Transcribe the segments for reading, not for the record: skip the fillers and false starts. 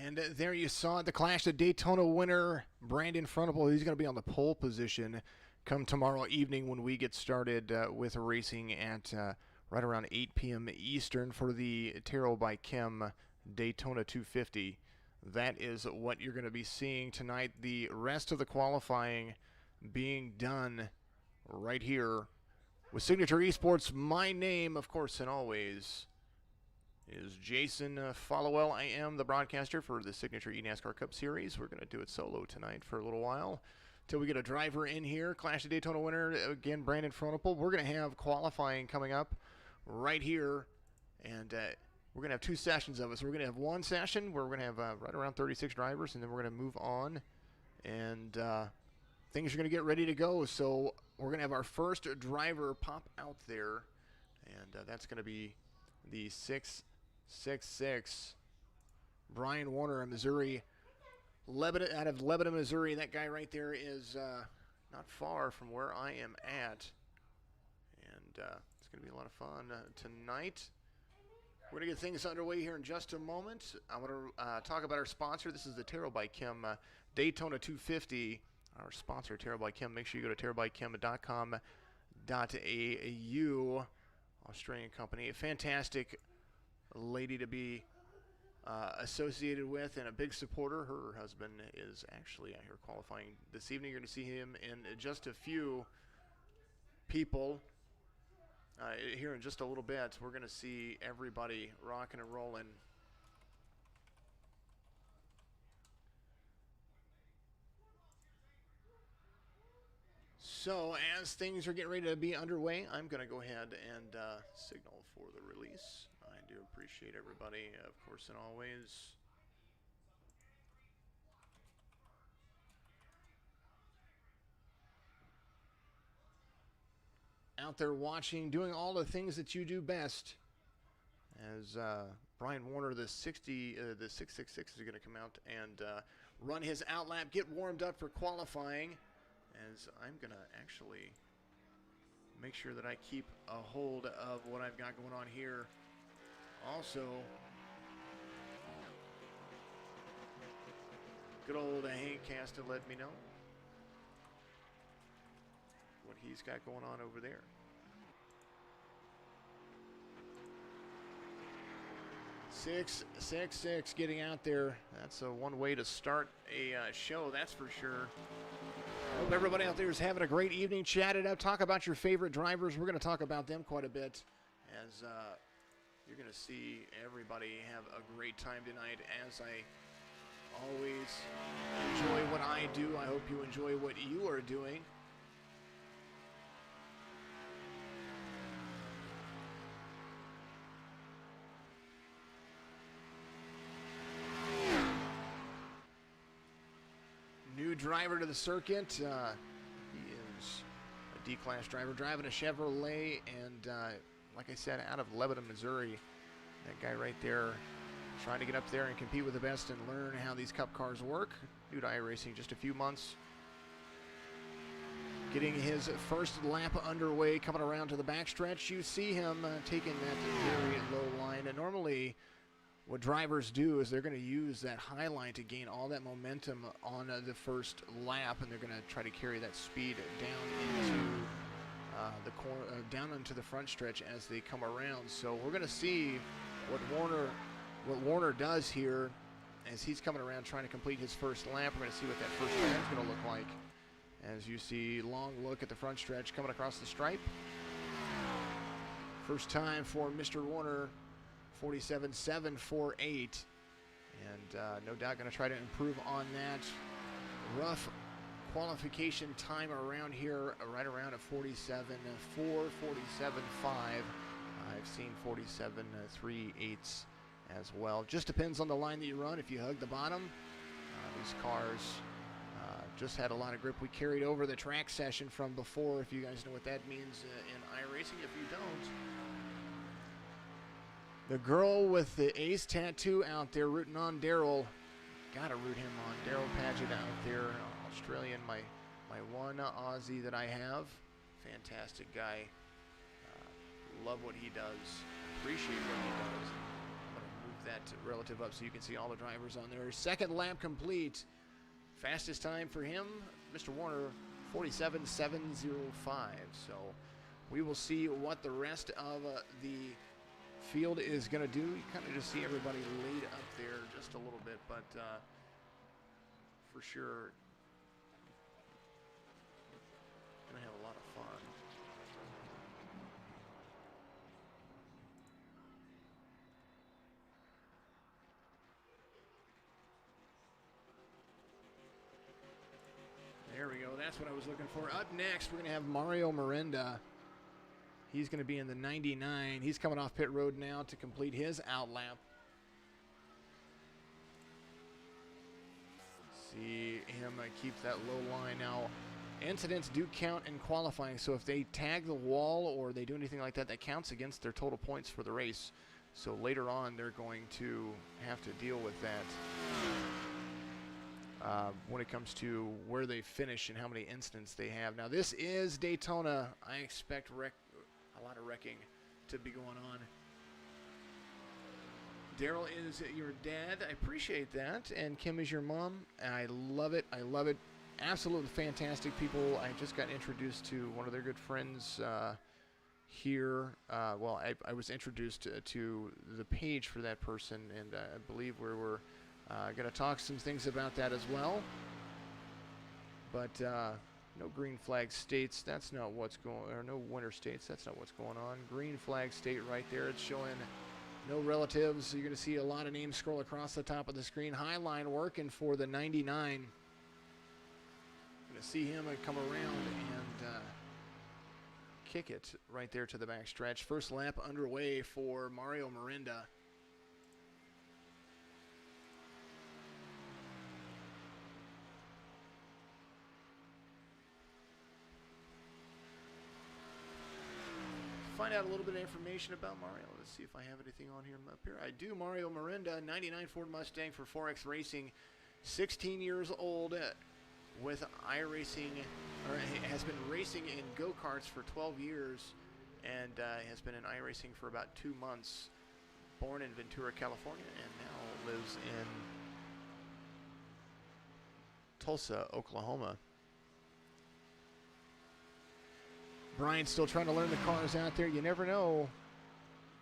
And there you saw it, the Clash of Daytona winner, Brandon Frontable. He's going to be on the pole position come tomorrow evening when we get started with racing at right around 8 p.m. Eastern for the Taro by Kim Daytona 250. That is what you're going to be seeing tonight. The rest of the qualifying being done right here with Signature Esports. My name, of course, and always, is Jason Followell. I am the broadcaster for the Signature ENASCAR Cup Series. We're going to do it solo tonight for a little while until we get a driver in here. Clash of Daytona winner, again, Brandon Frontable. We're going to have qualifying coming up right here, and we're going to have two sessions of it. So we're going to have one session where we're going to have right around 36 drivers, and then we're going to move on, and things are going to get ready to go. So we're going to have our first driver pop out there, and that's going to be the 666 Brian Warner of Missouri, Lebanon, out of Lebanon, Missouri. That guy right there is not far from where I am at, and it's going to be a lot of fun tonight. We're going to get things underway here in just a moment. I want to talk about our sponsor. This is the Taro by Kim Daytona 250. Our sponsor, Taro by Kim. Make sure you go to tarobykim.com.au. Australian company. A fantastic lady to be associated with and a big supporter. Her husband is actually out here qualifying this evening. You're going to see him in just a few people. Here in just a little bit, we're going to see everybody rocking and rolling. So as things are getting ready to be underway, I'm going to go ahead and signal for the release. I do appreciate everybody, of course, and always. Out there watching, doing all the things that you do best. As Brian Warner, the 666, is going to come out and run his outlap, get warmed up for qualifying. As I'm going to actually make sure that I keep a hold of what I've got going on here. Also, good old Hank has to let me know what he's got going on over there. Six getting out there. That's one way to start a show, that's for sure. Hope everybody out there is having a great evening. Chat it up. Talk about your favorite drivers. We're going to talk about them quite a bit, as you're going to see everybody have a great time tonight. As I always enjoy what I do, I hope you enjoy what you are doing. New driver to the circuit. He is a D-Class driver, driving a Chevrolet, and like I said, out of Lebanon, Missouri. That guy right there trying to get up there and compete with the best and learn how these Cup cars work. New to iRacing, just a few months. Getting his first lap underway, coming around to the backstretch. You see him taking that very low line. And normally, what drivers do is they're going to use that high line to gain all that momentum on the first lap, and they're going to try to carry that speed down into the corner, down into the front stretch as they come around. So we're going to see what Warner does here as he's coming around trying to complete his first lap. We're going to see what that first lap is going to look like. As you see, long look at the front stretch coming across the stripe. First time for Mr. Warner. 47.748, and no doubt going to try to improve on that. Rough qualification time around here, right around a 47.4, 47.5. I've seen 47.3/8 as well. Just depends on the line that you run. If you hug the bottom, these cars just had a lot of grip. We carried over the track session from before, if you guys know what that means in iRacing. If you don't, the girl with the ace tattoo out there rooting on Daryl. Gotta root him on. Daryl Paget out there, Australian, my one Aussie that I have. Fantastic guy. Love what he does. Appreciate what he does. I'm going to move that that relative up so you can see all the drivers on there. Second lap complete. Fastest time for him, Mr. Warner, 47.705. So we will see what the rest of the field is going to do. You kind of just see everybody laid up there just a little bit, but for sure going to have a lot of fun. There we go. That's what I was looking for. Up next, we're going to have Mario Miranda. He's going to be in the 99. He's coming off pit road now to complete his out lap. See him keep that low line. Now, incidents do count in qualifying, so if they tag the wall or they do anything like that, that counts against their total points for the race. So later on, they're going to have to deal with that when it comes to where they finish and how many incidents they have. Now, this is Daytona. I expect a lot of wrecking to be going on. Daryl is your dad. I appreciate that. And Kim is your mom. I love it. I love it. Absolutely fantastic people. I just got introduced to one of their good friends here. Well, I was introduced to the page for that person, and I believe we're going to talk some things about that as well. But no green flag states. That's not what's going on. Or no winter states. That's not what's going on. Green flag state right there. It's showing no relatives. You're going to see a lot of names scroll across the top of the screen. High line working for the 99. Going to see him come around and kick it right there to the back stretch. First lap underway for Mario Miranda. Find out a little bit of information about Mario. Let's see if I have anything on here up here. I do. Mario Miranda, 99 Ford Mustang for 4X Racing, 16 years old, with iRacing, or has been racing in go-karts for 12 years, and has been in iRacing for about 2 months. Born in Ventura, California, and now lives in Tulsa, Oklahoma. Brian's still trying to learn the cars out there. You never know.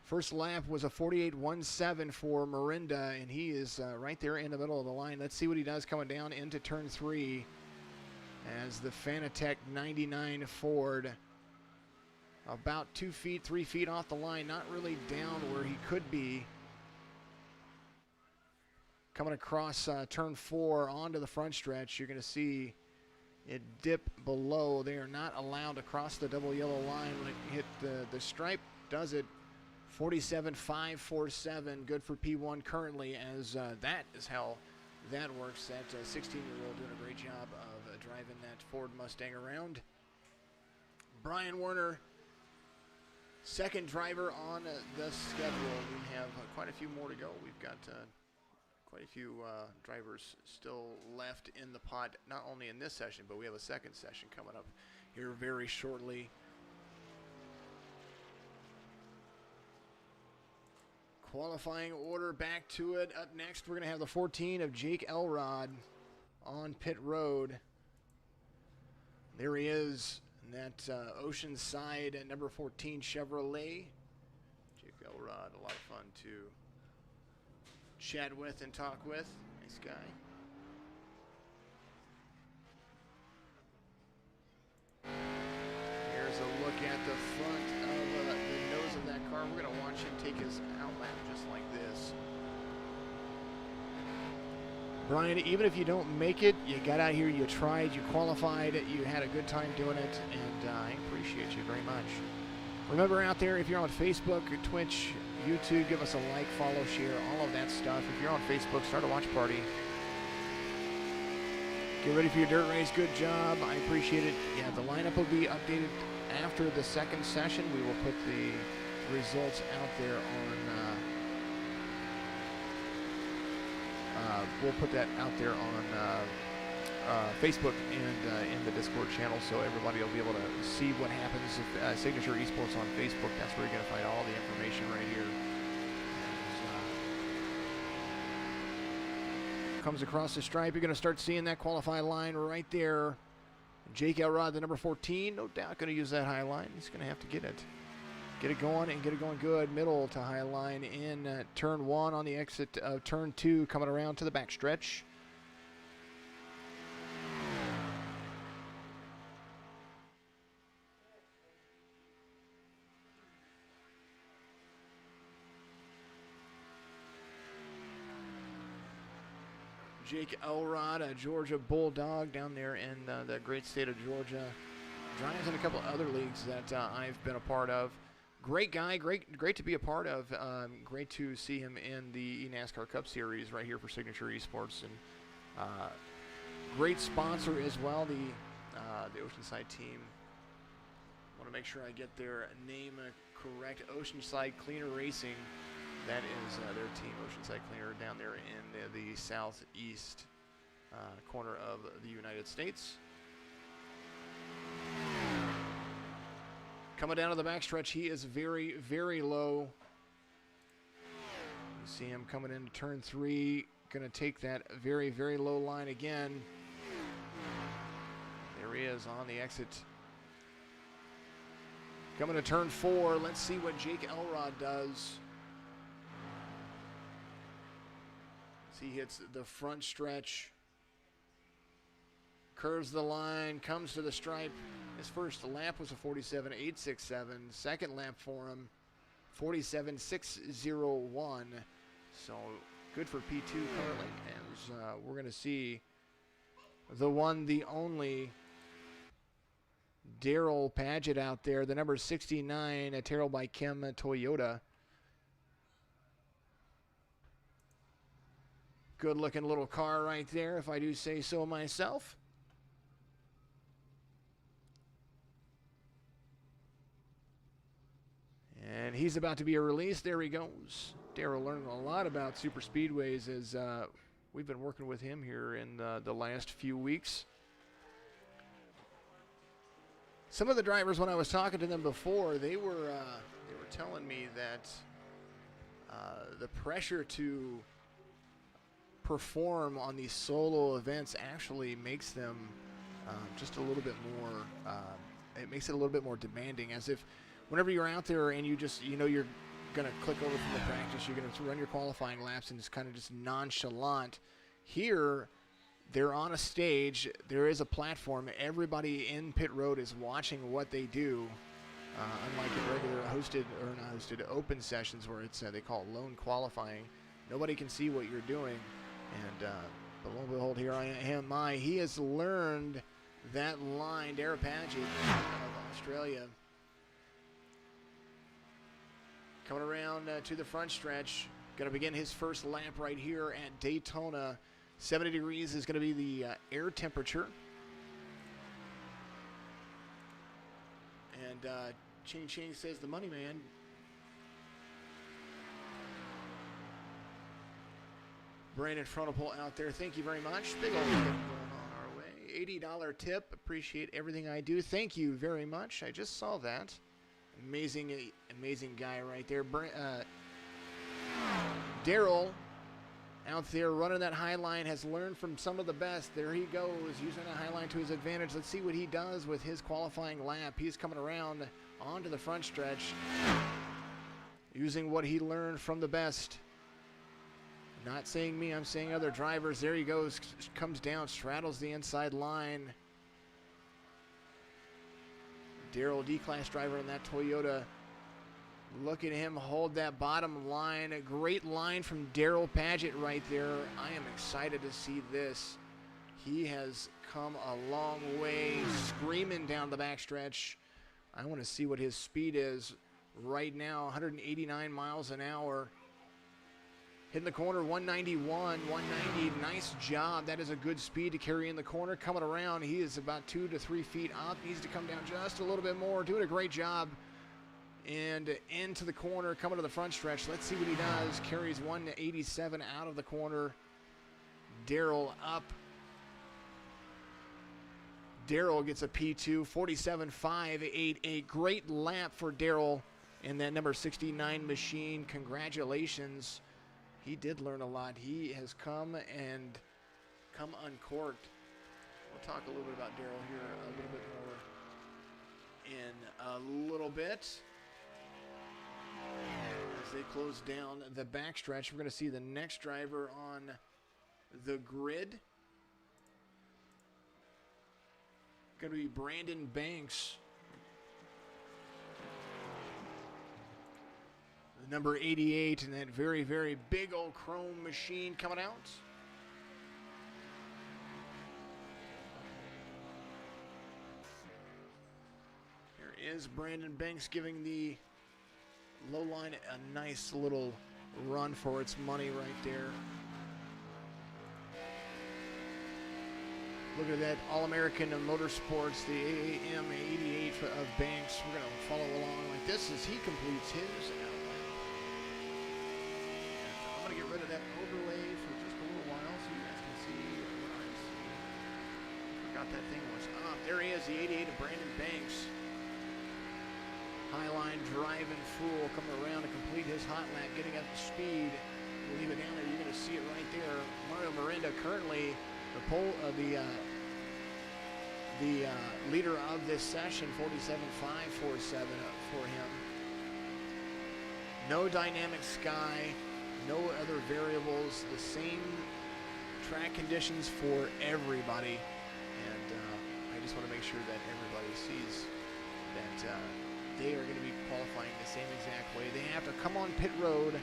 First lap was a 48.17 for Miranda, and he is right there in the middle of the line. Let's see what he does coming down into turn 3 as the Fanatec 99 Ford. About 2 feet, 3 feet off the line. Not really down where he could be. Coming across turn 4 onto the front stretch, you're going to see it dip below. They are not allowed to cross the double yellow line when it hit the stripe. Does it. 47.547. Good for P1 currently, as that is how that works. That 16-year-old doing a great job of driving that Ford Mustang around. Brian Warner, second driver on the schedule. We have quite a few more to go. We've got quite a few drivers still left in the pot, not only in this session, but we have a second session coming up here very shortly. Qualifying order, back to it. Up next, we're going to have the 14 of Jake Elrod on pit road. There he is, in that Oceanside at number 14 Chevrolet. Jake Elrod, a lot of fun to chat with and talk with. Nice guy. Here's a look at the front of the nose of that car. We're going to watch him take his outlap just like this. Brian, even if you don't make it, you got out here, you tried, you qualified, you had a good time doing it, and I appreciate you very much. Remember out there, if you're on Facebook, Twitch, YouTube, give us a like, follow, share, all of that stuff. If you're on Facebook, start a watch party. Get ready for your dirt race. Good job. I appreciate it. Yeah, the lineup will be updated after the second session. We will put the results out there on we'll put that out there on Facebook and in the Discord channel, so everybody will be able to see what happens. If Signature Esports on Facebook, that's where you're going to find all the information right here. comes across the stripe. You're going to start seeing that qualifying line right there. Jake Elrod, the number 14, no doubt going to use that high line. He's going to have to get it going and get it going good. Middle to high line in turn 1 on the exit of turn 2, coming around to the backstretch. Jake Elrod, a Georgia Bulldog down there in the great state of Georgia. Drives in a couple other leagues that I've been a part of. Great guy, great to be a part of. Great to see him in the ENASCAR Cup Series right here for Signature Esports, and great sponsor as well. The Oceanside team. Want to make sure I get their name correct. Oceanside Cleaner Racing. That is their team, Oceanside Cleaner, down there in the southeast corner of the United States. Coming down to the backstretch, he is very, very low. You see him coming into turn 3, going to take that very, very low line again. There he is on the exit. Coming to turn 4, let's see what Jake Elrod does. He hits the front stretch, curves the line, comes to the stripe. His first lap was a 47.867. Second lap for him, 47.601. So good for P2 currently. As we're going to see the one, the only Daryl Paget out there, the number 69, a Terrell by Kim Toyota. Good looking little car right there, if I do say so myself. And he's about to be released. There he goes. Daryl learning a lot about super speedways as we've been working with him here in the last few weeks. Some of the drivers, when I was talking to them before, they were telling me that the pressure to perform on these solo events actually makes them just a little bit more, it makes it a little bit more demanding, as if whenever you're out there and you just, you know, you're going to click over from the practice, you're going to run your qualifying laps and it's kind of just nonchalant. Here, they're on a stage, there is a platform, everybody in pit road is watching what they do, unlike in regular hosted, or not hosted, open sessions where it's, they call it lone qualifying. Nobody can see what you're doing. And but lo and behold, here I am. He has learned that line. Darrell Paget of Australia. Coming around to the front stretch. Going to begin his first lap right here at Daytona. 70 degrees is going to be the air temperature. And Ching Ching says the money man. Brandon Frontapole out there. Thank you very much. Big old tip going on our way. $80 tip. Appreciate everything I do. Thank you very much. I just saw that. Amazing guy right there. Daryl out there running that high line, has learned from some of the best. There he goes, using that high line to his advantage. Let's see what he does with his qualifying lap. He's coming around onto the front stretch, using what he learned from the best. Not saying me, I'm saying other drivers. There he goes, comes down, straddles the inside line. Daryl, D-Class driver in that Toyota. Look at him hold that bottom line. A great line from Daryl Paget right there. I am excited to see this. He has come a long way, screaming down the backstretch. I want to see what his speed is right now. 189 miles an hour. Hitting the corner, 191, 190. Nice job. That is a good speed to carry in the corner. Coming around, he is about 2 to 3 feet up. Needs to come down just a little bit more. Doing a great job. And into the corner, coming to the front stretch. Let's see what he does. Carries 187 out of the corner. Daryl up. Daryl gets a P2, 47.588. Great lap for Daryl in that number 69 machine. Congratulations. He did learn a lot. He has come and come uncorked. We'll talk a little bit about Darrell here a little bit more in a little bit. As they close down the backstretch, we're going to see the next driver on the grid. Going to be Brandon Banks. The number 88 and that very, very big old chrome machine coming out. Here is Brandon Banks giving the low line a nice little run for its money right there. Look at that All-American Motorsports, the AAM 88 of Banks. We're going to follow along like this as he completes his outlap. I'm going to get rid of that overlay for just a little while so you guys can see what I see. Forgot that thing was up. There he is, the 88 of Brandon Banks. Highline driving fool coming around to complete his hot lap, getting up to speed. We'll leave it down there. You're going to see it right there. Mario Miranda currently the leader of this session, 47.547 for him. No dynamic sky, no other variables, the same track conditions for everybody. And I just want to make sure that everybody sees that they are going to be qualifying the same exact way. They have to come on pit road,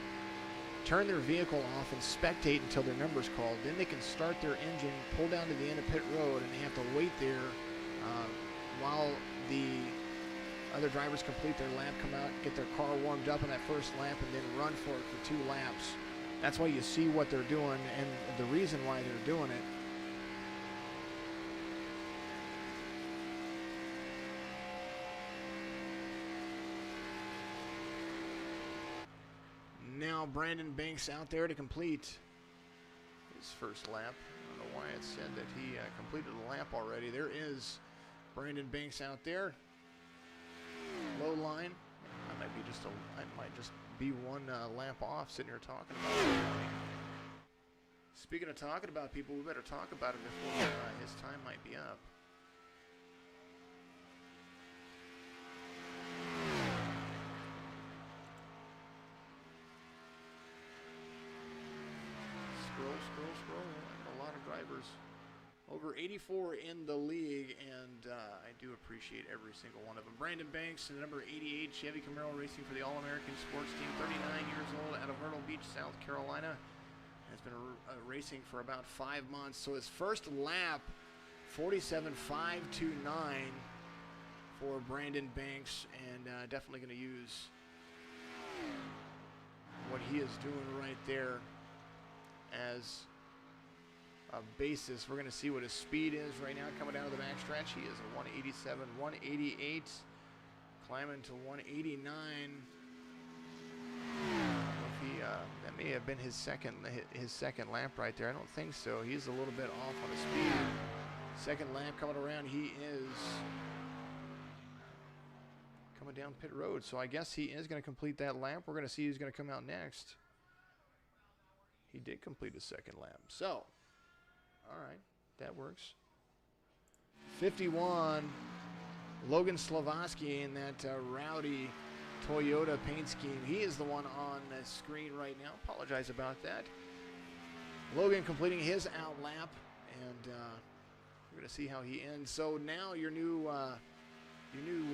turn their vehicle off, and spectate until their number's called. Then they can start their engine, pull down to the end of pit road, and they have to wait there while the other drivers complete their lap, come out, get their car warmed up in that first lap, and then run for it for 2 laps. That's why you see what they're doing and the reason why they're doing it. Now Brandon Banks out there to complete his first lap. I don't know why it said that he completed the lap already. There is Brandon Banks out there. Low line. I might just be one lap off sitting here talking about it. Speaking of talking about people, we better talk about him before his time might be up. Scroll. A lot of drivers. Over 84 in the league, and I do appreciate every single one of them. Brandon Banks, the number 88 Chevy Camaro racing for the All-American Sports Team, 39 years old, out of Myrtle Beach, South Carolina. Has been racing for about 5 months. So his first lap, 47.529 for Brandon Banks, and definitely going to use what he is doing right there as a basis. We're going to see what his speed is right now coming down to the backstretch. He is a 187, 188, climbing to 189. If he, that may have been his second lap right there. I don't think so. He's a little bit off on his speed. Second lap coming around. He is coming down pit road. So I guess he is going to complete that lap. We're going to see who's going to come out next. He did complete his second lap. So, all right, that works. 51, Logan Slavoski in that rowdy Toyota paint scheme. He is the one on the screen right now. Apologize about that. Logan completing his out lap, and we're going to see how he ends. So now your new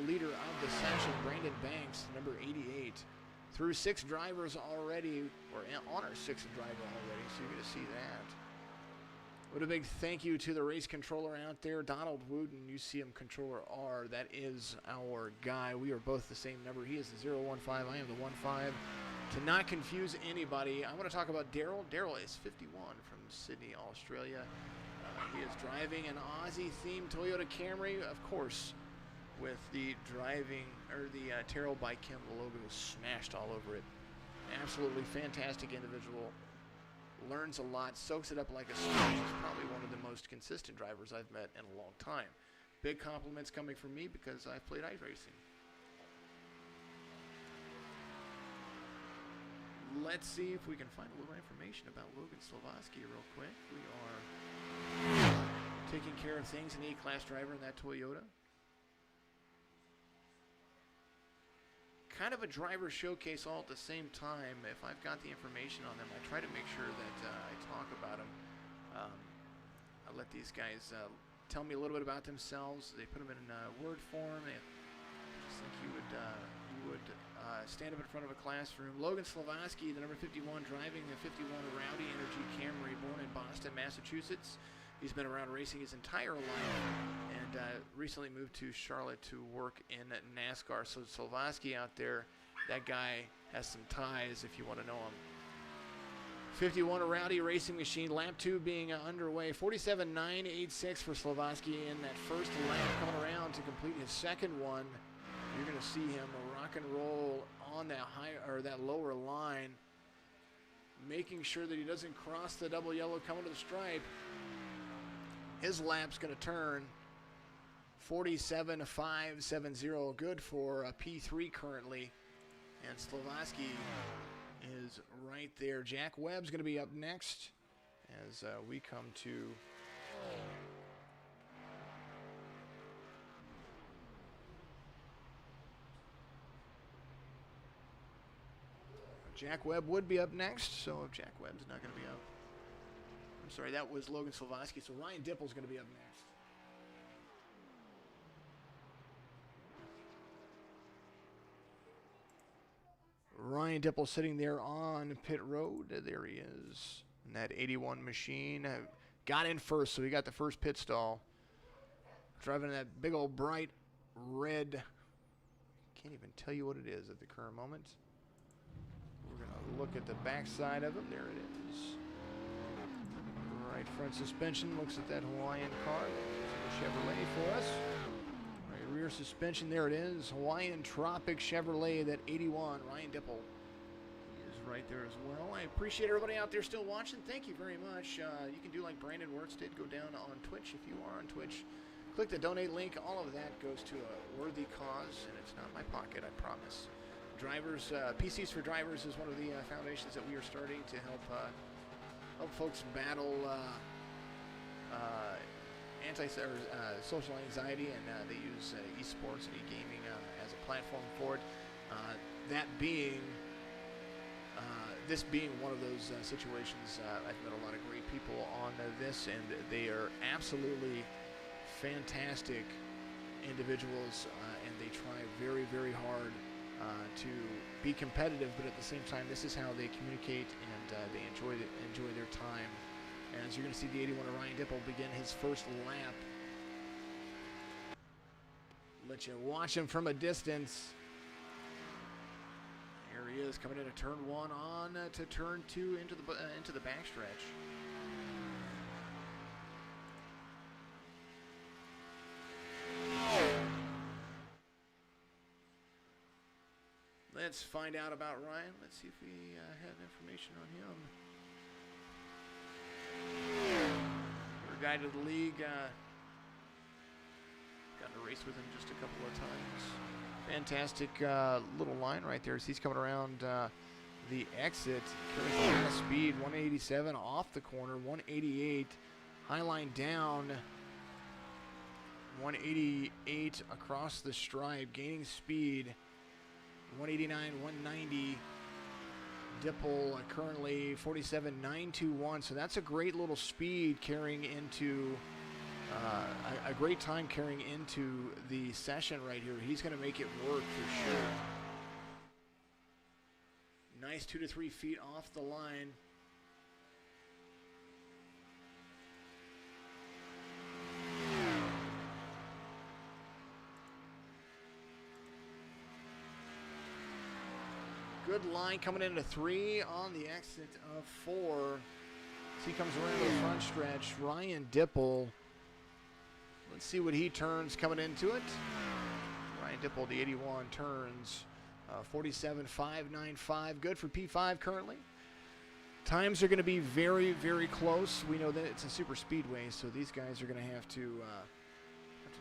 leader of the session, Brandon Banks, number 88. Through 6 drivers already, or on our 6th driver already, so you're going to see that. What a big thank you to the race controller out there, Donald Wooten, UCM Controller R. That is our guy. We are both the same number. He is the 015, I am the 15. To not confuse anybody, I want to talk about Darrell. Darrell is 51 from Sydney, Australia. He is driving an Aussie-themed Toyota Camry, of course, with the Terrell by Kim logo smashed all over it. Absolutely fantastic individual. Learns a lot, soaks it up like a sponge. He's probably one of the most consistent drivers I've met in a long time. Big compliments coming from me because I've played iRacing. let's see if we can find a little information about Logan Slovaski real quick. We are taking care of things, an A-class driver in that Toyota. Kind of a driver showcase all at the same time. If I've got the information on them, I try to make sure that I talk about them. I let these guys tell me a little bit about themselves. They put them in word form. I just think you would stand up in front of a classroom. Logan Slovaski, the number 51, driving the 51 Rowdy Energy Camry, born in Boston, Massachusetts. He's been around racing his entire life and recently moved to Charlotte to work in NASCAR. So Slovaski out there, that guy has some ties if you want to know him. 51 Rowdy Racing Machine, lap 2 being underway. 47.986 for Slovaski in that first lap, coming around to complete his second one. You're going to see him rock and roll on that high or that lower line, making sure that he doesn't cross the double yellow coming to the stripe. His lap's going to turn 47.570, good for a P3 currently. And Slovaski is right there. Jack Webb's going to be up next as we come to Jack Webb would be up next, so if Jack Webb's not going to be up, I'm sorry, that was Logan Slovaski, so Ryan Dipple's going to be up next. Ryan Dipple sitting there on pit road. There he is. And that 81 machine got in first, so he got the first pit stall. Driving that big old bright red. Can't even tell you what it is at the current moment. We're going to look at the backside of him. There it is. Right front suspension looks at that Hawaiian car. That's the Chevrolet for us. Right rear suspension, there it is. Hawaiian Tropic Chevrolet, that 81, Ryan Dipple. He is right there as well. I appreciate everybody out there still watching. Thank you very much. You can do like Brandon Wirtz did. Go down on Twitch if you are on Twitch. Click the donate link. All of that goes to a worthy cause, and it's not my pocket, I promise. Drivers, PCs for Drivers is one of the foundations that we are starting to help folks battle social anxiety, and they use esports and e-gaming as a platform for it. This being one of those situations, I've met a lot of great people on this, and they are absolutely fantastic individuals, and they try very, very hard to be competitive, but at the same time, this is how they communicate, and they enjoy their time. And as you're going to see the 81 of Ryan Dipple begin his first lap. Let you watch him from a distance. There he is, coming into turn 1 on to turn 2 into the backstretch. Let's find out about Ryan. Let's see if we have information on him. Our guy to the league. Got to race with him just a couple of times. Fantastic little line right there as he's coming around the exit. Carries a lot of speed. 187 off the corner. 188. High line down. 188 across the stripe. Gaining speed. 189, 190. Dipple currently 47.921. So that's a great little speed carrying into a great time carrying into the session right here. He's going to make it work for sure. Nice 2 to 3 feet off the line. Good line coming into 3 on the exit of 4. As he comes around the front stretch, Ryan Dipple. Let's see what he turns coming into it. Ryan Dipple, the 81, turns 47.595. Good for P5 currently. Times are going to be very, very close. We know that it's a super speedway, so these guys are going to have to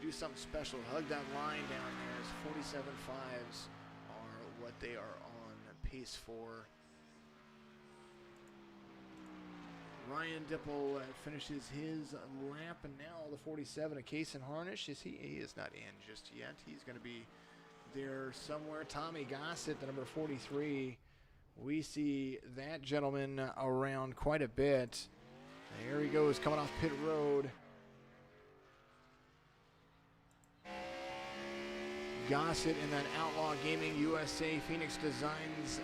do something special. Hug that line down there as 47.5s are what they are on pace for. Ryan Dipple finishes his lap, and now the 47 of Case and Harnish. He is not in just yet. He's going to be there somewhere. Tommy Gossett, the number 43. We see that gentleman around quite a bit. There he goes, coming off pit road. Gossett in that Outlaw Gaming USA Phoenix Designs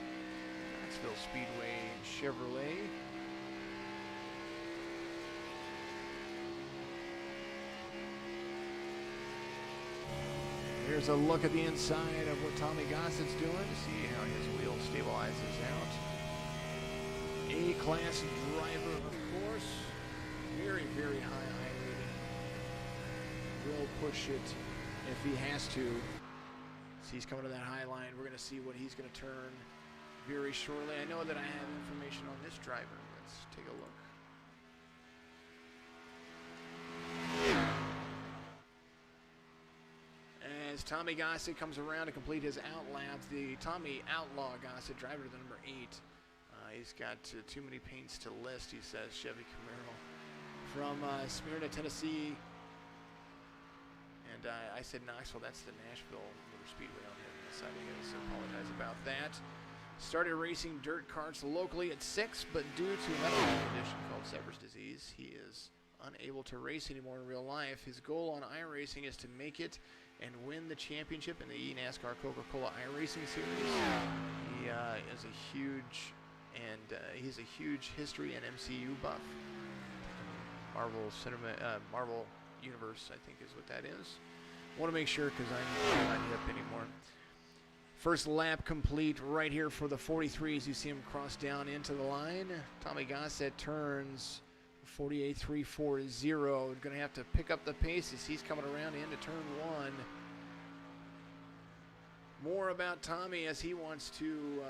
Knoxville Speedway Chevrolet. Here's a look at the inside of what Tommy Gossett's doing to see how his wheel stabilizes out. A-class driver, of course. Very, very high rating. Will push it if he has to. So he's coming to that high line. We're going to see what he's going to turn very shortly. I know that I have information on this driver. Let's take a look. As Tommy Gossett comes around to complete his outlap, the Tommy Outlaw Gossett, driver to the number 8. He's got too many paints to list, he says, Chevy Camaro. From Smyrna, Tennessee. And I said Knoxville, that's the Nashville Motor Speedway on him. So I apologize about that. Started racing dirt karts locally at 6, but due to a medical condition called Sever's disease, he is unable to race anymore in real life. His goal on iRacing is to make it and win the championship in the ENASCAR Coca-Cola iRacing Series. He is a huge, and he's a huge history and MCU buff. Marvel Universe, I think is what that is. Want to make sure because I'm not hip anymore. First lap complete right here for the 43s. You see him cross down into the line. Tommy Gossett turns 48.340. Going to have to pick up the pace as he's coming around into turn 1. More about Tommy as he wants to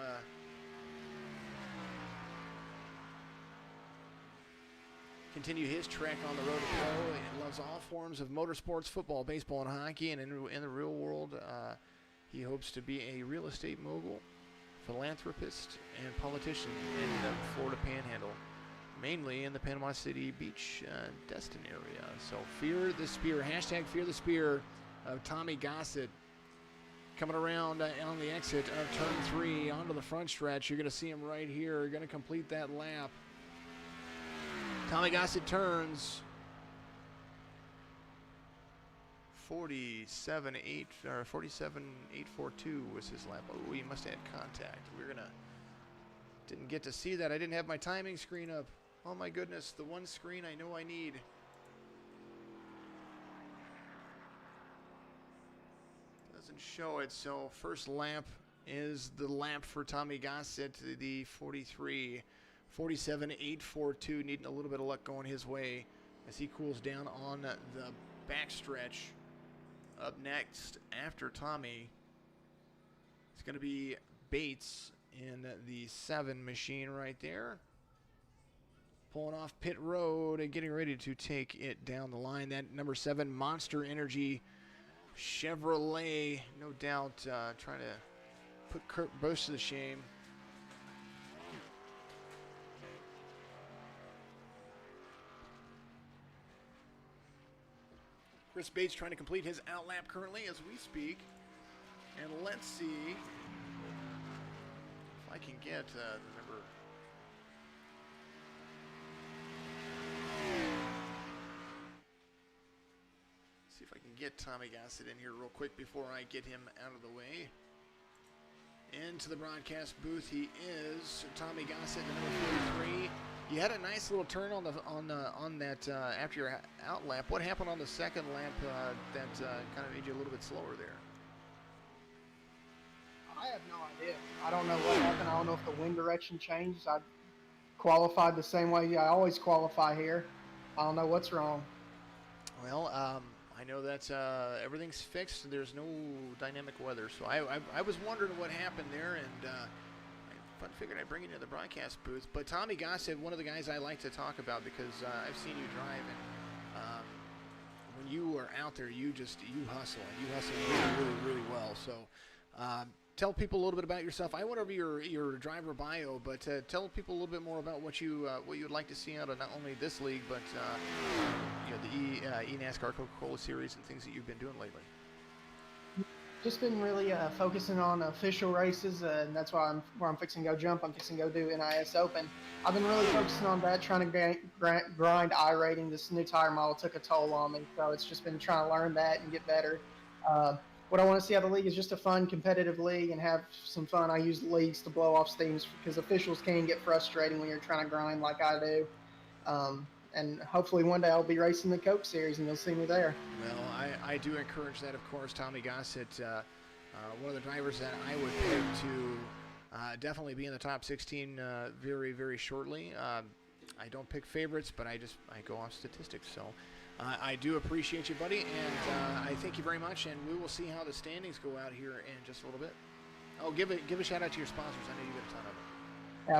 continue his trek on the road to pro. He loves all forms of motorsports, football, baseball, and hockey. And in the real world, he hopes to be a real estate mogul, philanthropist, and politician in the Florida Panhandle, mainly in the Panama City Beach, Destin area. So fear the spear, hashtag fear the spear of Tommy Gossett. Coming around on the exit of turn 3 onto the front stretch. You're going to see him right here. You're going to complete that lap. Tommy Gossett turns 47.842 was his lap. Oh, he must have had contact. Didn't get to see that. I didn't have my timing screen up. Oh my goodness, the one screen I know I need. Doesn't show it, so first lap is the lap for Tommy Gossett, the 43. 47.842, needing a little bit of luck going his way as he cools down on the backstretch. Up next, after Tommy, it's going to be Bates in the 7 machine right there. Pulling off pit road and getting ready to take it down the line. That number 7 Monster Energy Chevrolet, no doubt trying to put Kurt Busch to the shame. Chris Bates trying to complete his outlap currently as we speak. And let's see if I can get the number. See if I can get Tommy Gossett in here real quick before I get him out of the way. Into the broadcast booth he is. Tommy Gossett, the number 43. You had a nice little turn on that after your outlap. What happened on the second lap that kind of made you a little bit slower there? I have no idea. I don't know what happened. I don't know if the wind direction changed. I qualified the same way I always qualify here. I don't know what's wrong. Well, I know that everything's fixed. There's no dynamic weather, so I was wondering what happened there, and I figured I'd bring you to the broadcast booth. But Tommy Gossett, one of the guys I like to talk about because I've seen you drive, and when you are out there, you hustle. And you hustle really, really, really well. So tell people a little bit about yourself. I went over your driver bio, but tell people a little bit more about what you would like to see out of not only this league, but the ENASCAR Coca-Cola Series and things that you've been doing lately. Just been really focusing on official races, and that's where I'm fixing to go jump. I'm fixing to go do NIS Open. I've been really focusing on that, trying to grind iRating. This new tire model took a toll on me, so it's just been trying to learn that and get better. What I want to see out of the league is just a fun, competitive league and have some fun. I use leagues to blow off steams because officials can get frustrating when you're trying to grind like I do. And hopefully one day I'll be racing the Coke Series and you'll see me there. Well, I do encourage that, of course. Tommy Gossett, one of the drivers that I would pick to definitely be in the top 16 very, very shortly. I don't pick favorites, but I go off statistics. So I do appreciate you, buddy, and I thank you very much. And we will see how the standings go out here in just a little bit. Oh, give a shout out to your sponsors. I know you get a ton of them.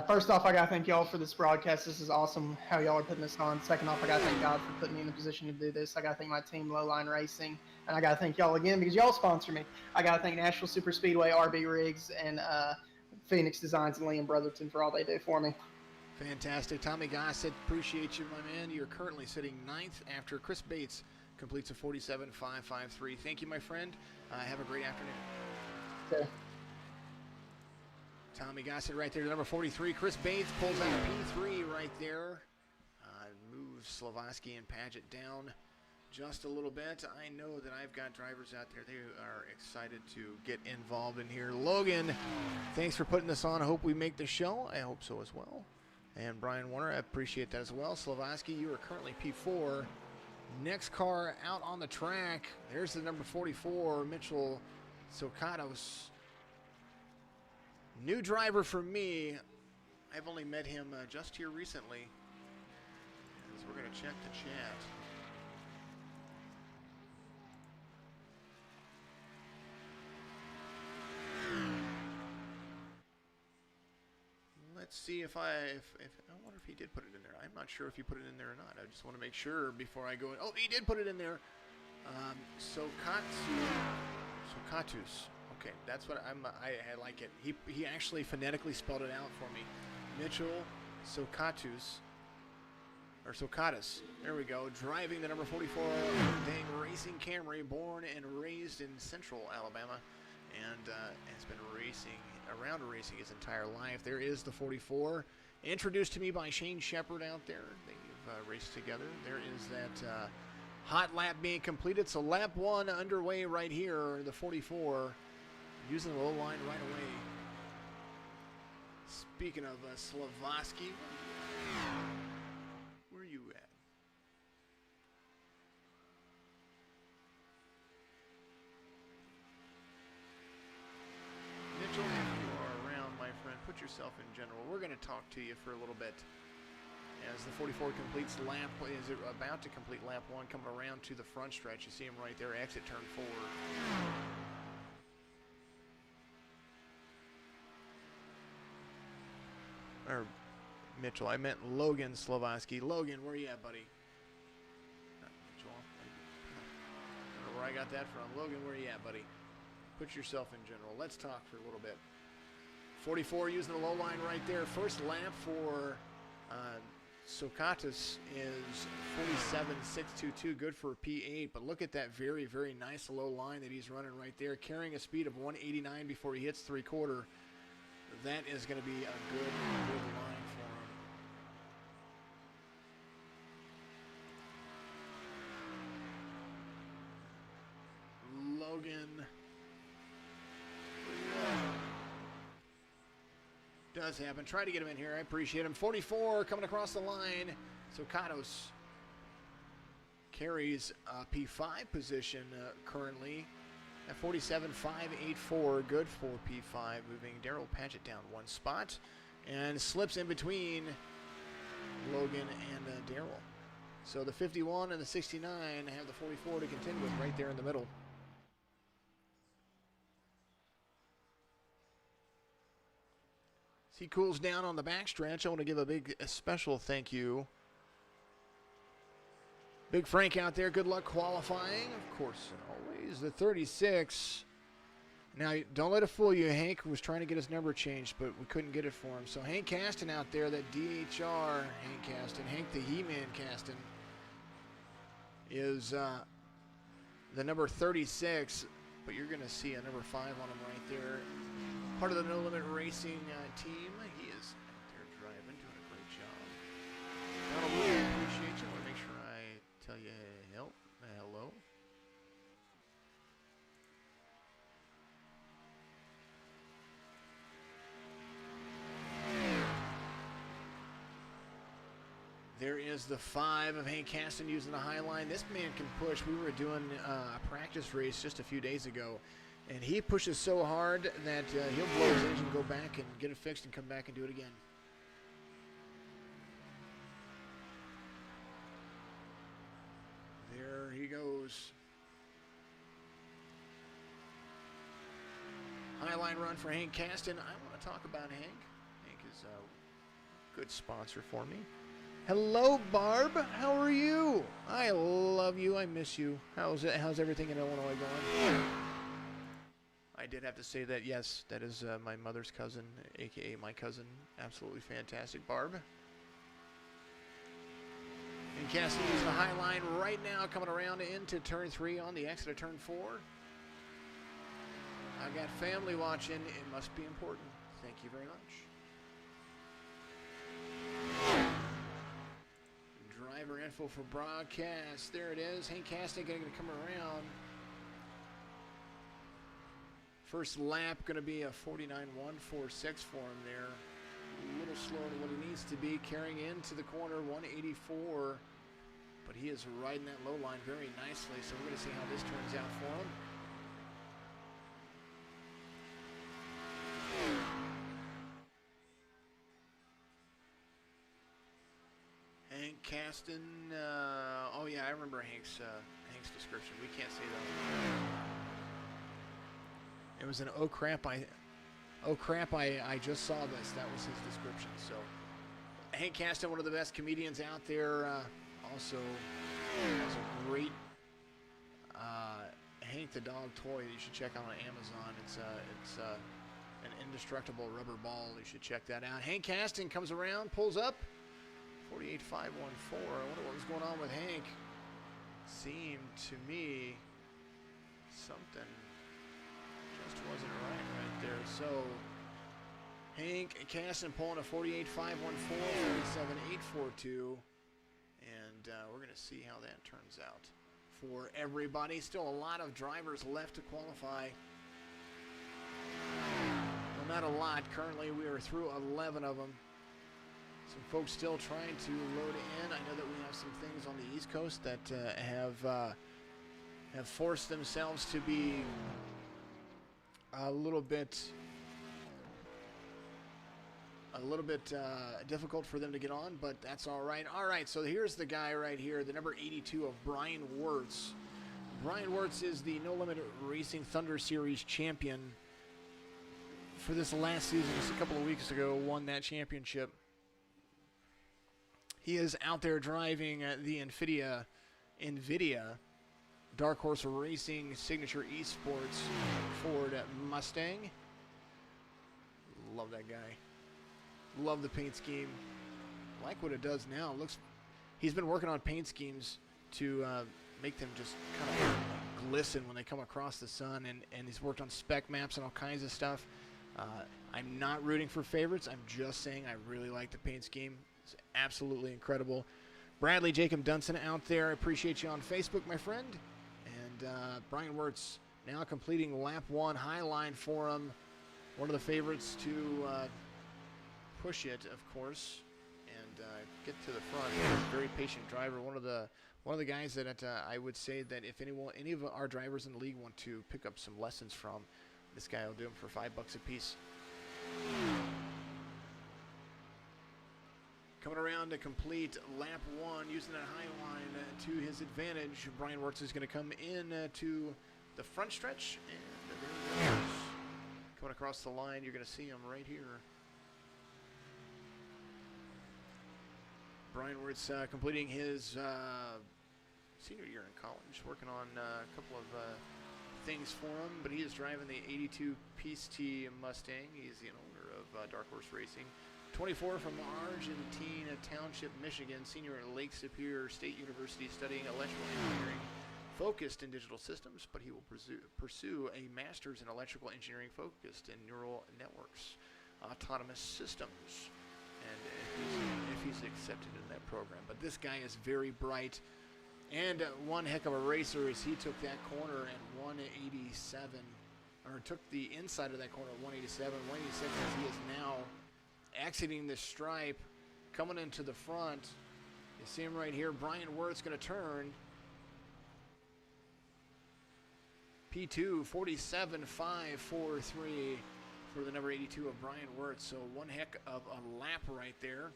First off, I got to thank y'all for this broadcast. This is awesome how y'all are putting this on. Second off, I got to thank God for putting me in the position to do this. I got to thank my team, Lowline Racing. And I got to thank y'all again because y'all sponsor me. I got to thank Nashville Super Speedway, RB Riggs, and Phoenix Designs and Liam Brotherton for all they do for me. Fantastic. Tommy Gossett, appreciate you, my man. You're currently sitting 9th after Chris Bates completes a 47.553. Thank you, my friend. Have a great afternoon. Okay. Tommy Gossett right there, number 43. Chris Bates pulls out a P3 right there. Moves Slovosky and Paget down just a little bit. I know that I've got drivers out there. They are excited to get involved in here. Logan, thanks for putting this on. I hope we make the show. I hope so as well. And Brian Warner, I appreciate that as well. Slovosky, you are currently P4. Next car out on the track. There's the number 44, Mitchell Sokatos. New driver for me. I've only met him just here recently. So we're going to check the chat. Let's see if I wonder if he did put it in there. I'm not sure if he put it in there or not. I just want to make sure before I go in. Oh, he did put it in there. Sokatus. Okay, that's what I like it. He actually phonetically spelled it out for me. Mitchell Sokatus. Or Sokatus. There we go. Driving the number 44 Dang Racing Camry, born and raised in Central Alabama, and has been around racing his entire life. There is the 44, introduced to me by Shane Shepard out there. They've raced together. There is that hot lap being completed. So lap 1 underway right here. The 44 using the low line right away. Speaking of Slovosky, where are you at? Mitchell, if you are around, my friend, put yourself in general. We're going to talk to you for a little bit. As the 44 completes lap, is it about to complete lap 1, coming around to the front stretch. You see him right there, exit turn 4. Or Mitchell, I meant Logan Slovosky. Logan, where you at, buddy? Mitchell. I don't know where I got that from. Logan, where you at, buddy? Put yourself in general. Let's talk for a little bit. 44 using the low line right there. First lap for Sokatis is 47.622, good for a P8. But look at that very, very nice low line that he's running right there, carrying a speed of 189 before he hits 3/4. That is going to be a good line for him. Logan does happen. Try to get him in here. I appreciate him. 44 coming across the line. Sokatos carries a P5 position currently at 47.584. Good for P5. Moving Daryl Paget down 1 spot and slips in between Logan and Daryl. So the 51 and the 69 have the 44 to contend with right there in the middle. As he cools down on the backstretch, I want to give a special thank you. Big Frank out there, good luck qualifying. Of course, always the 36 Now, don't let it fool you. Hank was trying to get his number changed, but we couldn't get it for him. So Hank Caston out there, that DHR Hank Caston, Hank the He-Man Caston, is the number 36, but you're going to see a number 5 on him right there. Part of the No Limit Racing team. He is out there driving, doing a great job. Donald, we appreciate you. I want to make sure I tell you hello. There is the 5 of Hank Caston using the high line. This man can push. We were doing a practice race just a few days ago, and he pushes so hard that he'll blow his engine, go back and get it fixed, and come back and do it again. There he goes. High line run for Hank Caston. I want to talk about Hank. Hank is a good sponsor for me. Hello, Barb. How are you? I love you. I miss you. How's everything in Illinois going? I did have to say that, yes, that is my mother's cousin, a.k.a. my cousin. Absolutely fantastic, Barb. And Cassie is the high line right now, coming around into turn 3 on the exit of turn 4. I got family watching. It must be important. Thank you very much. Driver info for broadcast. There it is. Hank Caston going to come around. First lap going to be a 49.146 for him there. A little slower than what he needs to be. Carrying into the corner, 184. But he is riding that low line very nicely. So we're going to see how this turns out for him. Hank Caston, oh yeah, I remember Hank's description. We can't say that. It was an oh crap, I just saw this. That was his description. So Hank Caston, one of the best comedians out there, also has a great Hank the Dog toy that you should check out on Amazon. It's an indestructible rubber ball. You should check that out. Hank Caston comes around, pulls up. 48.514. I wonder what was going on with Hank. Seemed to me something just wasn't right there. So Hank Caston pulling a 48.514, 47.842, and we're going to see how that turns out for everybody. Still a lot of drivers left to qualify. Well, not a lot. Currently, we are through 11 of them. Some folks still trying to load in. I know that we have some things on the East Coast that have forced themselves to be a little bit difficult for them to get on, but that's all right. All right, so here's the guy right here, the number 82 of Brian Wirtz. Brian Wirtz is the No Limit Racing Thunder Series champion for this last season. Just a couple of weeks ago, won that championship. He is out there driving the NVIDIA Dark Horse Racing Signature Esports Ford Mustang. Love that guy. Love the paint scheme. Like what it does now. He's been working on paint schemes to make them just kind of glisten when they come across the sun, and he's worked on spec maps and all kinds of stuff. I'm not rooting for favorites. I'm just saying I really like the paint scheme. It's absolutely incredible. Bradley Jacob Dunson out there. I appreciate you on Facebook, my friend. And Brian Wirtz now completing lap 1, high line for him. One of the favorites to push it, of course, and get to the front. Very patient driver. One of the guys that I would say that if any of our drivers in the league want to pick up some lessons from, this guy will do them for $5 a piece. Coming around to complete lap 1, using that high line to his advantage. Brian Wirtz is going to come in to the front stretch, and there he goes. Coming across the line, you're going to see him right here. Brian Wirtz completing his senior year in college, working on a couple of things for him, but he is driving the 82 Peace T Mustang. He's the owner of Dark Horse Racing. 24 from Argentine Township, Michigan, senior at Lake Superior State University, studying electrical engineering, focused in digital systems, but he will pursue a master's in electrical engineering focused in neural networks, autonomous systems, and if he's accepted in that program. But this guy is very bright, and one heck of a racer as he took that corner at 187, or took the inside of that corner at 187, 186 as he is now exiting the stripe, coming into the front. You see him right here. Brian Wirt's going to turn. P2, 47.543 for the number 82 of Brian Wirt. So one heck of a lap right there.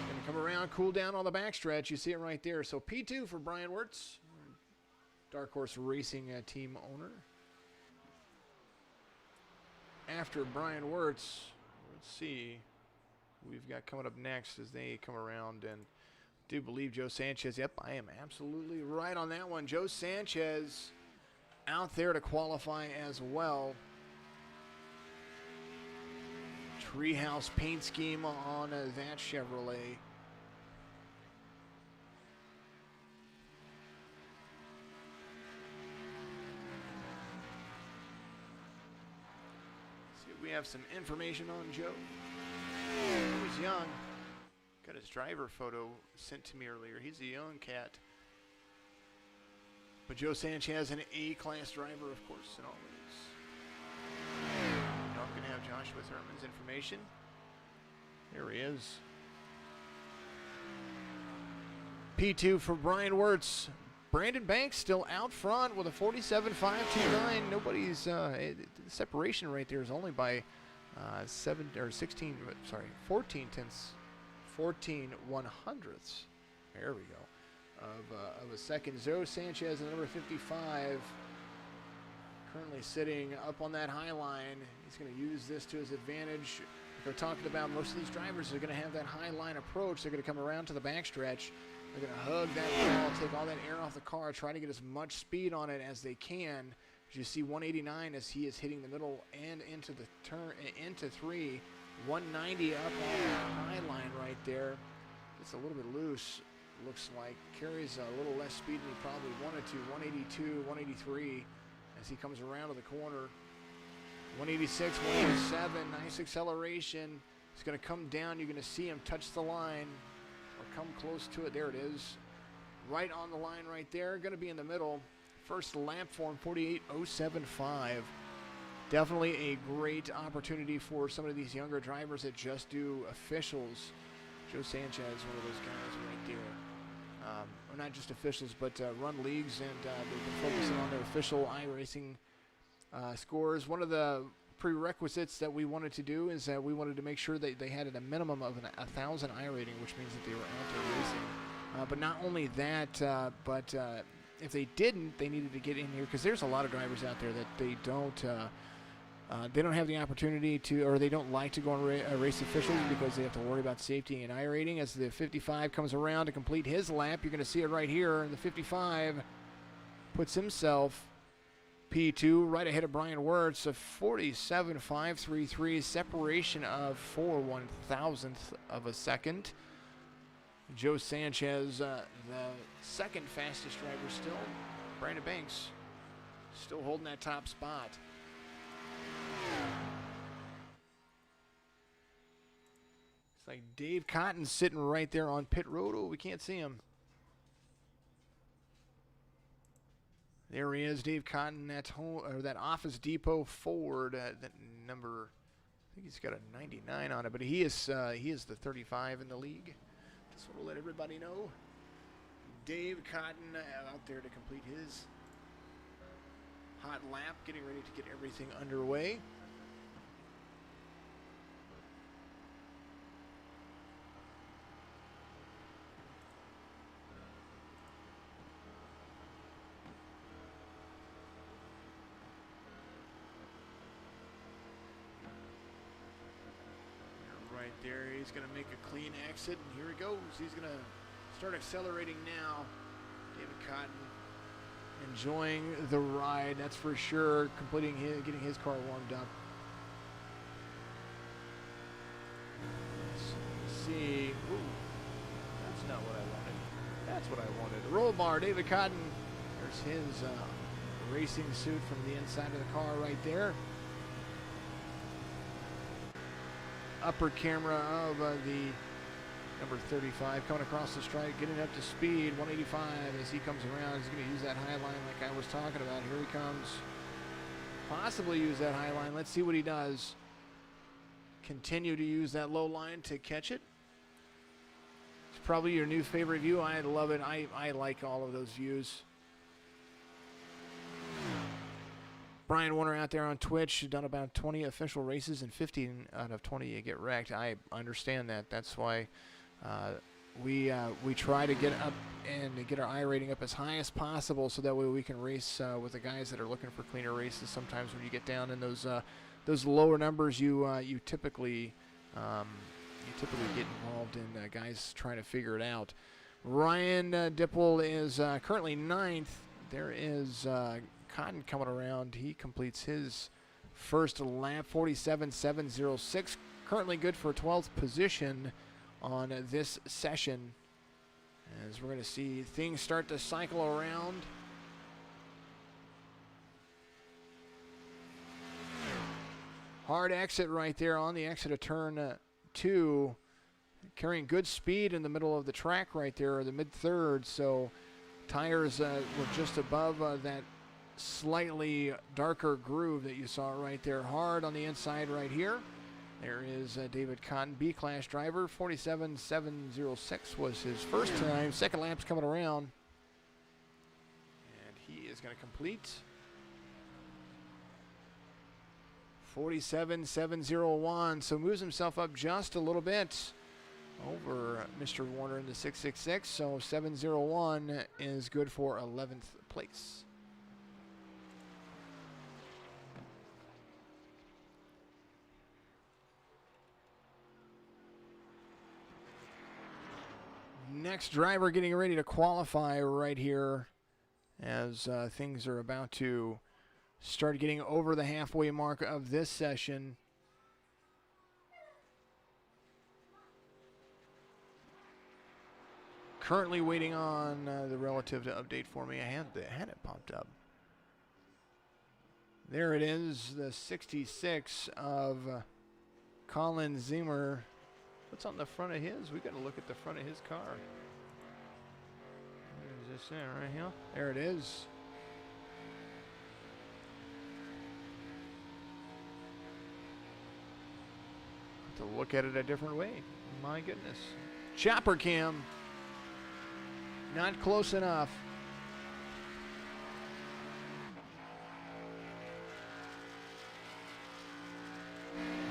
Going to come around, cool down on the backstretch. You see it right there. So P2 for Brian Wirtz, Dark Horse Racing team owner. After Brian Wirtz, let's see who we've got coming up next as they come around, and I do believe Joe Sanchez. Yep, I am absolutely right on that one. Joe Sanchez out there to qualify as well. Treehouse paint scheme on that Chevrolet. We have some information on Joe. He was young. Got his driver photo sent to me earlier. He's a young cat. But Joe Sanchez, an A-class driver, of course, and always. I'm going to have Joshua Thurman's information. There he is. P2 for Brian Wirtz. Brandon Banks still out front with a 47.529. Nobody's the separation right there is only by 14 tenths, 14 100ths. There we go. Of a second. Joe Sanchez, the number 55, currently sitting up on that high line. He's going to use this to his advantage. They're talking about most of these drivers are going to have that high line approach. They're going to come around to the backstretch. They're going to hug that wall, take all that air off the car, try to get as much speed on it as they can. As you see 189 as he is hitting the middle and into the turn, into 3. 190 up on the high line right there. It's a little bit loose, looks like. Carries a little less speed than he probably wanted to. 182, 183 as he comes around to the corner. 186, 187, nice acceleration. He's going to come down. You're going to see him touch the line or come close to it. There it is. Right on the line right there. Going to be in the middle. First lap for him, 48.075. Definitely a great opportunity for some of these younger drivers that just do officials. Joe Sanchez, one of those guys right there. Or not just officials, but run leagues, and they've been focusing on their official iRacing scores. One of the prerequisites that we wanted to do is that we wanted to make sure that they had at a minimum of 1,000 iRating, which means that they were out there racing. But not only that, but if they didn't, they needed to get in here, because there's a lot of drivers out there that they don't have the opportunity to, or they don't like to go on race officials because they have to worry about safety and iRating. As the 55 comes around to complete his lap, you're going to see it right here. The 55 puts himself P2 right ahead of Brian Wirtz, a 47.533, separation of 4 1,000th of a second. Joe Sanchez, the second fastest driver still. Brandon Banks still holding that top spot. It's like Dave Cotton sitting right there on pit road. Oh, we can't see him. There he is, Dave Cotton. That's home, or that Office Depot Ford. That number, I think he's got a 99 on it, but he is the 35 in the league. Just want to let everybody know. Dave Cotton out there to complete his hot lap, getting ready to get everything underway. right there. He's going to make a clean exit, and here he goes. He's going to start accelerating now. David Cotton enjoying the ride, that's for sure. Getting his car warmed up. Let's see. Ooh, that's not what I wanted. That's what I wanted. The roll bar, David Cotton. There's his racing suit from the inside of the car right there. Upper camera of the number 35 coming across the strike, getting up to speed, 185 as he comes around. He's going to use that high line like I was talking about. Here he comes. Possibly use that high line. Let's see what he does. Continue to use that low line to catch it. It's probably your new favorite view. I love it. I like all of those views. Brian Warner out there on Twitch, done about 20 official races, and 15 out of 20 you get wrecked. I understand that. That's why we try to get up and get our I rating up as high as possible, so that way we can race with the guys that are looking for cleaner races. Sometimes when you get down in those lower numbers, you typically get involved in guys trying to figure it out. Ryan Dipple is currently 9th. There is Cotton coming around. He completes his first lap, 47.706. Currently good for 12th position on this session. As we're going to see things start to cycle around. Hard exit right there on the exit of turn 2. Carrying good speed in the middle of the track right there, the mid-third. So tires were just above that slightly darker groove that you saw right there. Hard on the inside right here. There is David Cotton, B-Class driver. 47.706 was his first time. Second lap's coming around. And he is going to complete 47.701. So moves himself up just a little bit over Mr. Warner in the 666. So 701 is good for 11th place. Next driver getting ready to qualify right here as things are about to start getting over the halfway mark of this session. Currently waiting on the relative to update for me. I had it popped up. There it is, the 66 of Colin Zimmer. What's on the front of his? We got to look at the front of his car. Where is this there, right here? There it is. Have to look at it a different way. My goodness. Chopper cam. Not close enough.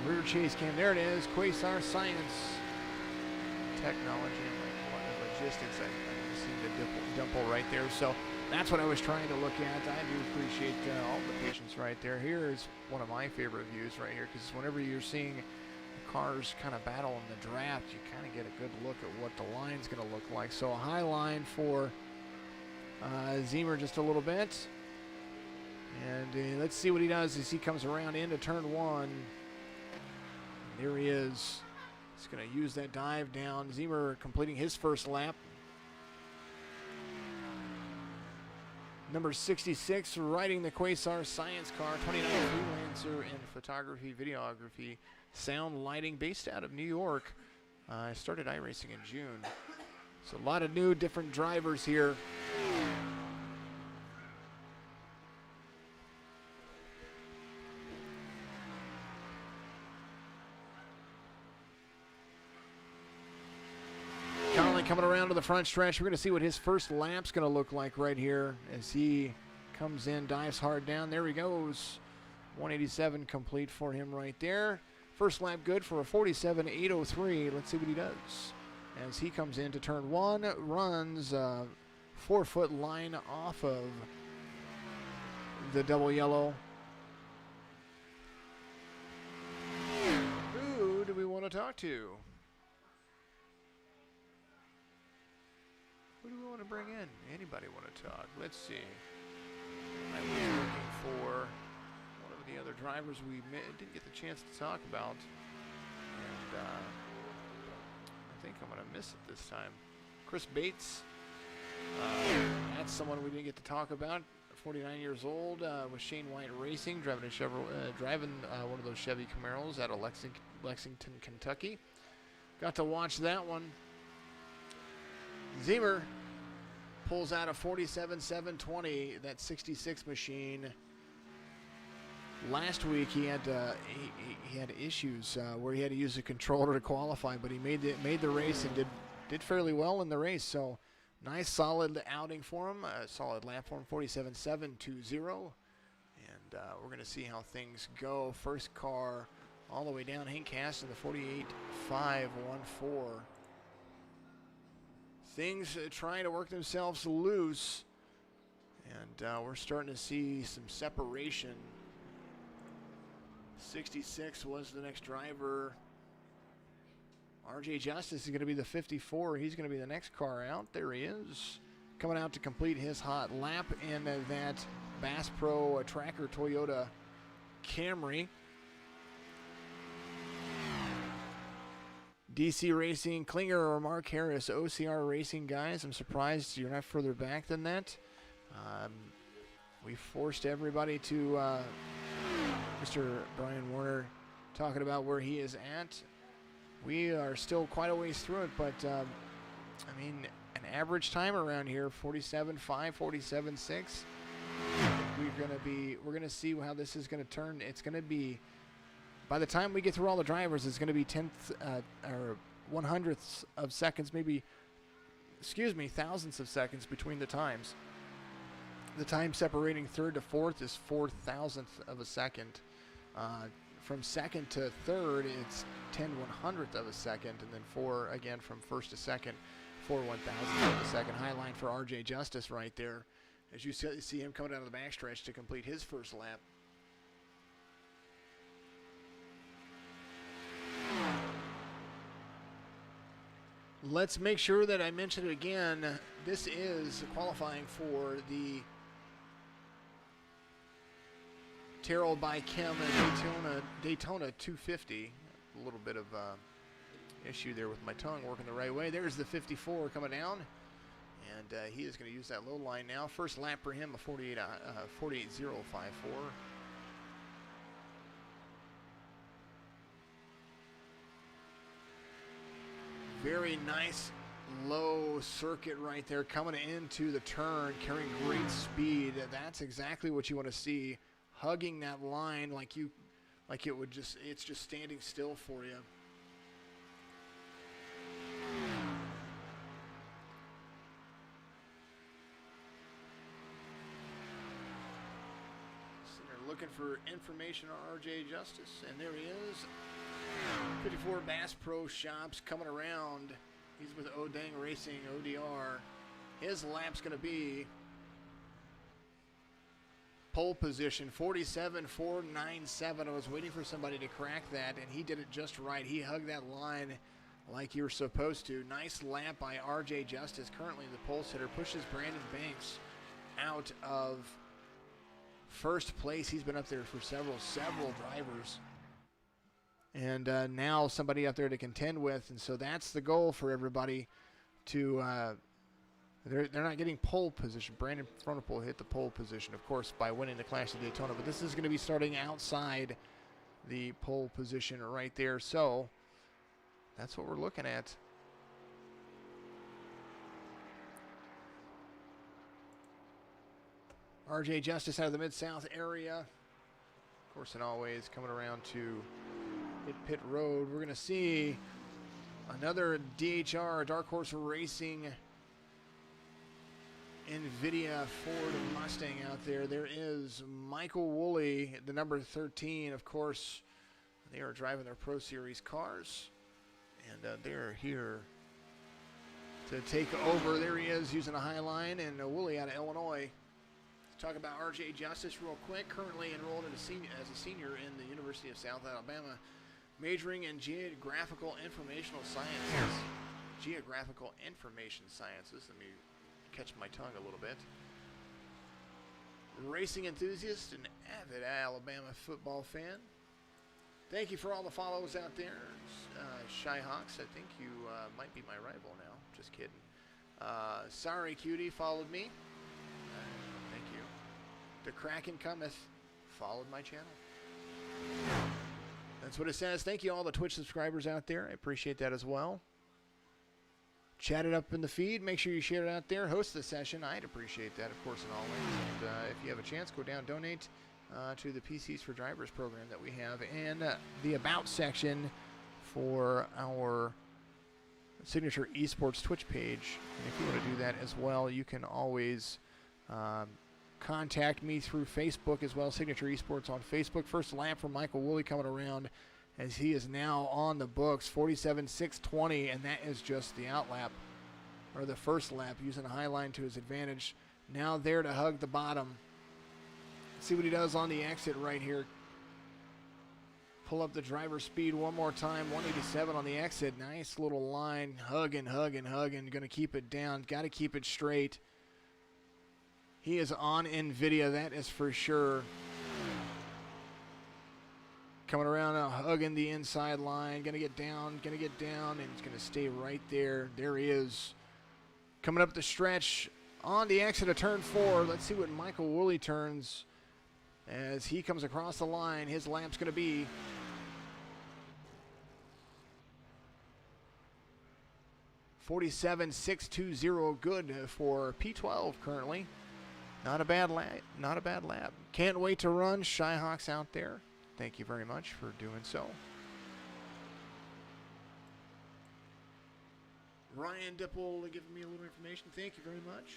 Rear chase cam. There it is. Quasar Science. Technology and logistics. I see the dimple right there. So that's what I was trying to look at. I do appreciate all the patience right there. Here is one of my favorite views right here, because whenever you're seeing cars kind of battle in the draft, you kind of get a good look at what the line's going to look like. So a high line for Zimmer just a little bit. And let's see what he does as he comes around into turn 1. There he is. He's going to use that dive down. Zimmer completing his first lap. Number 66, riding the Quasar Science car, 29 freelancer in photography, videography, sound, lighting, based out of New York. I started iRacing in June. So a lot of new, different drivers here. Coming around to the front stretch. We're going to see what his first lap's going to look like right here as he comes in, dives hard down. There he goes. 187 complete for him right there. First lap good for a 47.803. Let's see what he does. As he comes into turn 1, runs 4-foot line off of the double yellow. Who do we want to to talk to? Who do we want to bring in? Anybody want to talk? Let's see. I was looking for one of the other drivers we didn't get the chance to talk about. And I think I'm going to miss it this time. Chris Bates. That's someone we didn't get to talk about. 49 years old, with Shane White Racing, driving one of those Chevy Camaros out of Lexington, Kentucky. Got to watch that one. Zemer pulls out a 47.720, that 66 machine. Last week he had issues where he had to use a controller to qualify, but he made the race and did fairly well in the race. So nice solid outing for him, a solid lap for him, 47.720. And we're going to see how things go. First car all the way down, Hank Cass in the 48.514. Things trying to work themselves loose, and we're starting to see some separation. 66 was the next driver. RJ Justice is going to be the 54. He's going to be the next car out. There he is, coming out to complete his hot lap in that Bass Pro Tracker Toyota Camry. DC Racing, Klinger or Mark Harris, OCR Racing guys. I'm surprised you're not further back than that. We forced everybody to Mr. Brian Warner talking about where he is at. We are still quite a ways through it, but I mean, an average time around here, 47.5, 47.6. We're gonna see how this is gonna turn. It's gonna be, by the time we get through all the drivers, it's going to be or 100ths of seconds, thousandths of seconds between the times. The time separating third to fourth is 4,000th of a second. From second to third, it's 10/100th of a second, and then from first to second, 4/1000th of a second. High line for RJ Justice right there, as you see him coming out of the backstretch to complete his first lap. Let's make sure that I mention it again. This is qualifying for the Terrell by Kim Daytona 250. A little bit of issue there with my tongue working the right way. There's the 54 coming down, and he is going to use that low line now. First lap for him, a 48.054. Very nice low circuit right there, coming into the turn, carrying great speed. That's exactly what you want to see, hugging that line it's just standing still for you. So they're looking for information on RJ Justice, and there he is. 54 Bass Pro Shops coming around. He's with Odang Racing, ODR. His lap's going to be pole position, 47.497. I was waiting for somebody to crack that, and he did it just right. He hugged that line like you were supposed to. Nice lap by RJ Justice, currently the pole sitter. Pushes Brandon Banks out of first place. He's been up there for several drivers. And now somebody up there to contend with, and so that's the goal for everybody. They're not getting pole position. Brandon Fronopole hit the pole position, of course, by winning the Clash of Daytona, but this is going to be starting outside the pole position right there. So that's what we're looking at. RJ Justice out of the Mid-South area. Of course, and always coming around to Pit Road. We're going to see another DHR, Dark Horse Racing NVIDIA Ford Mustang out there. There is Michael Woolley, the number 13. Of course, they are driving their Pro Series cars, and they're here to take over. There he is using a high line, and Woolley out of Illinois. Let's talk about RJ Justice real quick. Currently enrolled as a senior in the University of South Alabama. majoring in geographical informational sciences. Geographical information sciences. Let me catch my tongue a little bit. Racing enthusiast and avid Alabama football fan. Thank you for all the follows out there. Shy Hawks, I think you might be my rival now. Just kidding. Sorry Cutie followed me. Thank you. The Kraken cometh. Followed my channel. That's what it says. Thank you all the Twitch subscribers out there. I appreciate that as well. Chat it up in the feed. Make sure you share it out there. Host the session. I'd appreciate that, of course, and always. And if you have a chance, go down, donate to the PCs for Drivers program that we have, and the About section for our Signature Esports Twitch page. And if you want to do that as well, you can always contact me through Facebook as well. Signature Esports on Facebook. First lap for Michael Woolley coming around, as he is now on the books, 47.620, and that is just the out lap, or the first lap, using a high line to his advantage. Now there to hug the bottom. See what he does on the exit right here. Pull up the driver speed one more time, 187 on the exit. Nice little line, hugging. Going to keep it down, got to keep it straight. He is on NVIDIA, that is for sure. Coming around, hugging the inside line. Going to get down, and it's going to stay right there. There he is. Coming up the stretch on the exit of turn 4. Let's see what Michael Woolley turns as he comes across the line. His lap's going to be .47.620. Good for P12 currently. Not a bad lap. Can't wait to run. Shyhawks out there. Thank you very much for doing so. Ryan Dipple giving me a little information. Thank you very much.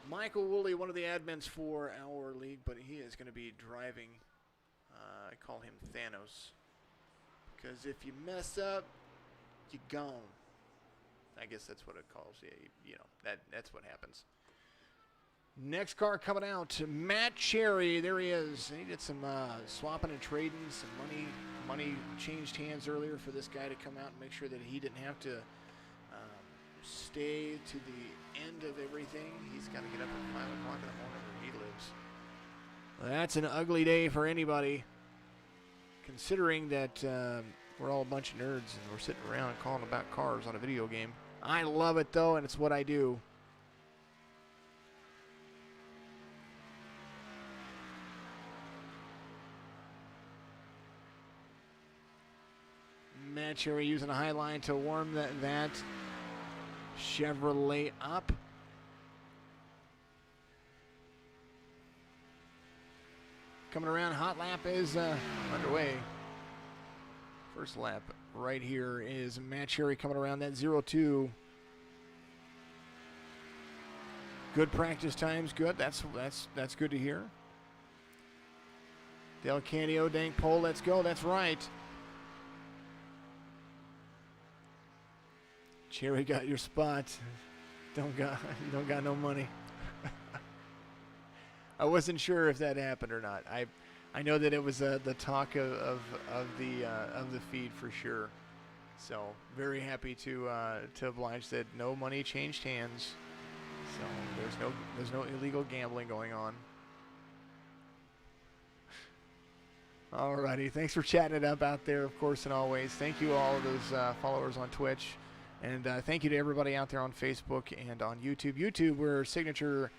Michael Woolley, one of the admins for our league, but he is going to be driving. I call him Thanos. Because if you mess up, you're gone. I guess that's what it calls. Yeah, you know, that's what happens. Next car coming out, Matt Cherry. There he is. He did some swapping and trading, some money changed hands earlier for this guy to come out and make sure that he didn't have to stay to the end of everything. He's got to get up at 5 o'clock in the morning where he lives. Well, that's an ugly day for anybody, considering that we're all a bunch of nerds and we're sitting around calling about cars on a video game. I love it, though, and it's what I do. Matt Cherry using a high line to warm that Chevrolet up. Coming around, hot lap is underway. First lap right here is Matt Cherry coming around that 0-2. Good practice times, good. That's good to hear. Del Canio, Dank Pole, let's go. That's right. Cherry got your spot. You don't got no money. I wasn't sure if that happened or not. I know that it was the talk of the feed for sure. So very happy to oblige that no money changed hands. So there's no illegal gambling going on. Alrighty, thanks for chatting it up out there, of course, and always. Thank you all of those followers on Twitch. And thank you to everybody out there on Facebook and on YouTube. YouTube, we're Signature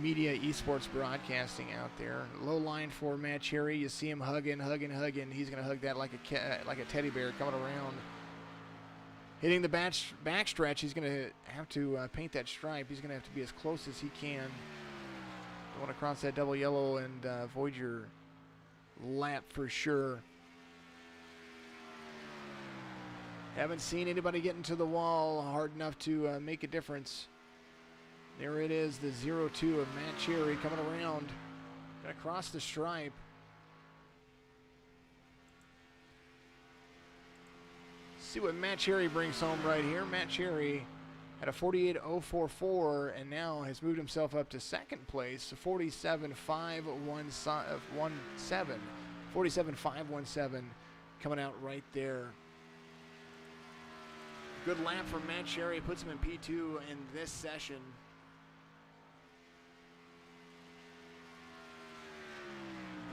Media Esports Broadcasting out there. Low line for Matt Cherry. You see him hugging. He's going to hug that like a teddy bear coming around. Hitting the back stretch. He's going to have to paint that stripe. He's going to have to be as close as he can. Don't want to cross that double yellow and avoid your lap for sure. Haven't seen anybody get into the wall hard enough to make a difference. There it is, the 0-2 of Matt Cherry coming around. Gonna cross the stripe. See what Matt Cherry brings home right here. Matt Cherry had a 48.044 and now has moved himself up to second place, 47.517. 47.517 coming out right there. Good lap from Matt Cherry, puts him in P2 in this session.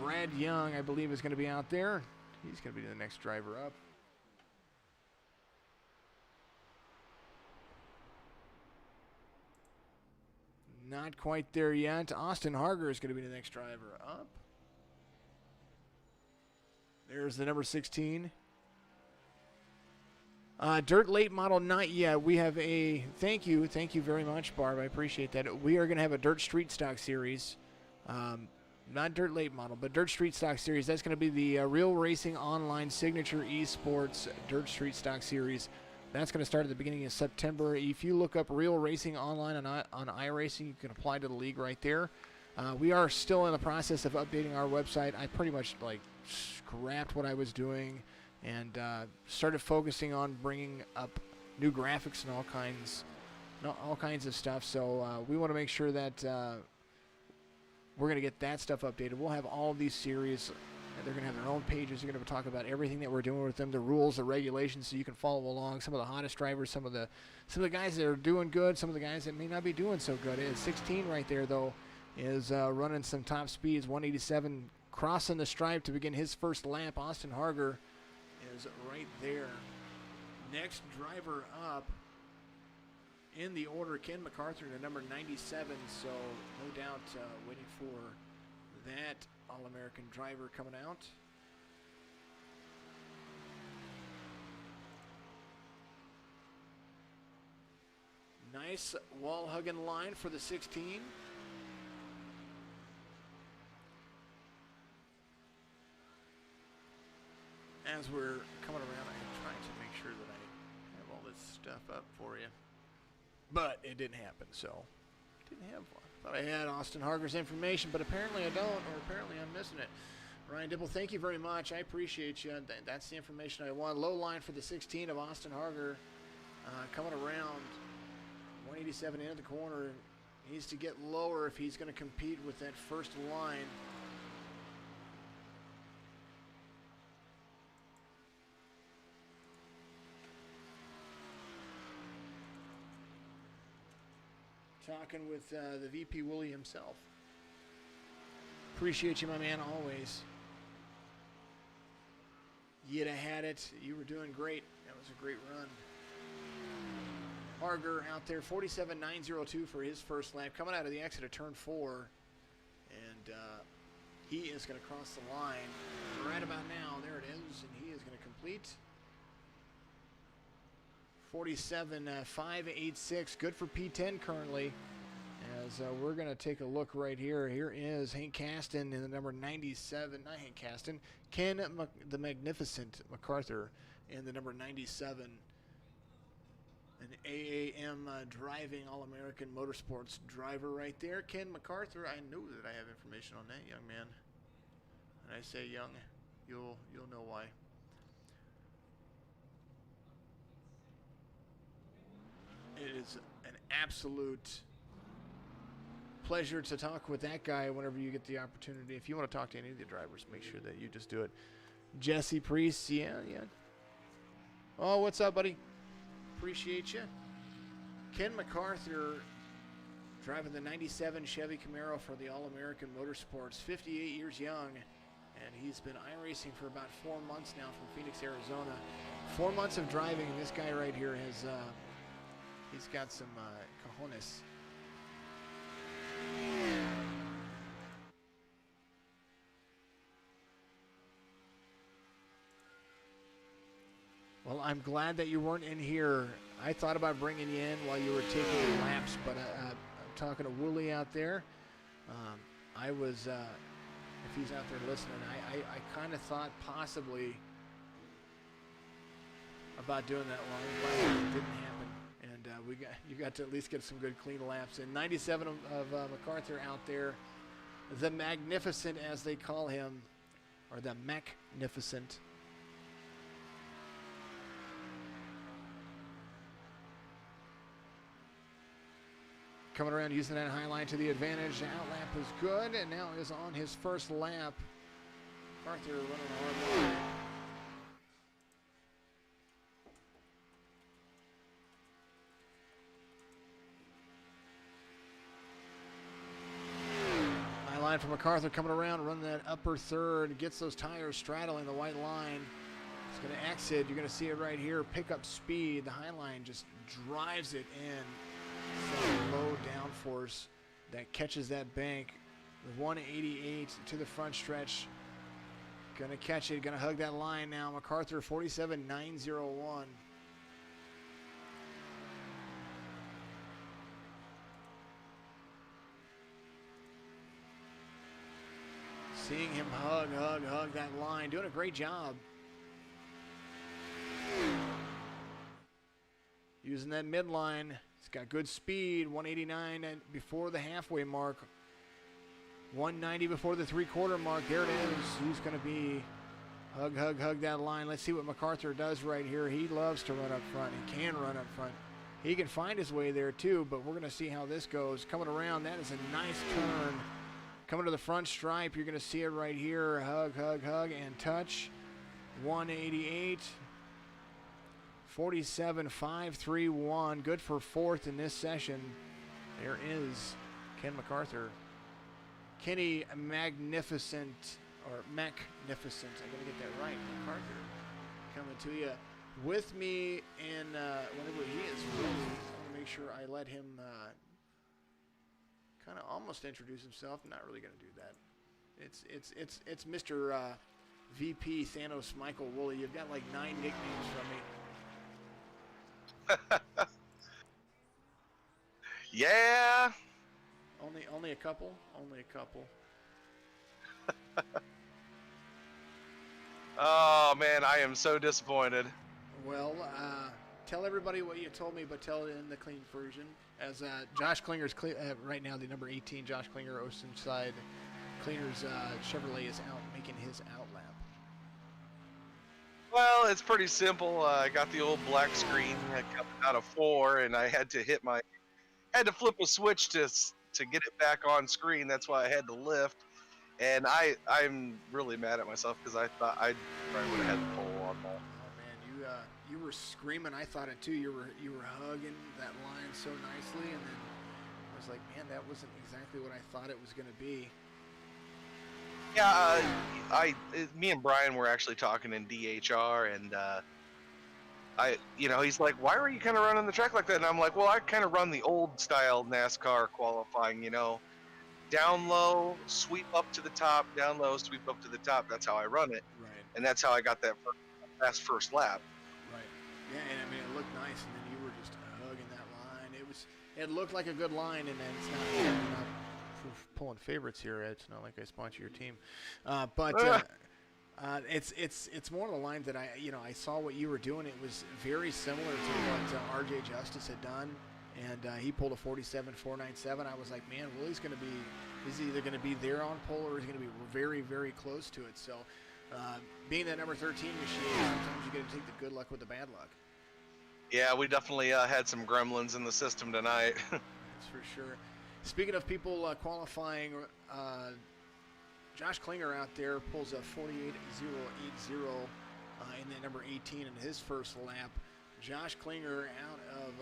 Brad Young, I believe, is going to be out there. He's going to be the next driver up. Not quite there yet. Austin Harger is going to be the next driver up. There's the number 16. Dirt late model, not yet. We have a, thank you very much, Barb. I appreciate that. We are going to have a Dirt Street Stock Series. Not Dirt late model, but Dirt Street Stock Series. That's going to be the Real Racing Online Signature Esports Dirt Street Stock Series. That's going to start at the beginning of September. If you look up Real Racing Online on iRacing, you can apply to the league right there. We are still in the process of updating our website. I pretty much scrapped what I was doing and started focusing on bringing up new graphics and all kinds of stuff. So we want to make sure that we're going to get that stuff updated. We'll have all of these series. They're going to have their own pages. They're going to talk about everything that we're doing with them, the rules, the regulations, so you can follow along. Some of the hottest drivers, some of the guys that are doing good, some of the guys that may not be doing so good. It's 16 right there, though, is running some top speeds. 187 crossing the stripe to begin his first lap. Austin Harger is right there. Next driver up in the order, Ken MacArthur to number 97. So no doubt waiting for that All-American driver coming out. Nice wall-hugging line for the 16. As we're coming around, I'm trying to make sure that I have all this stuff up for you. But it didn't happen, so didn't have one. Thought I had Austin Harger's information, but apparently I don't, or apparently I'm missing it. Ryan Dibble, thank you very much. I appreciate you. That's the information I want. Low line for the 16 of Austin Harger. Coming around 187 into the corner. Needs to get lower if he's going to compete with that first line. Talking with the VP Willie himself. Appreciate you, my man, always. You'd have had it. You were doing great. That was a great run. Harger out there, 47.902 for his first lap. Coming out of the exit of turn 4. And he is going to cross the line right about now. There it is. And he is going to complete 47.586, good for P10 currently. As we're going to take a look right here. Here is Hank Caston in the number 97. Not Hank Caston. Ken the Magnificent MacArthur in the number 97. An AAM driving All-American Motorsports driver right there. Ken MacArthur. I knew that I have information on that young man. And I say young, you'll know why. It is an absolute pleasure to talk with that guy whenever you get the opportunity. If you want to talk to any of the drivers, make sure that you just do it. Jesse Priest, yeah. Oh, what's up, buddy? Appreciate you. Ken MacArthur driving the 97 Chevy Camaro for the All-American Motorsports, 58 years young, and he's been iRacing for about 4 months now from Phoenix, Arizona. 4 months of driving, and this guy right here has... he's got some cojones. Well, I'm glad that you weren't in here. I thought about bringing you in while you were taking your laps, but I'm talking to Wooly out there. I was, if he's out there listening, I kind of thought possibly about doing that long, but it didn't happen. And you got to at least get some good clean laps. And 97 of MacArthur out there, the Magnificent as they call him, or the Magnificent. Coming around using that high line to the advantage. The outlap is good, and now is on his first lap. MacArthur running a hard line. High line from MacArthur coming around, running that upper third, gets those tires straddling the white line. It's going to exit. You're going to see it right here. Pick up speed. The high line just drives it in. Low downforce that catches that bank. 188 to the front stretch. Going to catch it. Going to hug that line now. MacArthur 47.901. Seeing him hug that line. Doing a great job. Using that midline. He's got good speed. 189 before the halfway mark. 190 before the three-quarter mark. There it is. He's going to be hug that line. Let's see what MacArthur does right here. He loves to run up front. He can run up front. He can find his way there too, but we're going to see how this goes. Coming around, that is a nice turn. Coming to the front stripe, you're going to see it right here. Hug, and touch. 188. 47.531. Good for fourth in this session. There is Ken MacArthur. Kenny Magnificent, or Magnificent, I'm going to get that right, MacArthur, coming to you. With me in, whenever he is ready, I want to make sure I let him kind of almost introduce himself. I'm not really going to do that. It's Mr. VP Thanos Michael Woolley. You've got like 9 nicknames from me. Yeah. Only a couple. Only a couple. Oh man, I am so disappointed. Well, tell everybody what you told me, but tell it in the clean version. As Josh Klinger's right now, the number 18, Josh Klinger, Oceanside Cleaners Chevrolet is out making his out lap. Well, it's pretty simple. I got the old black screen coming out of 4, and I had to flip a switch to get it back on screen. That's why I had to lift, and I'm really mad at myself because I thought I probably would have had the pole on that. Oh man, you were screaming. I thought it too. You were hugging that line so nicely, and then I was like, man, that wasn't exactly what I thought it was going to be. Yeah, me and Brian were actually talking in DHR, and he's like, why were you kind of running the track like that? And I'm like, well, I kind of run the old style NASCAR qualifying, down low, sweep up to the top, down low, sweep up to the top. That's how I run it. Right. And that's how I got that first lap. Right. Yeah, and I mean, it looked nice, and then you were just hugging that line. It looked like a good line, and then it's not pulling favorites here. It's not like I sponsor your team, but it's more of the line that I saw what you were doing. It was very similar to what RJ Justice had done, and he pulled a 47.497. I was like, man, Willie's he's either going to be there on pole or he's going to be very, very close to it. So being that number 13 machine, sometimes you got to take the good luck with the bad luck. Yeah, we definitely had some gremlins in the system tonight. That's for sure. Speaking of people qualifying, Josh Klinger out there pulls a 48.080 in that number 18 in his first lap. Josh Klinger out of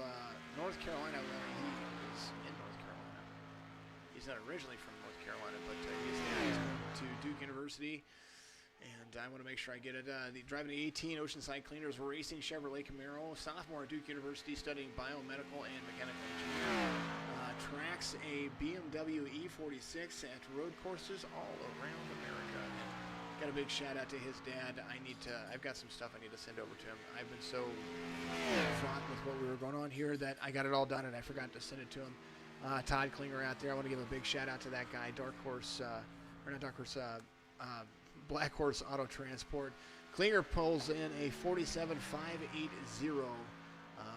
North Carolina. Well, he is in North Carolina. He's not originally from North Carolina, but he's to Duke University. And I want to make sure I get it. Driving the 18 Oceanside Cleaners Racing Chevrolet Camaro, sophomore at Duke University, studying biomedical and mechanical engineering. Tracks a BMW E46 at road courses all around America. And got a big shout out to his dad. I've got some stuff I need to send over to him. I've been so fraught with what we were going on here that I got it all done and I forgot to send it to him. Todd Klinger out there. I want to give a big shout out to that guy. Black Horse Auto Transport. Klinger pulls in a 47.580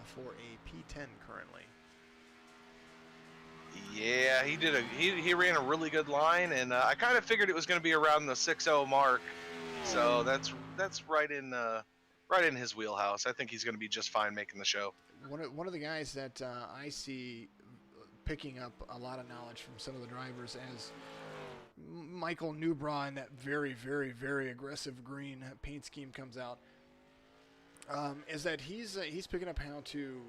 for a P10 currently. Yeah, he ran a really good line, and I kind of figured it was going to be around the 6.0 mark. So that's right in his wheelhouse. I think he's going to be just fine making the show. One of the guys that I see picking up a lot of knowledge from some of the drivers, as Michael Newbra in that very, very, very aggressive green paint scheme comes out, is that he's picking up how to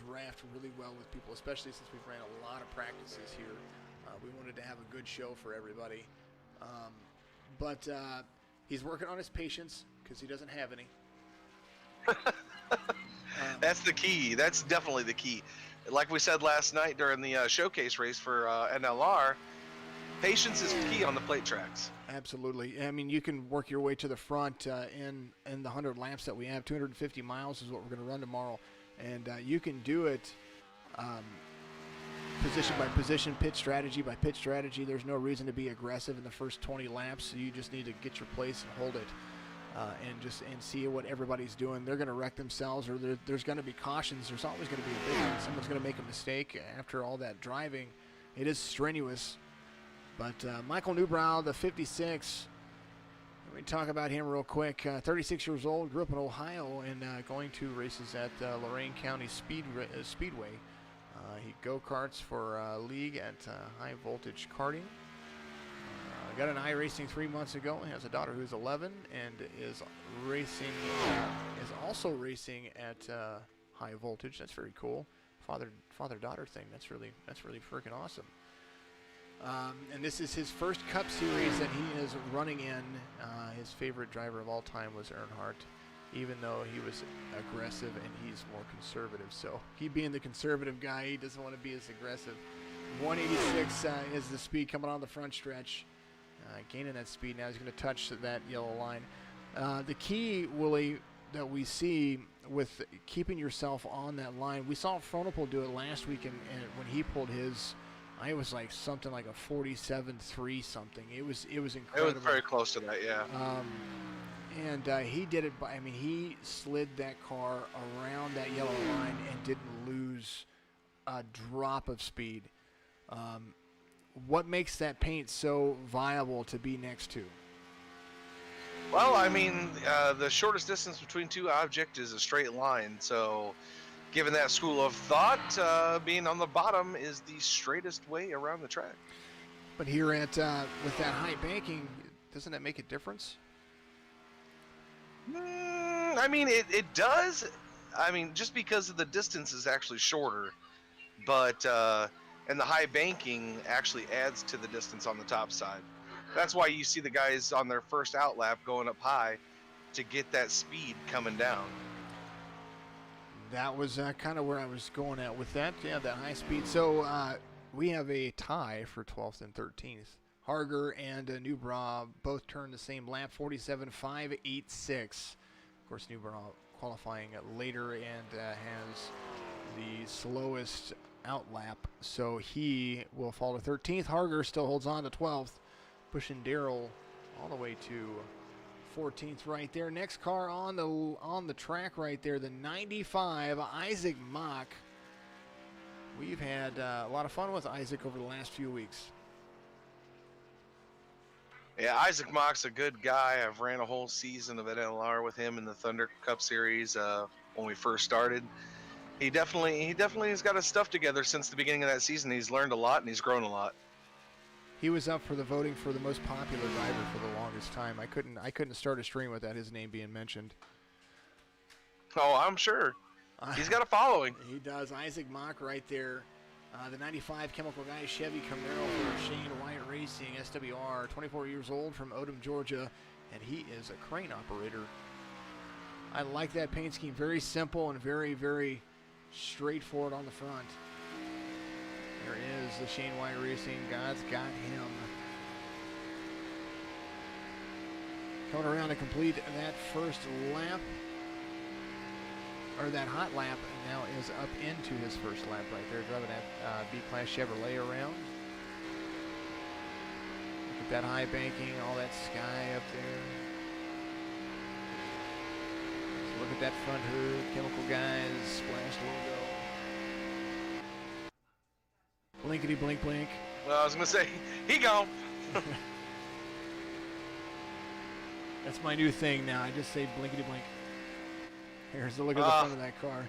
draft really well with people, especially since we've ran a lot of practices here. We wanted to have a good show for everybody. But he's working on his patience because he doesn't have any. That's the key. That's definitely the key. Like we said last night during the showcase race for NLR, patience is key on the plate tracks. Absolutely. I mean, you can work your way to the front in the 100 laps that we have. 250 miles is what we're going to run tomorrow. And you can do it position by position, pit strategy by pit strategy. There's no reason to be aggressive in the first 20 laps. So you just need to get your place and hold it. And see what everybody's doing. They're going to wreck themselves, or there's going to be cautions. There's always going to be a big one. Someone's going to make a mistake after all that driving. It is strenuous. But Michael Newbrow, the 56, let me talk about him real quick. 36 years old, grew up in Ohio, and going to races at Lorain County Speedway. He go-karts for league at High Voltage Karting. Got an iRacing 3 months ago. He has a daughter who's 11 and is also racing at High Voltage. That's very cool. Father-daughter thing. That's really freaking awesome. And this is his first Cup Series that he is running in. His favorite driver of all time was Earnhardt, even though he was aggressive and he's more conservative. So he being the conservative guy, he doesn't want to be as aggressive. 186 is the speed coming on the front stretch. Gaining that speed now. He's going to touch that yellow line. The key, Willie, that we see with keeping yourself on that line, we saw Fronopol do it last week, and when he pulled his, I was like something like a 47.3 something. It was incredible. It was very close to that, yeah. And he did it he slid that car around that yellow line and didn't lose a drop of speed. What makes that paint so viable to be next to? Well, I mean, the shortest distance between two objects is a straight line. So, given that school of thought, being on the bottom is the straightest way around the track. But here at with that high banking, doesn't that make a difference? I mean, it does. I mean, just because of the distance is actually shorter, but and the high banking actually adds to the distance on the top side. That's why you see the guys on their first out lap going up high to get that speed coming down. That was kind of where I was going at with that. Yeah, that high speed. So we have a tie for 12th and 13th. Harger and Newbra both turned the same lap, 47.586. Of course, Newbra qualifying later and has the slowest out lap, so he will fall to 13th. Harger still holds on to 12th, pushing Darrell all the way to 14th right there. Next car on the track right there, the 95 Isaac Mock. We've had a lot of fun with Isaac over the last few weeks. Yeah, Isaac Mock's a good guy. I've ran a whole season of NLR with him in the Thunder Cup Series when we first started. He definitely has got his stuff together since the beginning of that season. He's learned a lot and he's grown a lot. He was up for the voting for the most popular driver for the longest time. I couldn't start a stream without his name being mentioned. Oh, I'm sure. He's got a following. He does. Isaac Mock right there. The 95 Chemical Guy Chevy Camaro for Shane White Racing, SWR, 24 years old from Odom, Georgia, and he is a crane operator. I like that paint scheme. Very simple and very, very straightforward on the front. There is the Shane White Racing. God's got him. Coming around to complete that first lap, or that hot lap, now is up into his first lap right there, driving that B-Class Chevrolet around. Look at that high banking, all that sky up there. So look at that front hood, Chemical Guys, Splash logo. Blinkety blink blink. Well, I was gonna say, he gone. That's my new thing now. I just say blinkety blink. Here's a look at the front of that car.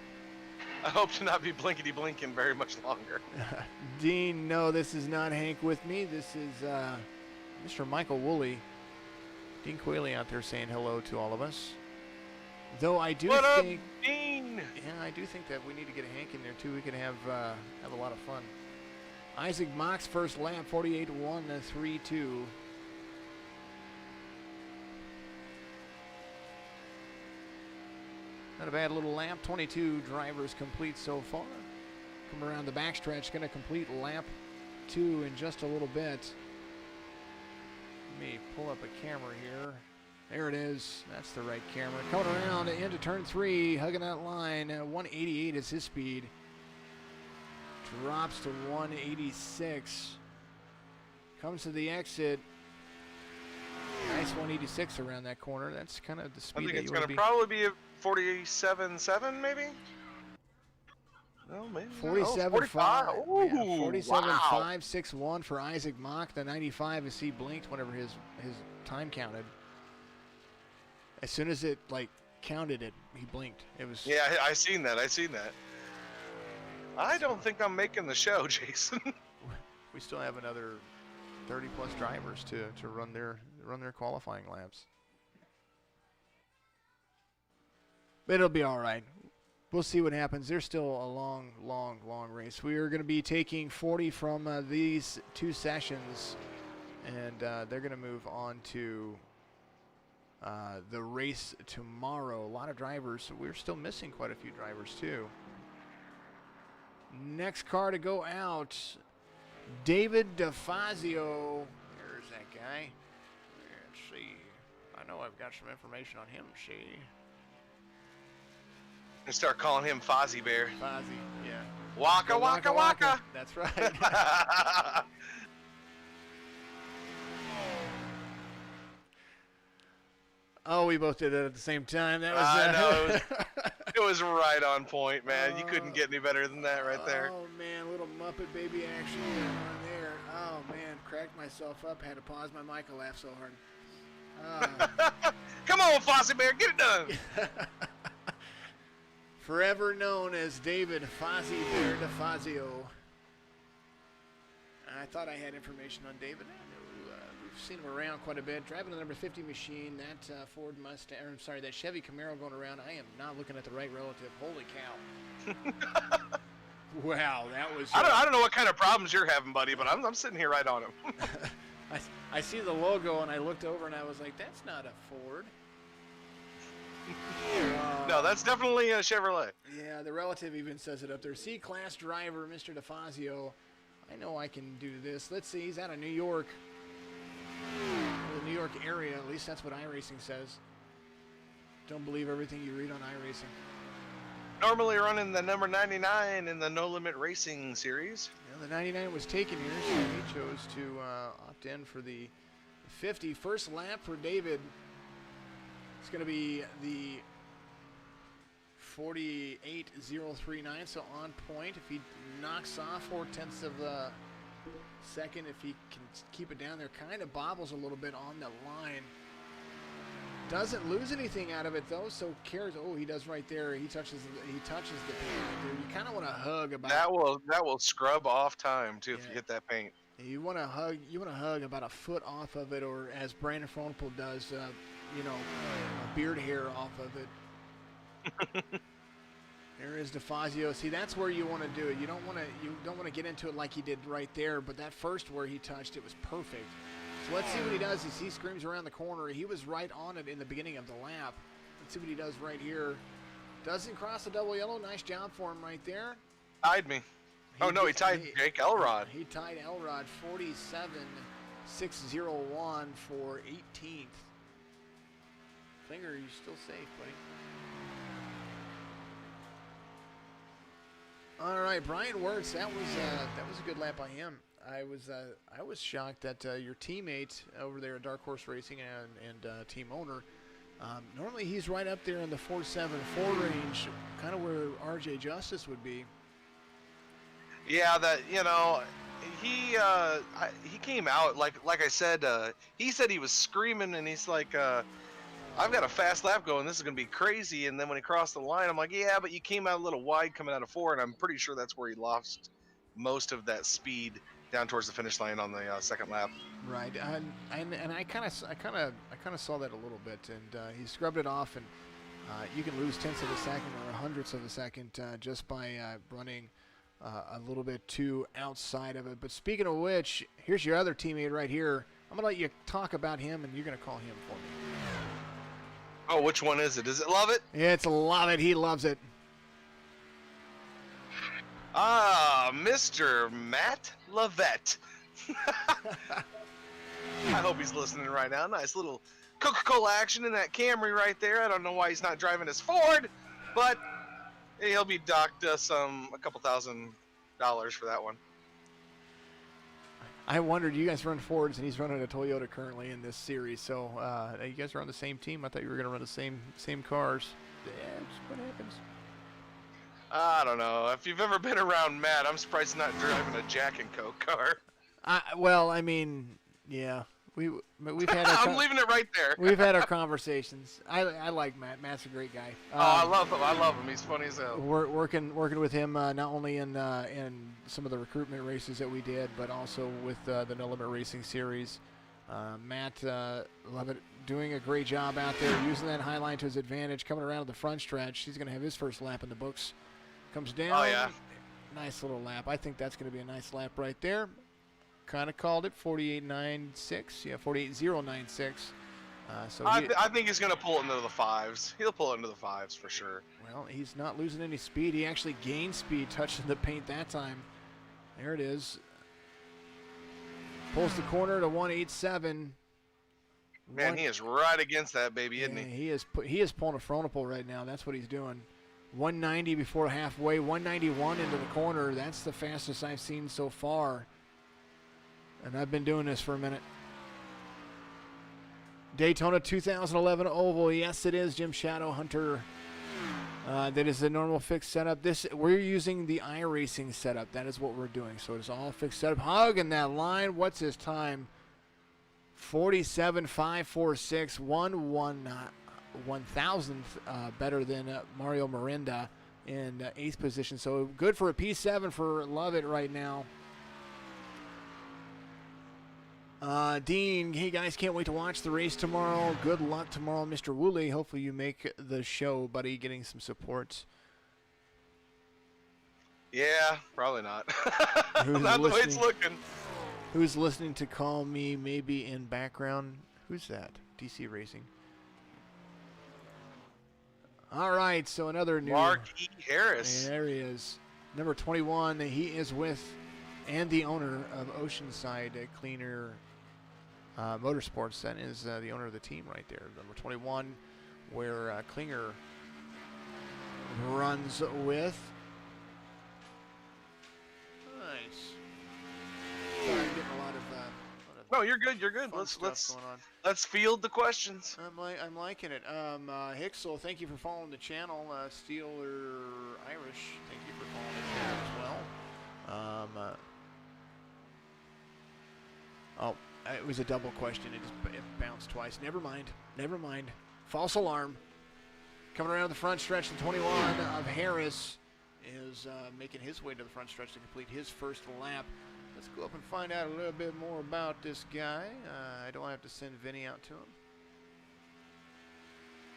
I hope to not be blinkety blinking very much longer. Dean, no, this is not Hank with me. This is Mr. Michael Woolley. Dean Quayle out there saying hello to all of us. Though I do What up, think, Dean? yeah, I do think that we need to get a Hank in there too. We can have a lot of fun. Isaac Mock's first lap, 48.132. Not a bad little lap. 22 drivers complete so far. Come around the backstretch, going to complete lap 2 in just a little bit. Let me pull up a camera here. There it is. That's the right camera. Coming around into turn 3, hugging that line. 188 is his speed. Drops to 186. Comes to the exit. Nice 186 around that corner. That's kind of the I speed think that it's you going want to to be. probably be a 47.7 maybe? No, maybe. 47.5. Yeah, Ooh, 47.561 for Isaac Mock. The 95 as he blinked whenever his time counted. As soon as it counted it, he blinked. It was Yeah, I seen that. I don't think I'm making the show, Jason. we still have another 30 plus drivers to run their qualifying laps. But it'll be all right. We'll see what happens. There's still a long race. We are going to be taking 40 from these 2 sessions, and they're going to move on to the race tomorrow. A lot of drivers. We're still missing quite a few drivers too. Next car to go out, David DeFazio. There's that guy. Let's see. I know I've got some information on him. See. And start calling him Fozzie Bear. Fozzie, yeah. Waka waka waka. That's right. Oh, we both did it at the same time. That was. I know. It was right on point, man. You couldn't get any better than that right there. Oh man, little Muppet baby action going on there. Oh man, cracked myself up. Had to pause my mic. I laughed so hard. Come on, Fozzie Bear, get it done. Forever known as David Fozzie Bear DeFazio. I thought I had information on David. We've seen him around quite a bit. Driving the number 50 machine, that Ford Mustang, or I'm sorry, that Chevy Camaro going around. I am not looking at the right relative. Holy cow. Wow, that was... I don't know what kind of problems you're having, buddy, but I'm sitting here right on him. I see the logo, and I looked over, and I was like, that's not a Ford. No, that's definitely a Chevrolet. Yeah, the relative even says it up there. C-Class driver, Mr. DeFazio. I know I can do this. Let's see, he's out of New York. The New York area, at least that's what iRacing says. Don't believe everything you read on iRacing. Normally running the number 99 in the No Limit Racing series. Yeah, the 99 was taken here, so he chose to opt in for the 50. First lap for David. It's going to be the 48.039, so on point. If he knocks off 4/10 of a second, if he can keep it down there, kind of bobbles a little bit on the line. Doesn't lose anything out of it though, so cares. Oh, he does right there. He touches the paint right there. You kind of want to hug about that will scrub off time too if you hit that paint. You want to hug. You want to hug about a foot off of it, or as Brandon Frontal does, a beard hair off of it. There is DeFazio. See, that's where you want to do it. You don't want to get into it like he did right there. But that first where he touched it was perfect. So let's see what he does as he screams around the corner. He was right on it in the beginning of the lap. Let's see what he does right here. Doesn't cross the double yellow. Nice job for him right there. Tied me. He tied Jake Elrod. He tied Elrod 47.601 for 18th. Finger, you're still safe, buddy. All right, Brian Wirtz. That was a good lap by him. I was shocked that your teammate over there at Dark Horse Racing and team owner. Normally he's right up there in the 4.74 range, kind of where RJ Justice would be. Yeah, he came out like I said. He said he was screaming and he's like, I've got a fast lap going. This is gonna be crazy. And then when he crossed the line, I'm like, yeah, but you came out a little wide coming out of 4, and I'm pretty sure that's where he lost most of that speed down towards the finish line on the second lap. Right, and I kind of saw that a little bit, and he scrubbed it off, and you can lose tenths of a second or hundredths of a second just by running a little bit too outside of it. But speaking of which, here's your other teammate right here. I'm gonna let you talk about him, and you're gonna call him for me. Oh, which one is it? Is it Love It? It's Love It. He loves it. Ah, Mr. Matt Lavette. I hope he's listening right now. Nice little Coca-Cola action in that Camry right there. I don't know why he's not driving his Ford, but he'll be docked a couple $1,000 for that one. I wondered, you guys run Fords, and he's running a Toyota currently in this series. So you guys are on the same team. I thought you were going to run the same cars. Yeah, just what happens. I don't know. If you've ever been around Matt, I'm surprised he's not driving a Jack and Coke car. Well, I mean, yeah. We've had our I'm leaving it right there. We've had our conversations. I like Matt. Matt's a great guy. I love him. I love him. He's funny as hell. We're working with him not only in some of the recruitment races that we did, but also with the No Limit Racing Series. Matt, love it, doing a great job out there, using that high line to his advantage, coming around to the front stretch. He's going to have his first lap in the books. Comes down. Oh, yeah. Nice little lap. I think that's going to be a nice lap right there. Kind of called it 48.96. Yeah, 48.096. I think he's going to pull it into the fives. He'll pull it into the fives for sure. Well, he's not losing any speed. He actually gained speed touching the paint that time. There it is. Pulls the corner to 187. Man, he is right against that baby, isn't he? He is pulling a frontal right now. That's what he's doing. 190 before halfway, 191 into the corner. That's the fastest I've seen so far. And I've been doing this for a minute. Daytona 2011 Oval. Yes, it is, Jim Shadow Hunter. That is the normal fixed setup. We're using the iRacing setup. That is what we're doing. So it's all fixed setup. Hugging that line. What's his time? 47.546. 1/1000th better than Mario Miranda in 8th position. So good for a P7 for Lovett right now. Dean, hey guys, can't wait to watch the race tomorrow. Good luck tomorrow, Mr. Woolley. Hopefully you make the show, buddy, getting some support. Yeah, probably not. Who's Not the way it's looking. Who's listening to call me maybe in background? Who's that? DC Racing. All right, so another new... Mark E. Harris. There he is. Number 21, he is with and the owner of Oceanside Cleaner Motorsports. That is the owner of the team right there. Number 21, where Klinger runs with. Nice. Sorry, I'm getting a lot of No, you're good. You're good. fun stuff going on. Let's field the questions. I'm liking it. Hicksel, thank you for following the channel. Steeler Irish, thank you for following the channel as well. It was a double question. It bounced twice. Never mind. False alarm. Coming around the front stretch, the 21 of Harris is making his way to the front stretch to complete his first lap. Let's go up and find out a little bit more about this guy. I don't have to send Vinny out to him.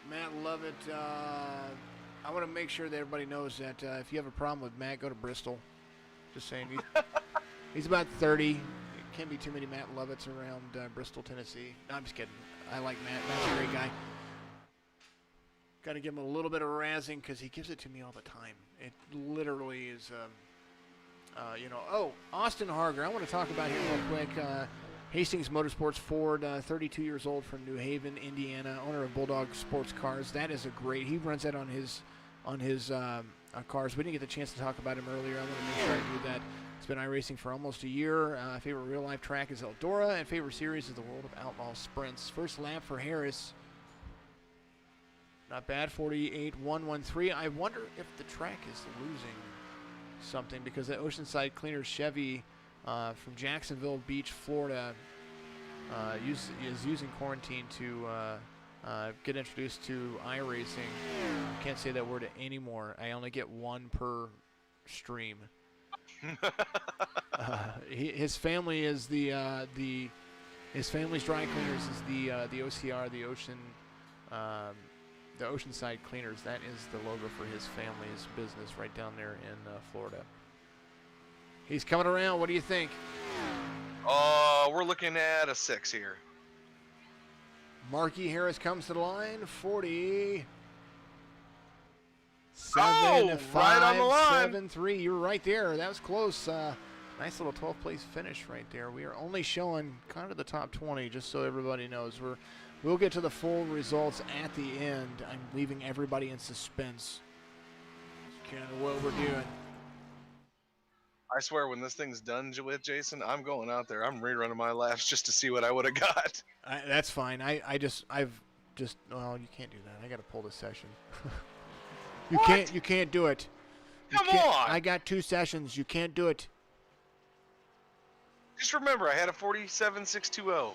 Matt Lovett, I want to make sure that everybody knows that if you have a problem with Matt, go to Bristol. Just saying. He's about 30. Can't be too many Matt Lovetts around Bristol, Tennessee. No, I'm just kidding. I like Matt. Matt's a great guy. Got to give him a little bit of razzing because he gives it to me all the time. It literally is, Oh, Austin Harger. I want to talk about him real quick. Hastings Motorsports Ford, 32 years old from New Haven, Indiana, owner of Bulldog Sports Cars. That is a great. He runs that on his cars. We didn't get the chance to talk about him earlier. I want to make sure I do that. He's been iRacing for almost a year. Favorite real-life track is Eldora, and favorite series is the World of Outlaw Sprints. First lap for Harris. Not bad, 48.113. I wonder if the track is losing something because the Oceanside Cleaner Chevy from Jacksonville Beach, Florida, is using quarantine to get introduced to iRacing. Can't say that word anymore. I only get one per stream. His family is the His family's dry cleaners is the OCR, the Oceanside Cleaners. That is the logo for his family's business right down there in Florida. He's coming around. What do you think? We're looking at a 6 here. Marky Harris comes to the line. 40. Oh, 7, right on the 5, line. 7, 3. You were right there. That was close. Nice little 12th place finish right there. We are only showing kind of the top 20, just so everybody knows. We'll get to the full results at the end. I'm leaving everybody in suspense. That's kind of what we're doing. I swear, when this thing's done with, Jason, I'm going out there. I'm rerunning my laps just to see what I would have got. That's fine. I've just. Well, you can't do that. I got to pull this session. You can't do it. Come on. I got 2 sessions. You can't do it. Just remember, I had a 47.620.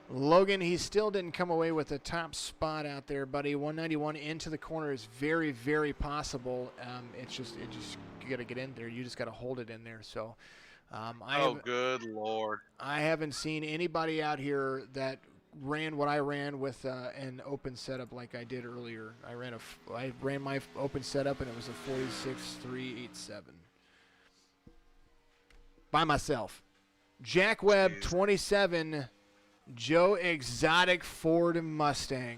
Logan, he still didn't come away with the top spot out there, buddy. 191 into the corner is very, very possible. It's just you got to get in there. You just got to hold it in there. So, Good Lord. I haven't seen anybody out here that ran what I ran with an open setup like I did earlier. I ran my open setup and it was a 46.387 by myself. Jack Webb, Jeez. 27. Joe Exotic Ford Mustang.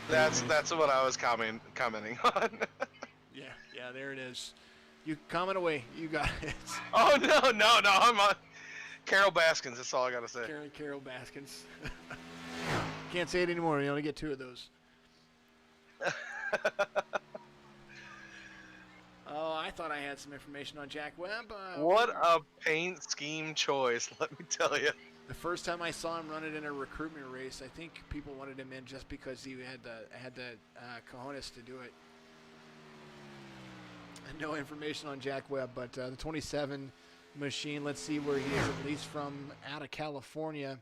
That's what I was commenting on. Yeah, there it is. You comment away. You got it. Oh, no. I'm on Carol Baskins. That's all I got to say. Carol Baskins. Can't say it anymore. You only get 2 of those. Oh, I thought I had some information on Jack Webb. What a paint scheme choice, let me tell you. The first time I saw him run it in a recruitment race, I think people wanted him in just because he had the cojones to do it. No information on Jack Webb, but the 27 machine, let's see where he is, at least from out of California.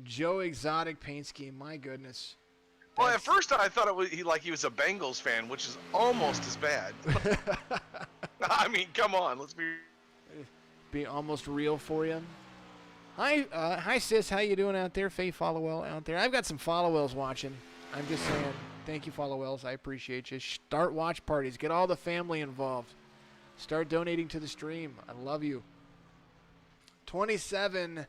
Joe Exotic paint scheme, my goodness. Well, at first I thought he was a Bengals fan, which is almost as bad. I mean, come on, let's be almost real for you. Hi sis, how you doing out there? Faye Followell out there. I've got some Followells watching. I'm just saying, thank you Followells, I appreciate you. Start watch parties, get all the family involved. Start donating to the stream. I love you. 27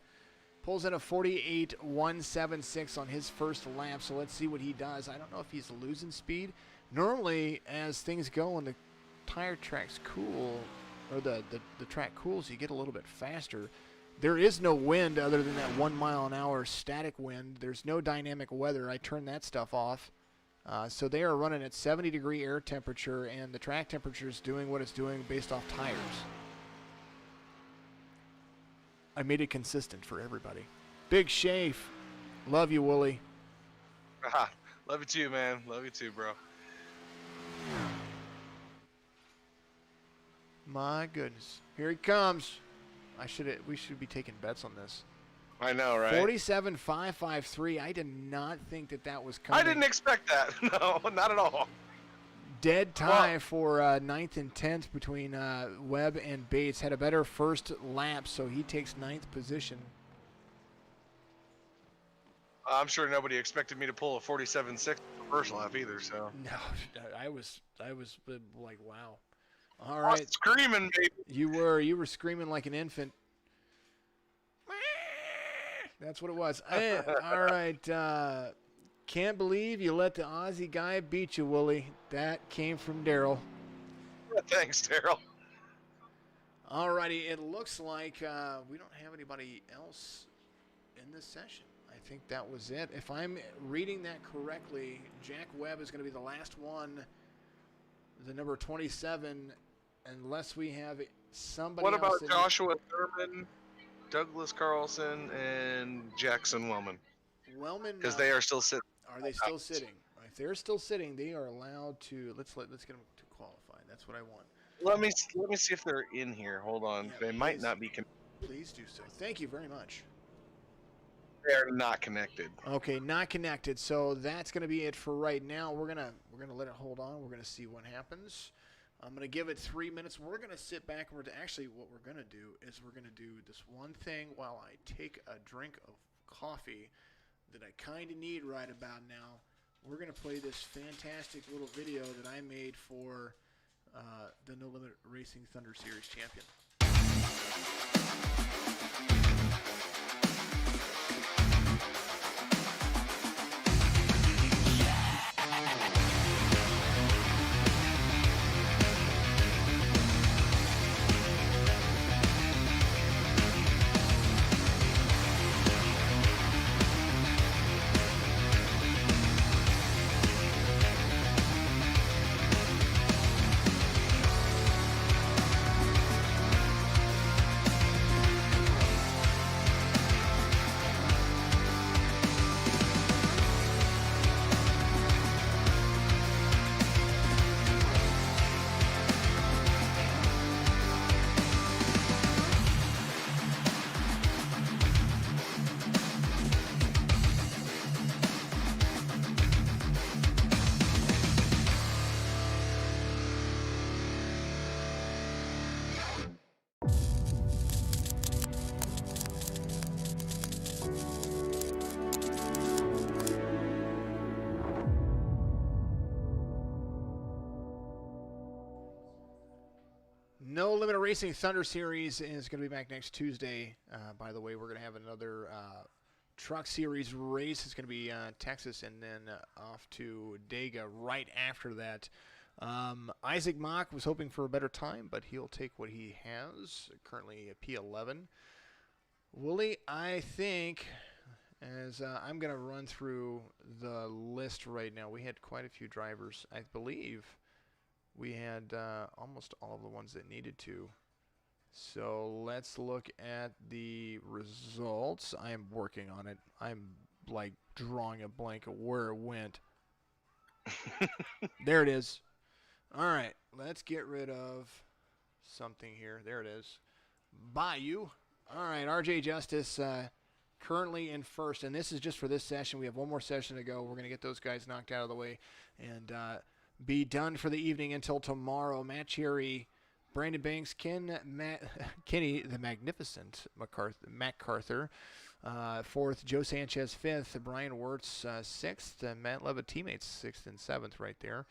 pulls in a 48.176 on his first lap, so let's see what he does. I don't know if he's losing speed. Normally, as things go and the tire tracks cool, or the track cools, you get a little bit faster. There is no wind other than that 1 mile an hour static wind. There's no dynamic weather. I turned that stuff off. So they are running at 70-degree air temperature, and the track temperature is doing what it's doing based off tires. I made it consistent for everybody. Big Shafe. Love you, Wooly. Love you too, man. Love you too, bro. My goodness. Here he comes. We should be taking bets on this. I know, right? 47.553. I did not think that was coming. I didn't expect that. No, not at all. Dead tie for 9th and 10th between Webb and Bates. Had a better first lap, so he takes 9th position. I'm sure nobody expected me to pull a 47.6 first lap either, so. No, I was like, wow. All right. Screaming, baby. You were screaming like an infant. That's what it was. All right. Can't believe you let the Aussie guy beat you, Wooly. That came from Daryl. Thanks, Daryl. All righty. It looks like we don't have anybody else in this session. I think that was it. If I'm reading that correctly, Jack Webb is going to be the last one, the number 27, unless we have somebody else. What about Joshua Thurman, Douglas Carlson, and Jackson Wellman? Wellman, because they are still sitting. Are they still sitting? If they're still sitting, they are allowed to. Let's get them to qualify. That's what I want. Let me see if they're in here. Hold on. Yeah, they might not be. Please do so. Thank you very much. They're not connected. Okay, not connected. So that's going to be it for right now. We're gonna let it hold on. We're gonna see what happens. I'm going to give it 3 minutes. We're going to sit back. Actually, what we're going to do is we're going to do this one thing while I take a drink of coffee that I kind of need right about now. We're going to play this fantastic little video that I made for the No Limit Racing Thunder Series champion. No Limit Racing Thunder Series is going to be back next Tuesday. By the way, we're going to have another Truck Series race. It's going to be Texas and then off to Dega right after that. Isaac Mock was hoping for a better time, but he'll take what he has. Currently a P11. Wooly, I think, as I'm going to run through the list right now, we had quite a few drivers. I believe we had almost all of the ones that needed to. So let's look at the results. I am working on it. I'm like drawing a blank of where it went. There it is. All right, let's get rid of something here. There it is. Bayou. All right, RJ Justice currently in first, and this is just for this session. We have one more session to go. We're going to get those guys knocked out of the way and be done for the evening until tomorrow. Matt Cherry, Brandon Banks, Kenny the Magnificent MacArthur, fourth, Joe Sanchez fifth, Brian Wirtz sixth, Matt Levitt teammates sixth and seventh right there.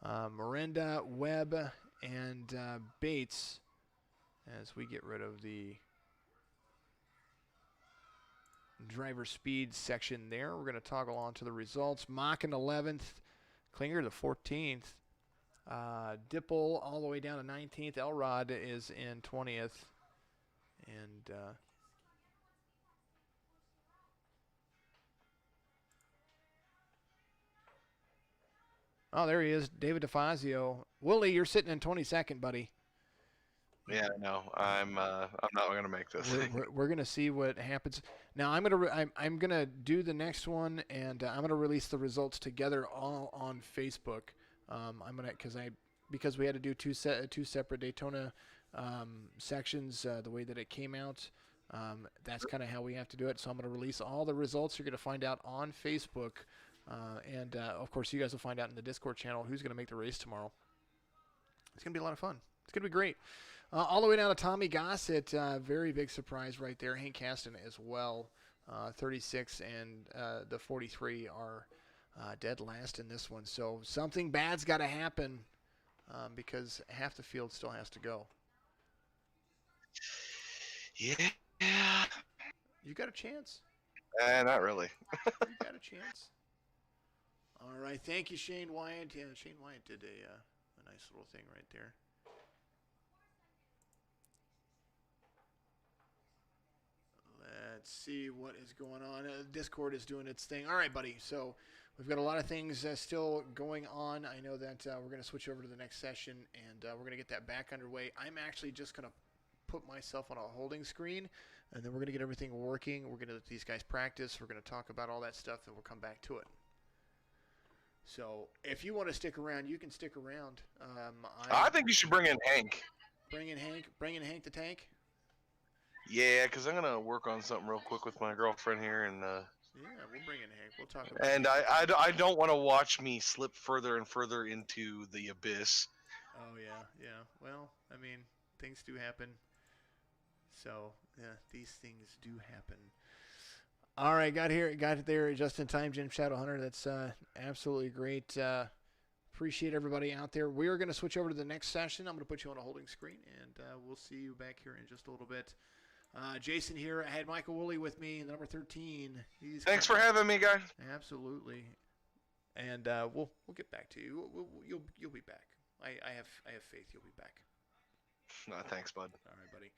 Miranda, Webb, and Bates as we get rid of the driver speed section there. We're going to toggle on to the results. Mock in 11th, Klinger the 14th. Dipple all the way down to 19th. Elrod is in 20th. And oh, there he is, David DeFazio. Willie, you're sitting in 22nd, buddy. Yeah, no, I'm not gonna make this. We're gonna see what happens. Now I'm gonna do the next one, and I'm gonna release the results together all on Facebook. Because we had to do two separate Daytona sections the way that it came out. That's kind of how we have to do it. So I'm gonna release all the results. You're gonna find out on Facebook, and of course you guys will find out in the Discord channel who's gonna make the race tomorrow. It's gonna be a lot of fun. It's gonna be great. All the way down to Tommy Gossett, very big surprise right there. Hank Caston as well, 36 and the 43 are dead last in this one. So something bad's got to happen because half the field still has to go. Yeah. You got a chance. Not really. You got a chance. All right, thank you, Shane Wyatt. Yeah, Shane Wyatt did a nice little thing right there. Let's see what is going on. Discord is doing its thing. All right, buddy. So we've got a lot of things still going on. I know that we're going to switch over to the next session, and we're going to get that back underway. I'm actually just going to put myself on a holding screen, and then we're going to get everything working. We're going to let these guys practice. We're going to talk about all that stuff, and we'll come back to it. So if you want to stick around, you can stick around. I think you should bring in Hank. Bring in Hank the Tank? Yeah, because I'm going to work on something real quick with my girlfriend here. And yeah, we'll bring in Hank. We'll talk about and I don't want to watch me slip further and further into the abyss. Oh yeah, yeah. Well, I mean, things do happen. So yeah, these things do happen. All right, got it there just in time, Jim Shadowhunter. That's absolutely great. Appreciate everybody out there. We are going to switch over to the next session. I'm going to put you on a holding screen, and we'll see you back here in just a little bit. Jason here. I had Michael Woolley with me, number 13. Thanks for having me, guys. Absolutely. And we'll get back to you. You'll be back. I have faith you'll be back. No, thanks, bud. All right, buddy.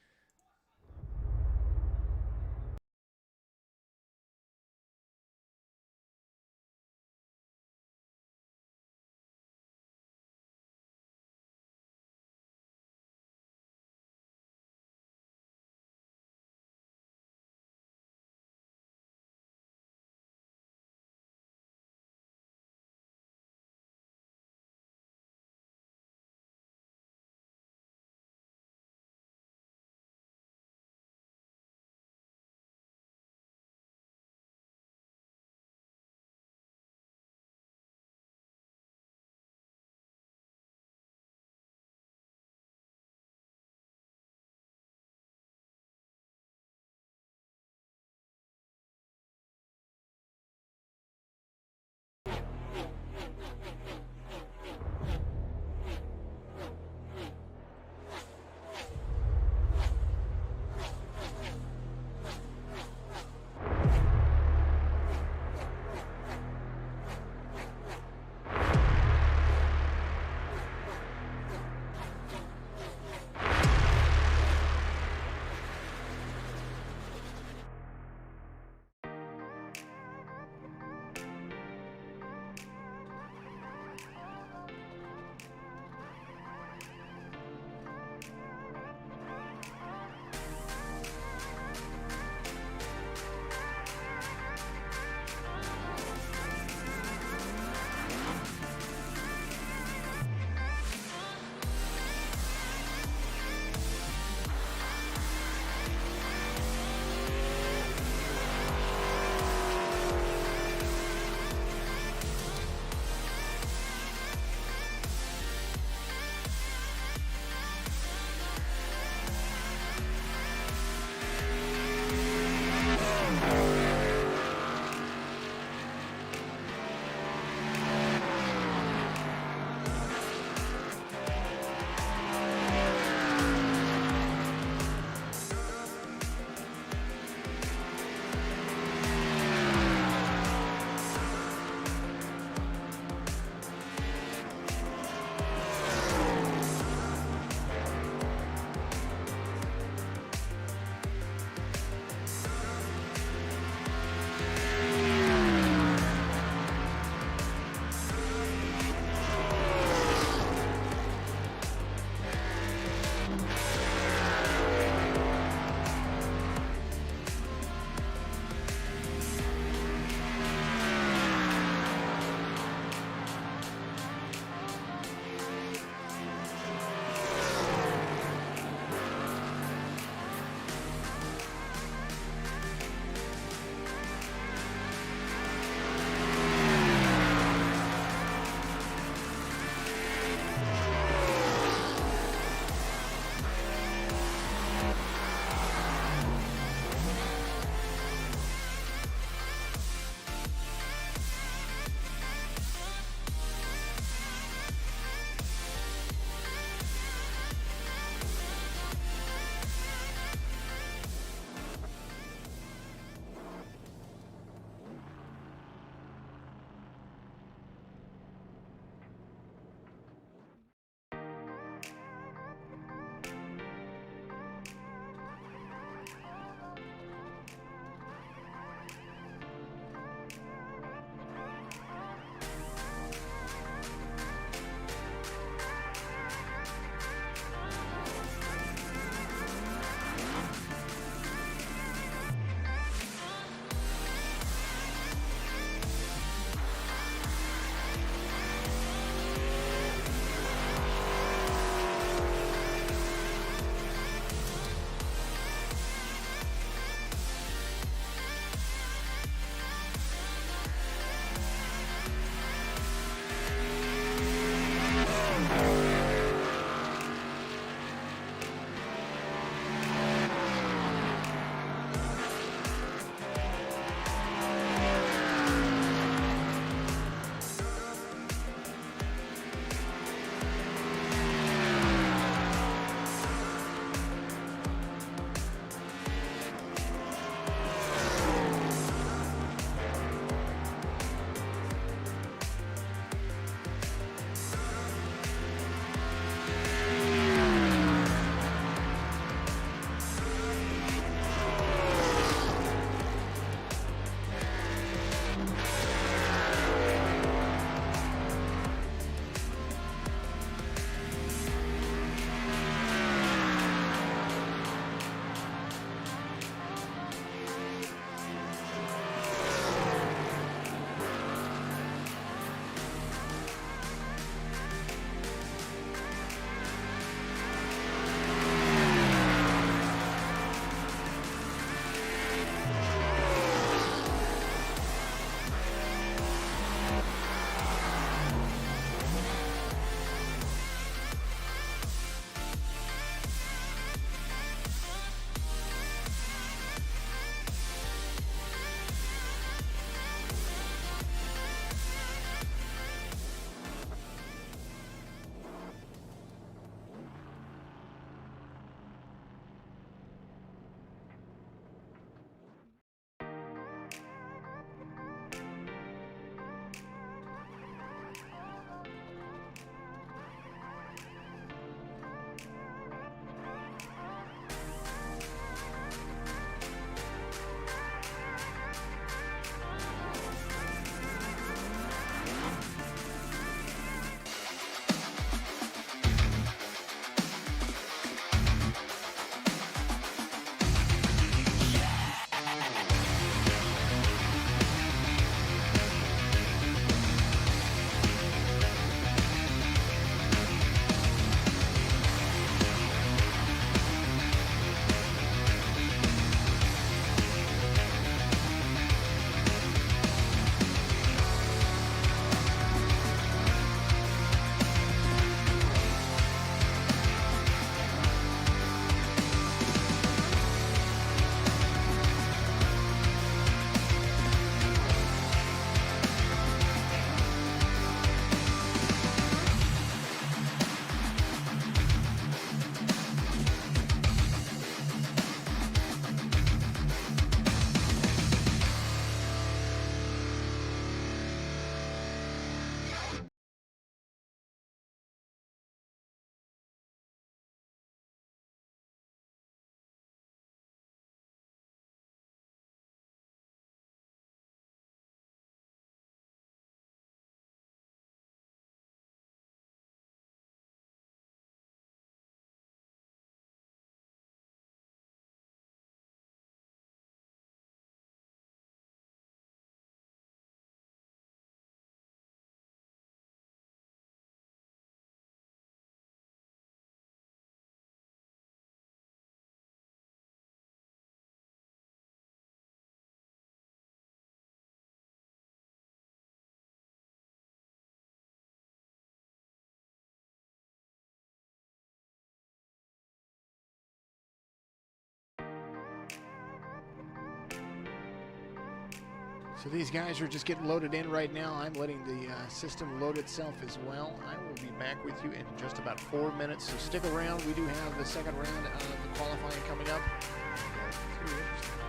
So these guys are just getting loaded in right now. I'm letting the system load itself as well. I will be back with you in just about 4 minutes, so stick around. We do have the second round of the qualifying coming up.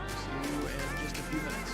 See you in just a few minutes.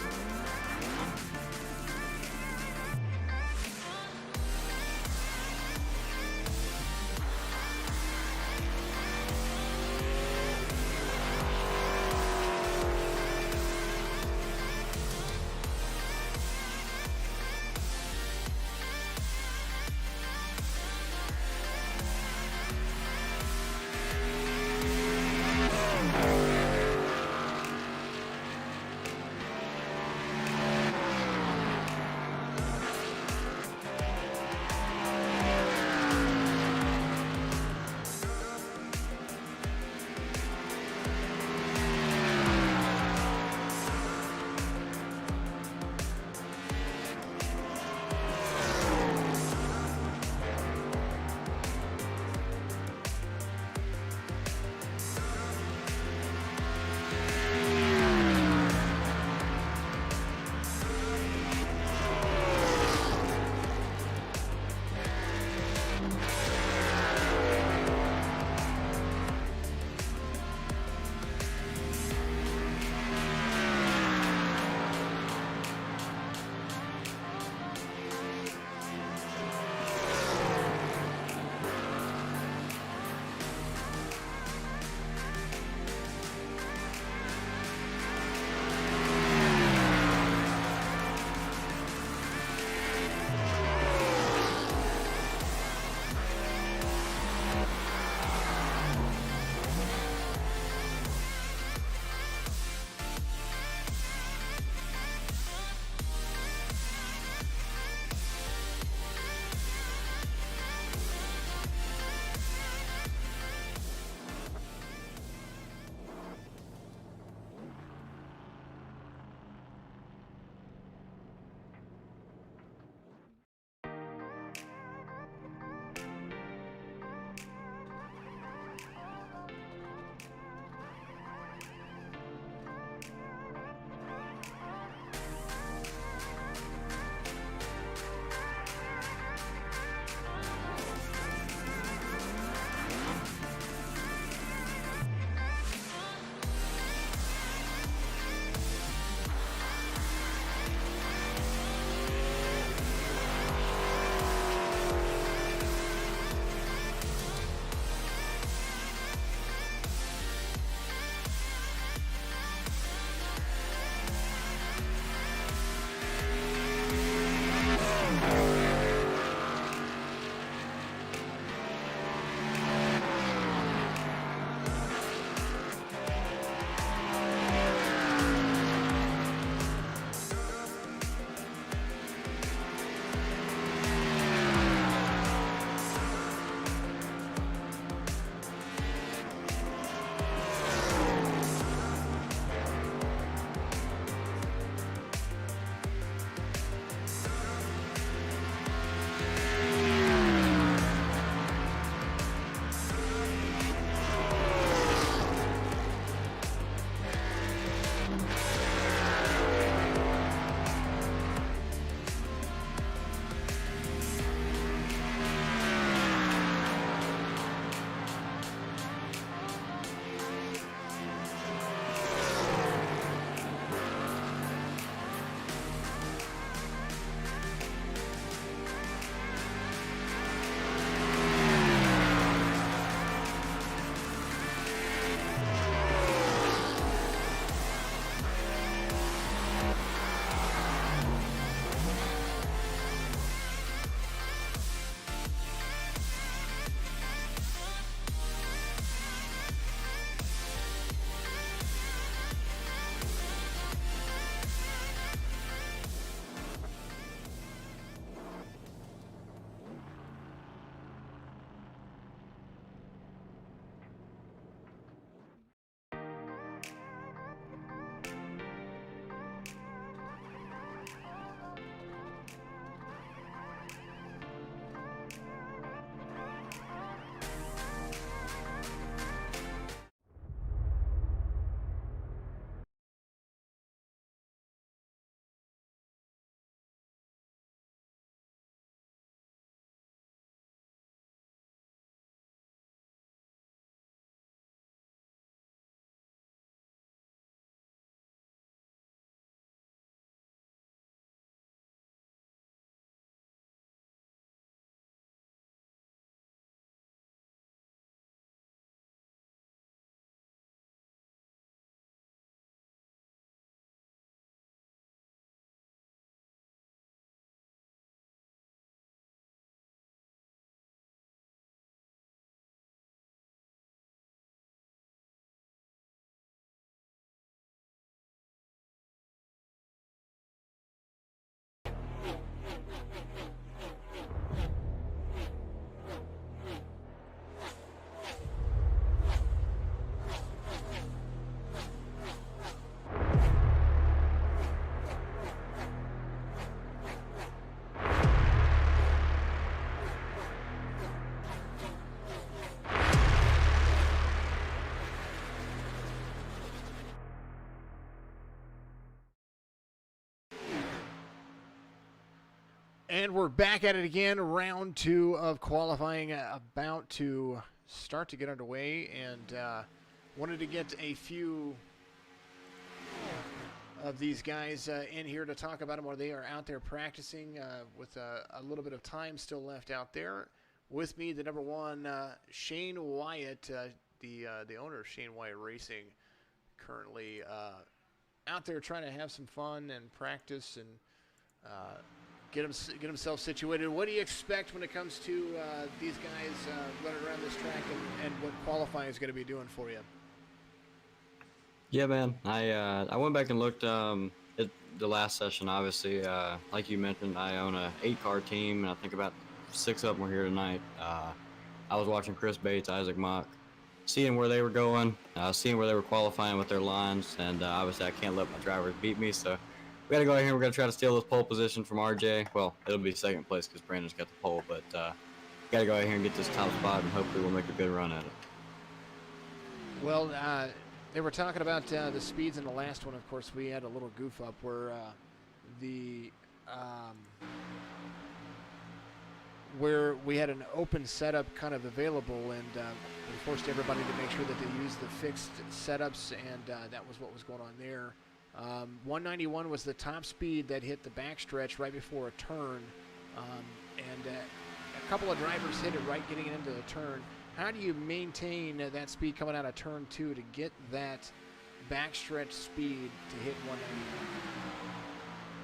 And we're back at it again. Round 2 of qualifying about to start to get underway, and wanted to get a few of these guys in here to talk about them while they are out there practicing with a little bit of time still left out there. With me, the number 1, Shane Wyatt, the owner of Shane Wyatt Racing, currently out there trying to have some fun and practice and get himself situated. What do you expect when it comes to these guys running around this track and what qualifying is going to be doing for you? Yeah, man. I went back and looked at the last session. Obviously, like you mentioned, I own a 8-car team, and I think about 6 of them were here tonight. I was watching Chris Bates, Isaac Mock, seeing where they were going, seeing where they were qualifying with their lines, and obviously I can't let my drivers beat me, so we got to go out here and we're going to try to steal this pole position from RJ. Well, it'll be second place because Brandon's got the pole, but got to go out here and get this top spot, and hopefully we'll make a good run at it. Well, they were talking about the speeds in the last one. Of course, we had a little goof up where we had an open setup kind of available, and we forced everybody to make sure that they used the fixed setups, and that was what was going on there. 191 was the top speed that hit the backstretch right before a turn, and a couple of drivers hit it right getting into the turn. How do you maintain that speed coming out of turn 2 to get that backstretch speed to hit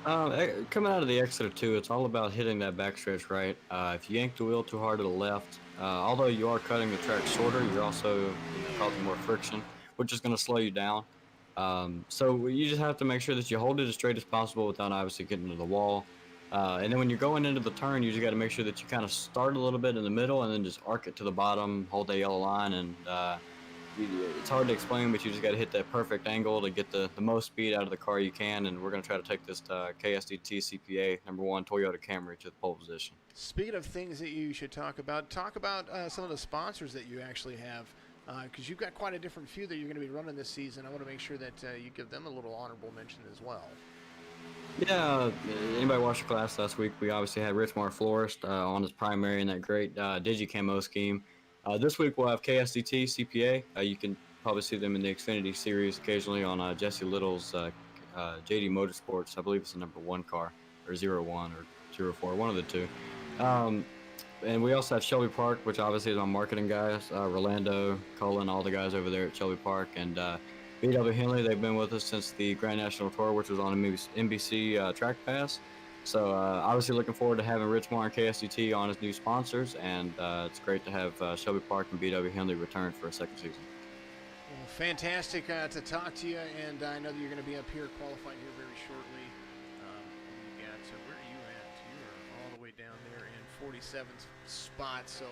191? Coming out of the exit of 2, it's all about hitting that backstretch right. If you yank the wheel too hard to the left, although you are cutting the track shorter, you're also causing more friction, which is going to slow you down. So you just have to make sure that you hold it as straight as possible without obviously getting to the wall. And then when you're going into the turn, you just got to make sure that you kind of start a little bit in the middle and then just arc it to the bottom, hold that yellow line, and it's hard to explain, but you just got to hit that perfect angle to get the most speed out of the car you can. And we're going to try to take this KSDT CPA number 1 Toyota Camry to the pole position. Speaking of things that you should talk about some of the sponsors that you actually have. Because you've got quite a different few that you're going to be running this season. I want to make sure that you give them a little honorable mention as well. Yeah, anybody watched the class last week? We obviously had Richmar Florist on his primary in that great Digi-Camo scheme. This week we'll have KSDT CPA. You can probably see them in the Xfinity Series occasionally on Jesse Little's JD Motorsports. I believe it's the number 1 car, or 01 or 04, one of the two. And we also have Shelby Park, which obviously is our marketing guys, Rolando, Cullen, all the guys over there at Shelby Park. And BW Henley, they've been with us since the Grand National Tour, which was on NBC Track Pass. So obviously looking forward to having Richmar and KSDT on as new sponsors. And it's great to have Shelby Park and BW Henley return for a second season. Well, fantastic to talk to you. And I know that you're going to be up here qualifying here very shortly. Where are you at? You're all the way down there in 47th spot, so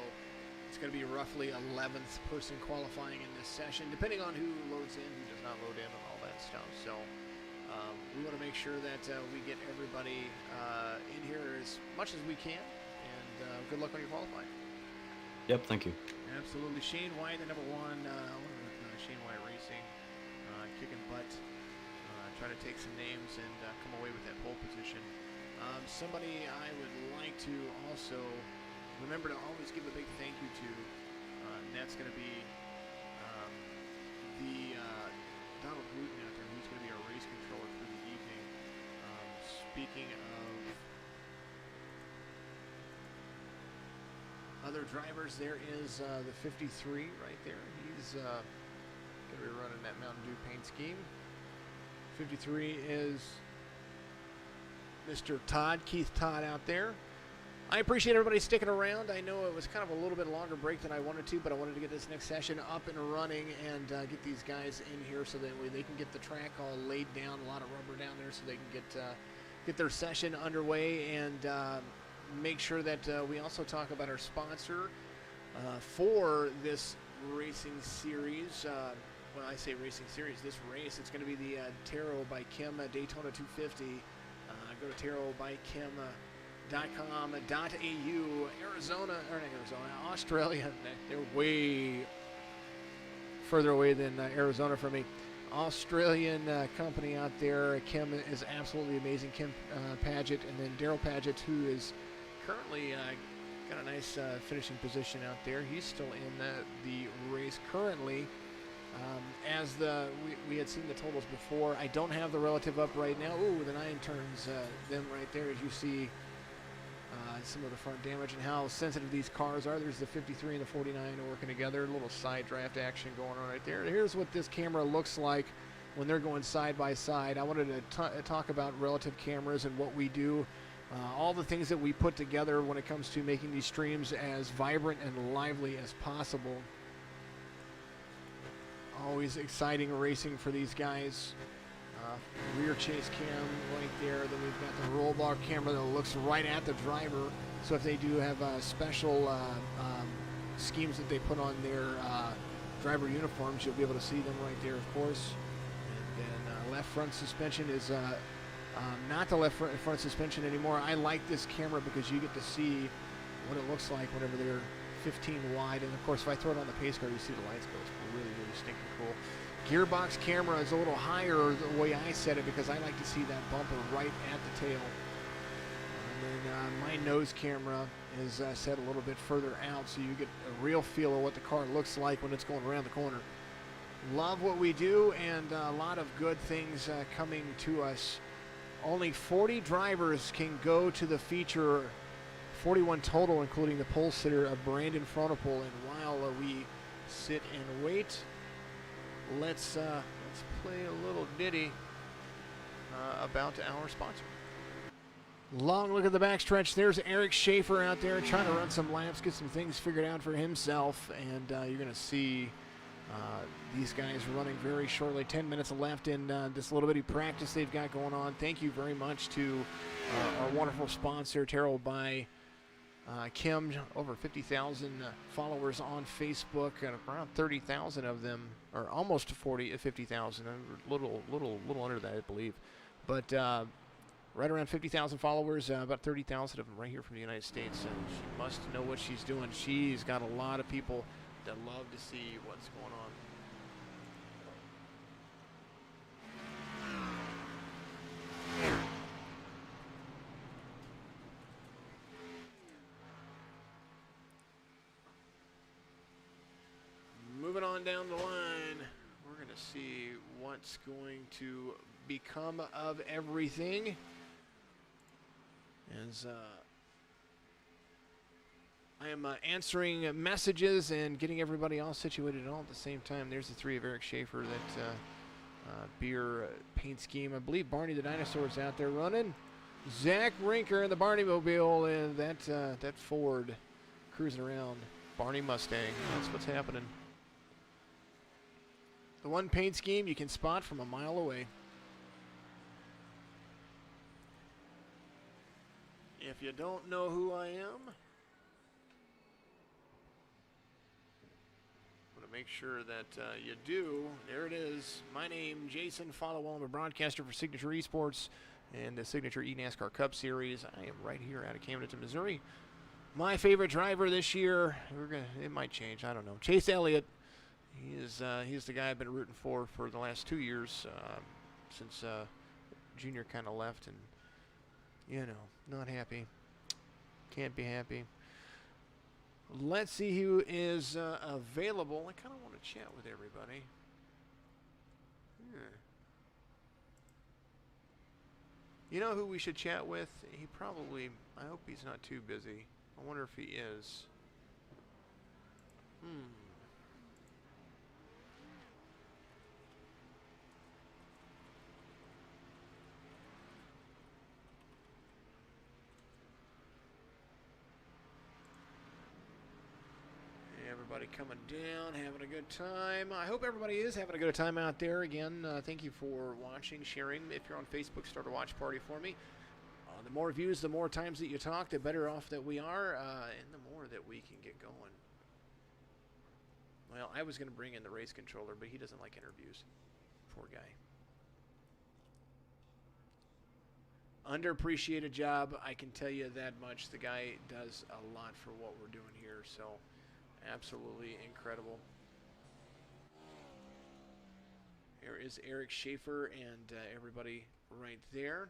it's going to be roughly 11th person qualifying in this session, depending on who loads in, who does not load in, and all that stuff. So we want to make sure that we get everybody in here as much as we can, and good luck on your qualifying. Yep, thank you. Absolutely. Shane Wyatt, the number 1, Shane Wyatt Racing, kicking butt, trying to take some names and come away with that pole position. Somebody I would like to also remember to always give a big thank you to, and that's going to be Donald Wooten out there, who's going to be our race controller for the evening. Speaking of other drivers, there is the 53 right there. He's going to be running that Mountain Dew paint scheme. 53 is Mr. Keith Todd out there. I appreciate everybody sticking around. I know it was kind of a little bit longer break than I wanted to, but I wanted to get this next session up and running and get these guys in here so that way they can get the track all laid down, a lot of rubber down there, so they can get their session underway and make sure that we also talk about our sponsor for this racing series. When I say racing series, this race, it's going to be the Taro by Kim Daytona 250. Go to tarobykim.com.au. Australia. They're way further away than Arizona from me. Australian company out there. Kim is absolutely amazing. Kim Paget, and then Daryl Paget, who is currently got a nice finishing position out there. He's still in the race currently. As we had seen the totals before, I don't have the relative up right now. Ooh, the 9 turns, them right there, as you see some of the front damage and how sensitive these cars are. There's the 53 and the 49 working together. A little side draft action going on right there. Here's what this camera looks like when they're going side by side. I wanted to talk about relative cameras and what we do. All the things that we put together when it comes to making these streams as vibrant and lively as possible. Always exciting racing for these guys. Rear chase cam right there. Then we've got the roll bar camera that looks right at the driver. So if they do have special schemes that they put on their driver uniforms, you'll be able to see them right there, of course. And then left front suspension is not the left front suspension anymore. I like this camera because you get to see what it looks like whenever they're 15 wide. And of course, if I throw it on the pace car, you see the lights go. It's really, really stinking cool. Gearbox camera is a little higher the way I set it because I like to see that bumper right at the tail. And then my nose camera is set a little bit further out so you get a real feel of what the car looks like when it's going around the corner. Love what we do, and a lot of good things coming to us. Only 40 drivers can go to the feature, 41 total, including the pole sitter of Brandon Frontopole. And while we sit and wait, let's play a little ditty about our sponsor. Long look at the backstretch. There's Eric Schaefer out there trying to run some laps, get some things figured out for himself, and you're going to see these guys running very shortly. 10 minutes left in this little bitty practice they've got going on. Thank you very much to our wonderful sponsor, Terrell by Kim. Over 50,000 followers on Facebook, and around 30,000 of them, or almost 50,000, a little under that, I believe. But right around 50,000 followers, about 30,000 of them right here from the United States, and she must know what she's doing. She's got a lot of people that love to see what's going on. Moving on down the line, we're going to see what's going to become of everything. As I am answering messages and getting everybody all situated all at the same time. There's the 3 of Eric Schaefer, that beer paint scheme. I believe Barney the Dinosaur's out there running. Zach Rinker in the Barney Mobile, and that Ford cruising around. Barney Mustang, that's what's happening. The one paint scheme you can spot from a mile away. If you don't know who I am, I'm going to make sure that you do. There it is. My name, Jason Followell. I'm a broadcaster for Signature Esports and the Signature ENASCAR Cup Series. I am right here out of Camdenton, Missouri. My favorite driver this year, it might change, I don't know. Chase Elliott. He's the guy I've been rooting for the last 2 years, since Junior kind of left, and you know, not happy. Can't be happy. Let's see who is available. I kind of want to chat with everybody. You know who we should chat with? He probably, I hope he's not too busy. I wonder if he is. Everybody coming down, having a good time. I hope everybody is having a good time out there. Again, thank you for watching, sharing. If you're on Facebook, start a watch party for me. The more views, the more times that you talk, the better off that we are, and the more that we can get going. Well, I was going to bring in the race controller, but he doesn't like interviews. Poor guy. Underappreciated job, I can tell you that much. The guy does a lot for what we're doing here, so absolutely incredible. There is Eric Schaefer and everybody right there.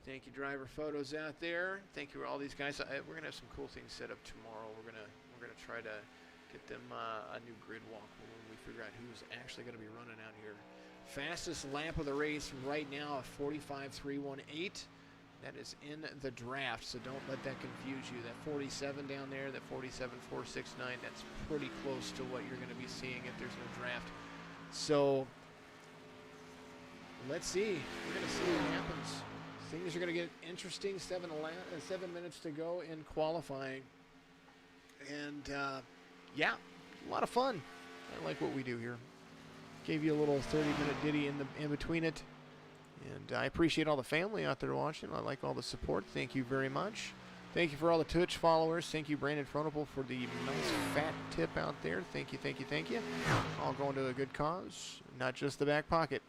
Thank you, driver photos out there. Thank you to all these guys. We're gonna have some cool things set up tomorrow. We're gonna try to get them a new grid walk when we figure out who's actually gonna be running out here. Fastest lap of the race right now, a 45.318. That is in the draft, so don't let that confuse you. That 47 down there, that 47.469, that's pretty close to what you're going to be seeing if there's no draft. So let's see. We're going to see what happens. Things are going to get interesting. 7 minutes to go in qualifying. And, yeah, a lot of fun. I like what we do here. Gave you a little 30-minute ditty in between it. And I appreciate all the family out there watching. I like all the support. Thank you very much. Thank you for all the Twitch followers. Thank you, Brandon Frontable, for the nice fat tip out there. Thank you, thank you, thank you. All going to a good cause, not just the back pocket.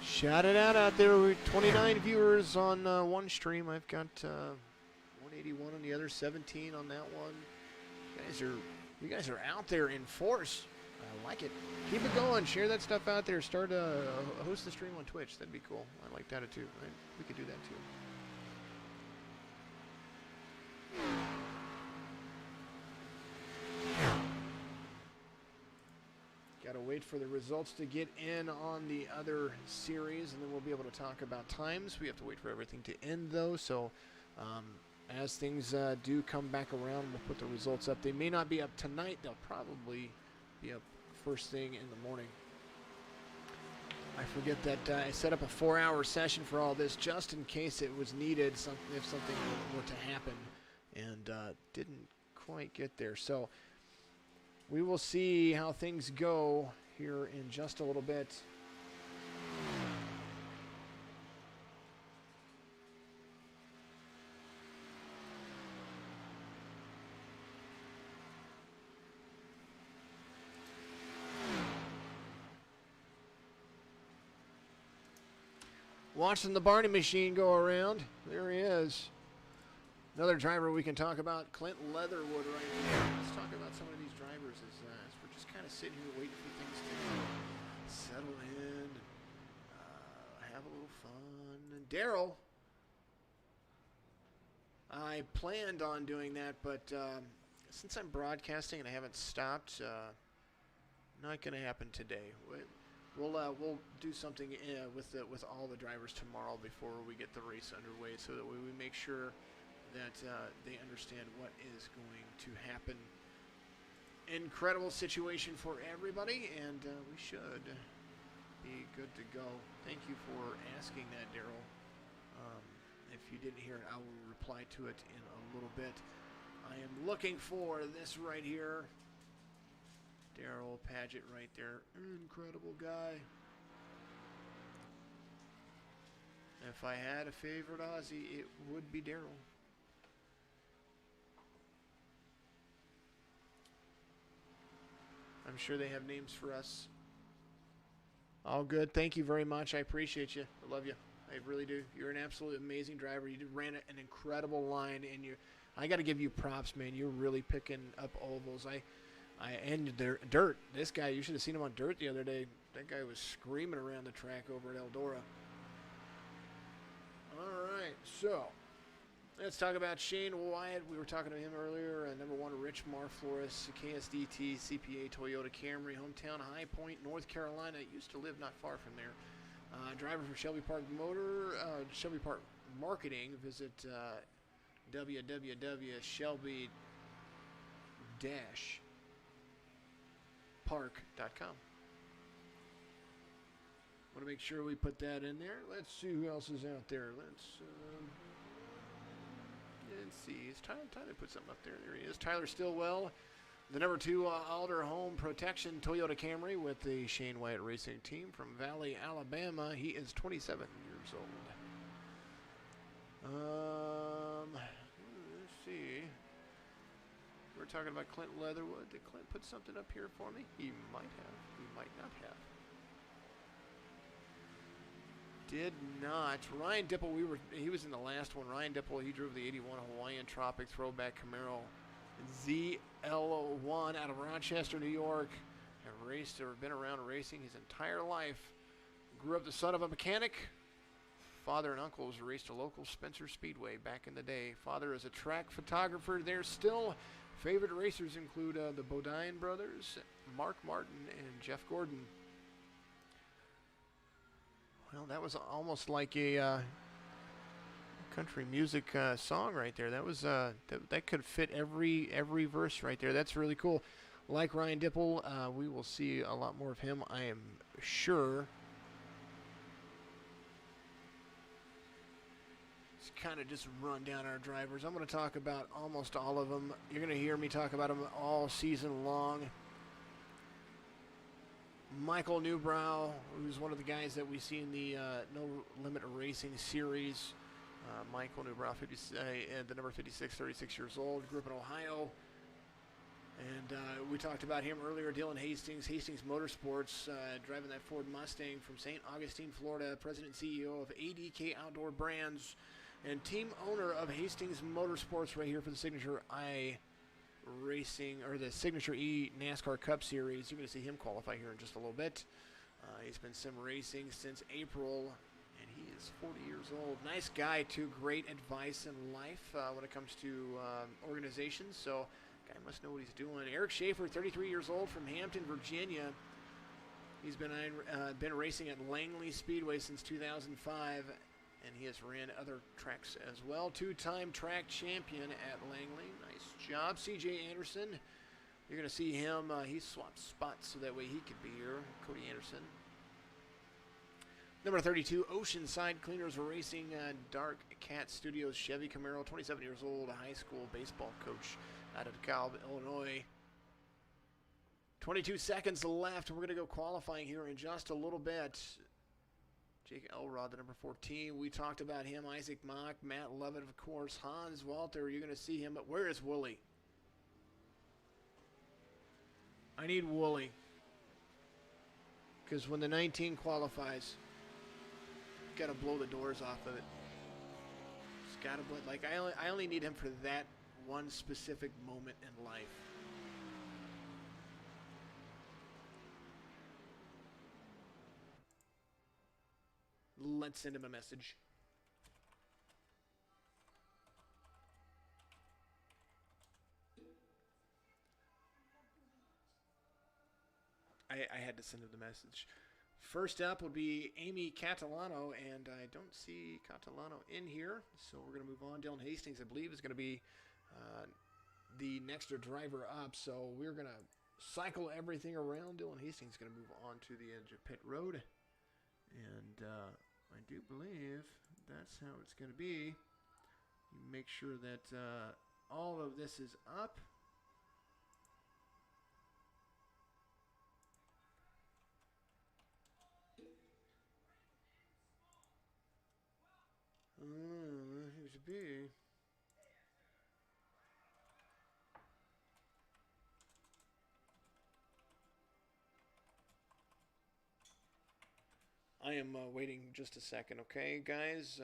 Shout it out there. We're 29 viewers on one stream. I've got 181 on the other, 17 on that one. You guys are out there in force. I like it. Keep it going. Share that stuff out there. Start host the stream on Twitch. That'd be cool. I like that too. We could do that too. Got to wait for the results to get in on the other series, and then we'll be able to talk about times. We have to wait for everything to end, though, so as things do come back around, we'll put the results up. They may not be up tonight. They'll probably be up first thing in the morning. I forget that I set up a 4-hour session for all this just in case it was needed, if something were to happen, and didn't quite get there. So we will see how things go here in just a little bit. Watching the Barney machine go around. There he is. Another driver we can talk about, Clint Leatherwood right here. Let's talk about some of these drivers as we're just kind of sitting here waiting for things to settle in, have a little fun. And Daryl, I planned on doing that, but since I'm broadcasting and I haven't stopped, not going to happen today. We'll do something with all the drivers tomorrow before we get the race underway, so that way we make sure that they understand what is going to happen. Incredible situation for everybody, and we should be good to go. Thank you for asking that, Daryl. If you didn't hear it, I will reply to it in a little bit. I am looking for this right here. Daryl Paget right there. Incredible guy. If I had a favorite Aussie, it would be Daryl. I'm sure they have names for us. All good. Thank you very much. I appreciate you. I love you. I really do. You're an absolutely amazing driver. You ran an incredible line, and I got to give you props, man. You're really picking up ovals. And dirt. This guy, you should have seen him on dirt the other day. That guy was screaming around the track over at Eldora. All right, so let's talk about Shane Wyatt. We were talking to him earlier. Number 1, Rich Marflores, KSDT, CPA, Toyota Camry, hometown High Point, North Carolina. Used to live not far from there. Driver for Shelby Park Shelby Park Marketing. Visit www.shelby-park.com. Want to make sure we put that in there. Let's see who else is out there. Let's see. Is Tyler put something up there? There he is. Tyler Stillwell, the number 2 Alder Home Protection Toyota Camry with the Shane Wyatt Racing Team from Valley, Alabama. He is 27 years old. Let's see. We're talking about Clint Leatherwood. Did Clint put something up here for me? He might have. He might not have. Did not. Ryan Dipple, he was in the last one. Ryan Dipple, he drove the 81 Hawaiian Tropic Throwback Camaro ZL1 out of Rochester, New York. And raced or been around racing his entire life. Grew up the son of a mechanic. Father and uncles raced a local Spencer Speedway back in the day. Father is a track photographer there still. Favorite racers include the Bodine brothers, Mark Martin, and Jeff Gordon. Well, that was almost like a country music song right there. That was that could fit every verse right there. That's really cool. Like Ryan Dipple, we will see a lot more of him, I am sure. Let's kind of just run down our drivers. I'm going to talk about almost all of them. You're going to hear me talk about them all season long. Michael Newbrow, who's one of the guys that we see in the No Limit Racing series. Michael Newbrow, the number 56, 36 years old, grew up in Ohio. And we talked about him earlier, Dylan Hastings, Hastings Motorsports, driving that Ford Mustang from St. Augustine, Florida, president and CEO of ADK Outdoor Brands, and team owner of Hastings Motorsports right here for the Signature Racing, or the Signature ENASCAR Cup Series. You're going to see him qualify here in just a little bit. He's been sim racing since April, and he is 40 years old. Nice guy, too. Great advice in life when it comes to organizations, so guy must know what he's doing. Eric Schaefer, 33 years old, from Hampton, Virginia. He's been racing at Langley Speedway since 2005, and he has ran other tracks as well. Two-time track champion at Langley. Nice job. CJ Anderson, you're going to see him. He swapped spots so that way he could be here. Cody Anderson. Number 32, Oceanside Cleaners Racing, Dark Cat Studios Chevy Camaro, 27 years old, a high school baseball coach out of DeKalb, Illinois. 22 seconds left. We're going to go qualifying here in just a little bit. Jake Elrod, the number 14. We talked about him. Isaac Mock, Matt Lovett, of course. Hans Walter, you're going to see him. But where is Wooly? I need Wooly. Because when the 19 qualifies, got to blow the doors off of it. Just got to blow. Like, I only need him for that one specific moment in life. Let's send him a message. I had to send him the message. First up would be Amy Catalano, and I don't see Catalano in here, so we're going to move on. Dylan Hastings, I believe, is going to be the next driver up, so we're going to cycle everything around. Dylan Hastings is going to move on to the edge of pit road, and I do believe that's how it's going to be. You make sure that all of this is up. It should be. I am waiting just a second, okay, guys?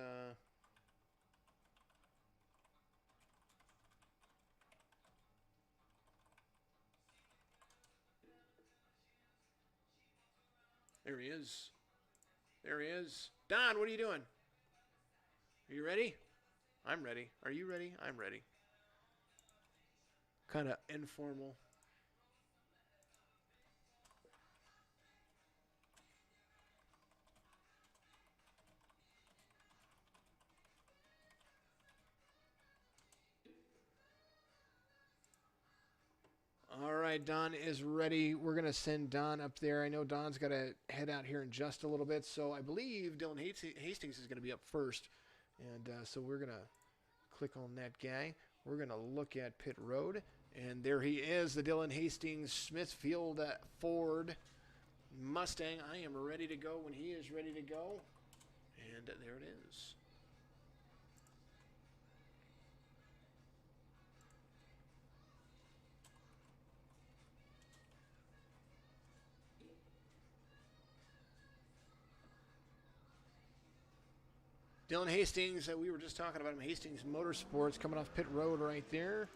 There he is. There he is. Don, what are you doing? Are you ready? I'm ready. Are you ready? I'm ready. Kind of informal. All right, Don is ready. We're going to send Don up there. I know Don's got to head out here in just a little bit, so I believe Dylan Hastings is going to be up first. And so we're going to click on that guy. We're going to look at pit road, and there he is, the Dylan Hastings Smithfield Ford Mustang. I am ready to go when he is ready to go, and there it is. Dylan Hastings, we were just talking about him. Hastings Motorsports coming off pit road right there.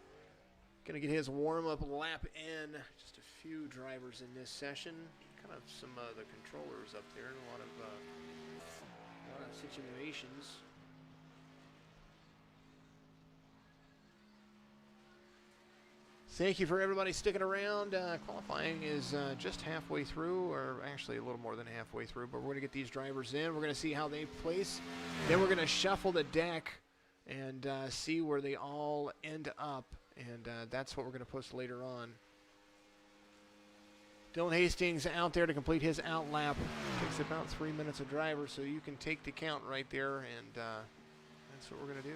Going to get his warm-up lap in. Just a few drivers in this session. Kind of some of the controllers up there. A lot of situations. Thank you for everybody sticking around. Qualifying is just halfway through, or actually a little more than halfway through, but we're going to get these drivers in. We're going to see how they place. Then we're going to shuffle the deck and see where they all end up, and that's what we're going to post later on. Dylan Hastings out there to complete his out lap. Takes about 3 minutes a driver, so you can take the count right there, and that's what we're going to do.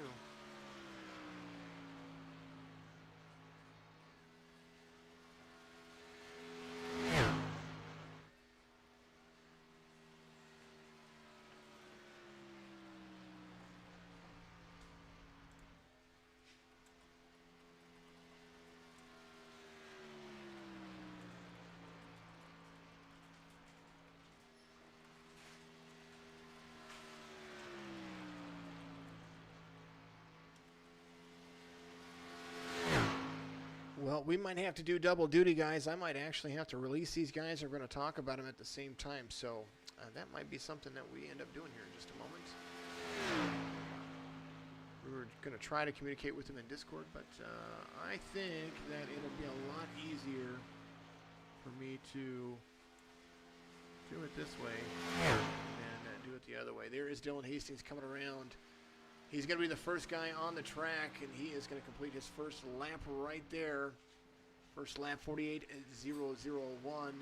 Well, we might have to do double duty, guys. I might actually have to release these guys. We're going to talk about them at the same time, so that might be something that we end up doing here in just a moment. We were going to try to communicate with them in Discord, but I think that it'll be a lot easier for me to do it this way and do it the other way. There is Dylan Hastings coming around. He's going to be the first guy on the track, and he is going to complete his first lap right there. First lap, 48.001.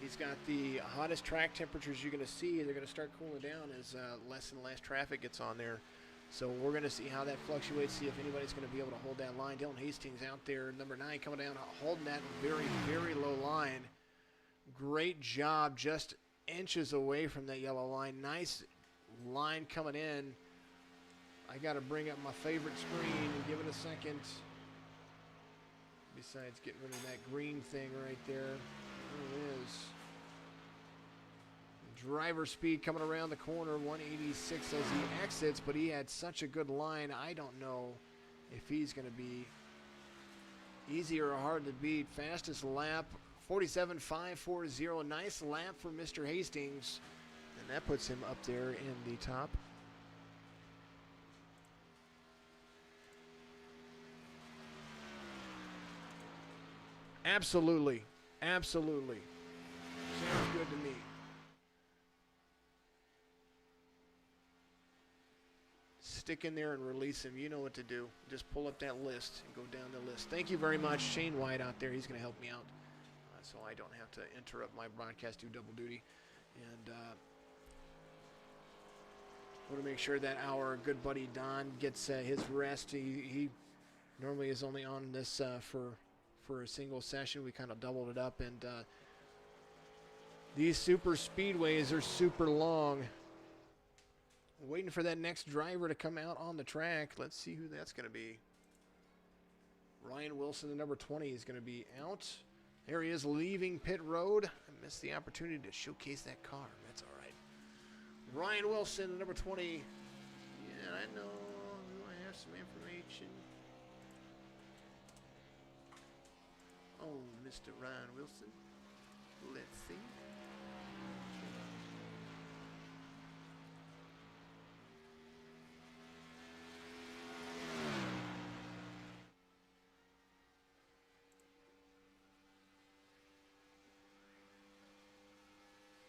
He's got the hottest track temperatures you're going to see. They're going to start cooling down as less and less traffic gets on there. So we're going to see how that fluctuates, see if anybody's going to be able to hold that line. Dylan Hastings out there, number 9, coming down, holding that very, very low line. Great job, just inches away from that yellow line. Nice line coming in. I got to bring up my favorite screen and give it a second. Besides getting rid of that green thing right there. There it is. Driver speed coming around the corner, 186 as he exits, but he had such a good line. I don't know if he's going to be easy or hard to beat. Fastest lap, 47.540. Nice lap for Mr. Hastings. And that puts him up there in the top. Absolutely. Absolutely. Sounds good to me. Stick in there and release him. You know what to do. Just pull up that list and go down the list. Thank you very much. Shane White out there. He's going to help me out so I don't have to interrupt my broadcast, do double duty. And want to make sure that our good buddy Don gets his rest. He normally is only on this for a single session. We kind of doubled it up, and these super speedways are super long. Waiting for that next driver to come out on the track. Let's see who that's going to be. Ryan Wilson, the number 20, is going to be out. There he is leaving pit road. I missed the opportunity to showcase that car. That's all right. Ryan Wilson, the number 20. Yeah, I know. I have some information. Oh, Mr. Ryan Wilson. Let's see.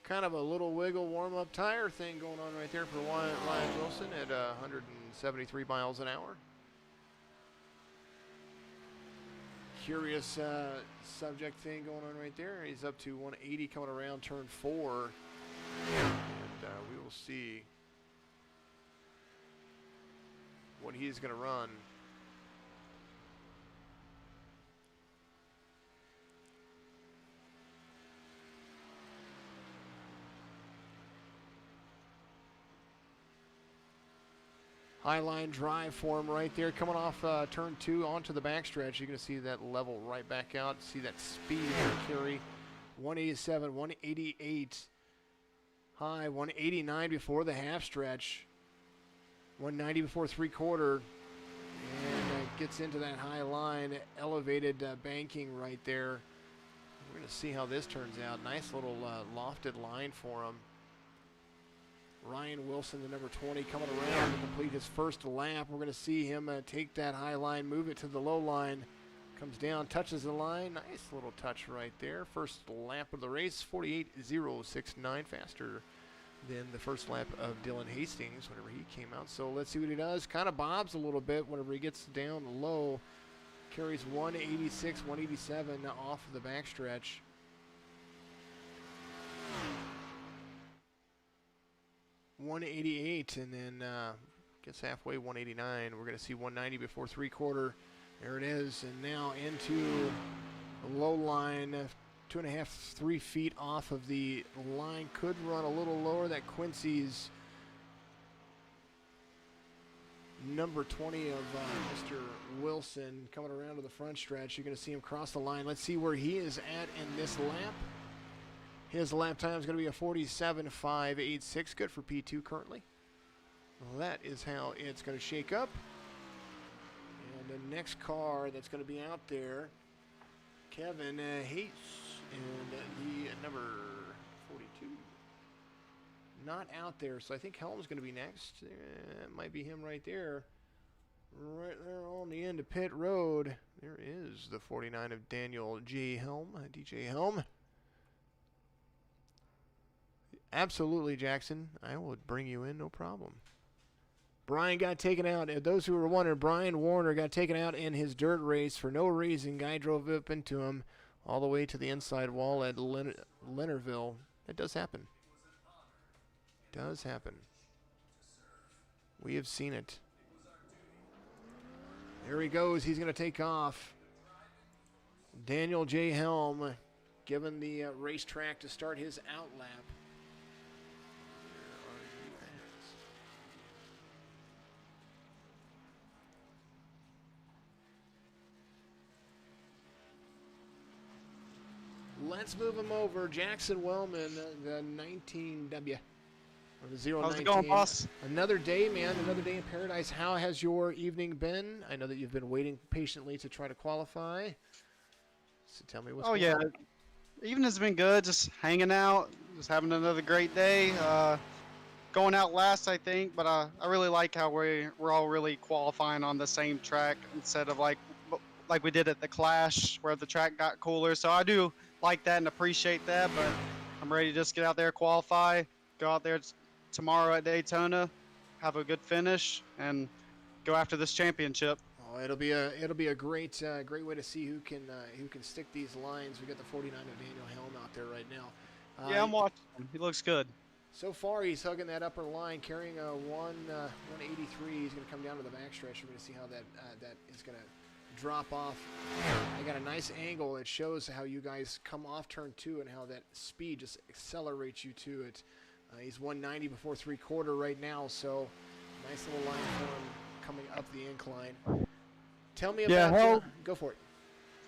Kind of a little wiggle warm-up tire thing going on right there for Ryan Wilson at 173 miles an hour. Curious subject thing going on right there. He's up to 180 coming around turn 4. And we will see what he's going to run. High line drive for him right there. Coming off turn 2 onto the backstretch. You're going to see that level right back out. See that speed carry. 187, 188. High, 189 before the half stretch. 190 before three-quarter. And gets into that high line, elevated banking right there. We're going to see how this turns out. Nice little lofted line for him. Ryan Wilson, the number 20, coming around to complete his first lap. We're going to see him take that high line, move it to the low line. Comes down, touches the line. Nice little touch right there. First lap of the race, 48.069, faster than the first lap of Dylan Hastings whenever he came out. So let's see what he does. Kind of bobs a little bit whenever he gets down low. Carries 186, 187 off of the backstretch. .188, and then gets halfway, 189. We're going to see 190 before three-quarter. There it is, and now into the low line, 2.5, 3 feet off of the line. Could run a little lower. That Quincy's number 20 of Mr. Wilson coming around to the front stretch. You're going to see him cross the line. Let's see where he is at in this lap. His lap time is going to be a 47.586, good for P2 currently. Well, that is how it's going to shake up. And the next car that's going to be out there, Kevin Hates, and the number 42. Not out there, so I think Helm's going to be next. It might be him right there. Right there on the end of pit road. There is the 49 of Daniel J. Helm, DJ Helm. Absolutely, Jackson. I would bring you in, no problem. Brian got taken out. Those who were wondering, Brian Warner got taken out in his dirt race for no reason. Guy drove up into him all the way to the inside wall at Leonardville. That does happen. Does happen. We have seen it. There he goes. He's going to take off. Daniel J. Helm given the racetrack to start his out lap. Let's move him over. Jackson Wellman, the 19W. Or the 019. How's it going, boss? Another day, man. Another day in paradise. How has your evening been? I know that you've been waiting patiently to try to qualify. So tell me what's going on. Evening's been good. Just hanging out. Just having another great day. Going out last, I think. But I really like how we're all really qualifying on the same track instead of like we did at the Clash where the track got cooler. So I do like that and appreciate that, but I'm ready to just get out there, qualify, go out there tomorrow at Daytona, have a good finish, and go after this championship. Oh, it'll be a great way to see who can stick these lines. We got the 49 of Daniel Helm out there right now. Yeah, I'm watching him. He looks good. So far, he's hugging that upper line, carrying a 183. He's going to come down to the backstretch. We're going to see how that is going to drop off. I got a nice angle. It shows how you guys come off turn 2 and how that speed just accelerates you to it. He's 190 before three-quarter right now, so nice little line for him coming up the incline. Tell me about go for it.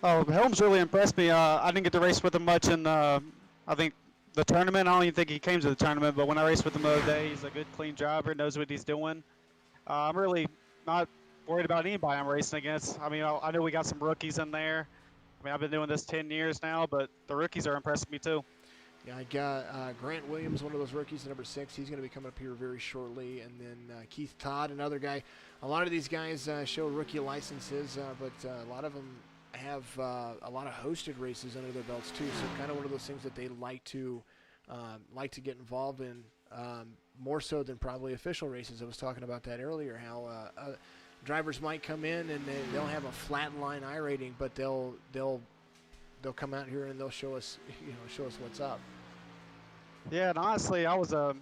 Oh, Helm's really impressed me. I didn't get to race with him much in I think the tournament. I don't even think he came to the tournament, but when I raced with him the other day, he's a good, clean driver, knows what he's doing. I'm really not worried about anybody I'm racing against. I mean, I know we got some rookies in there. I mean, I've been doing this 10 years now, but the rookies are impressing me too. Yeah, I got Grant Williams, one of those rookies, number 6. He's going to be coming up here very shortly. And then Keith Todd, another guy. A lot of these guys show rookie licenses, but a lot of them have a lot of hosted races under their belts too. So kind of one of those things that they like to get involved in, more so than probably official races. I was talking about that earlier, how drivers might come in and they'll have a flat line I rating, but they'll come out here and they'll show us what's up. Yeah, and honestly, I was a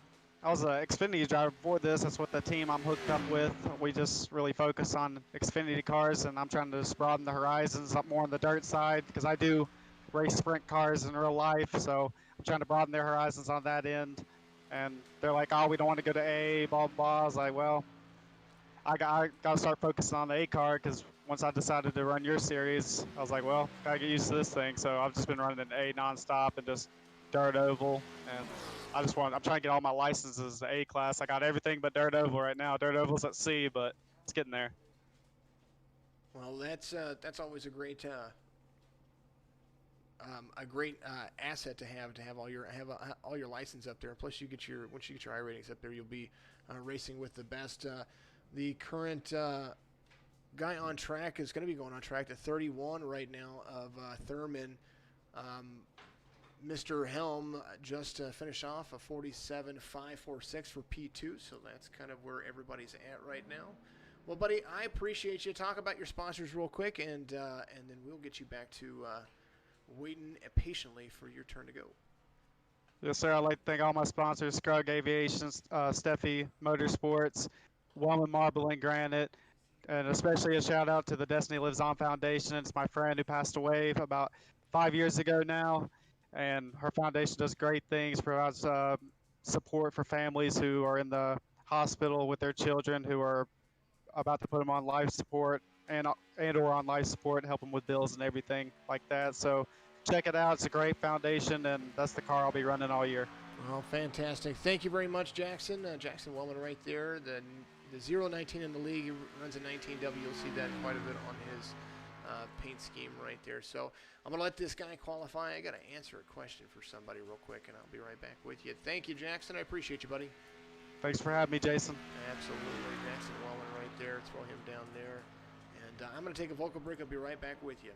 Xfinity driver before this. That's what the team I'm hooked up with. We just really focus on Xfinity cars, and I'm trying to just broaden the horizons up more on the dirt side because I do race sprint cars in real life. So I'm trying to broaden their horizons on that end. And they're like, "Oh, we don't want to go to A, blah blah." I was like, "Well, I got to start focusing on the A car because once I decided to run your series, I was like, well, gotta get used to this thing." So I've just been running an A nonstop and just dirt oval, and I'm trying to get all my licenses to A class. I got everything but dirt oval right now. Dirt oval's at C, but it's getting there. Well, that's always a great asset to have all your license up there. Plus, once you get your I ratings up there, you'll be racing with the best. The current guy on track is going to be going on track to 31 right now of Thurman. Mr. Helm just finished off a 47.546 for P2, so that's kind of where everybody's at right now. Well, buddy, I appreciate you. Talk about your sponsors real quick, and then we'll get you back to waiting patiently for your turn to go. Yes, sir. I'd like to thank all my sponsors: Scrugg Aviation, Steffi Motorsports, Wellman Marble and Granite, and especially a shout out to the Destiny Lives On Foundation. It's my friend who passed away about 5 years ago now, and her foundation does great things, provides support for families who are in the hospital with their children who are about to put them on life support and or on life support, help them with bills and everything like that. So check it out. It's a great foundation, and that's the car I'll be running all year. Well, fantastic. Thank you very much, Jackson. Jackson Wellman right there. The 019 in the league. He runs a 19W. You'll see that quite a bit on his paint scheme right there. So I'm going to let this guy qualify. I got to answer a question for somebody real quick, and I'll be right back with you. Thank you, Jackson. I appreciate you, buddy. Thanks for having me, Jason. Absolutely. Jackson Wellman right there. Throw him down there. And I'm going to take a vocal break. I'll be right back with you.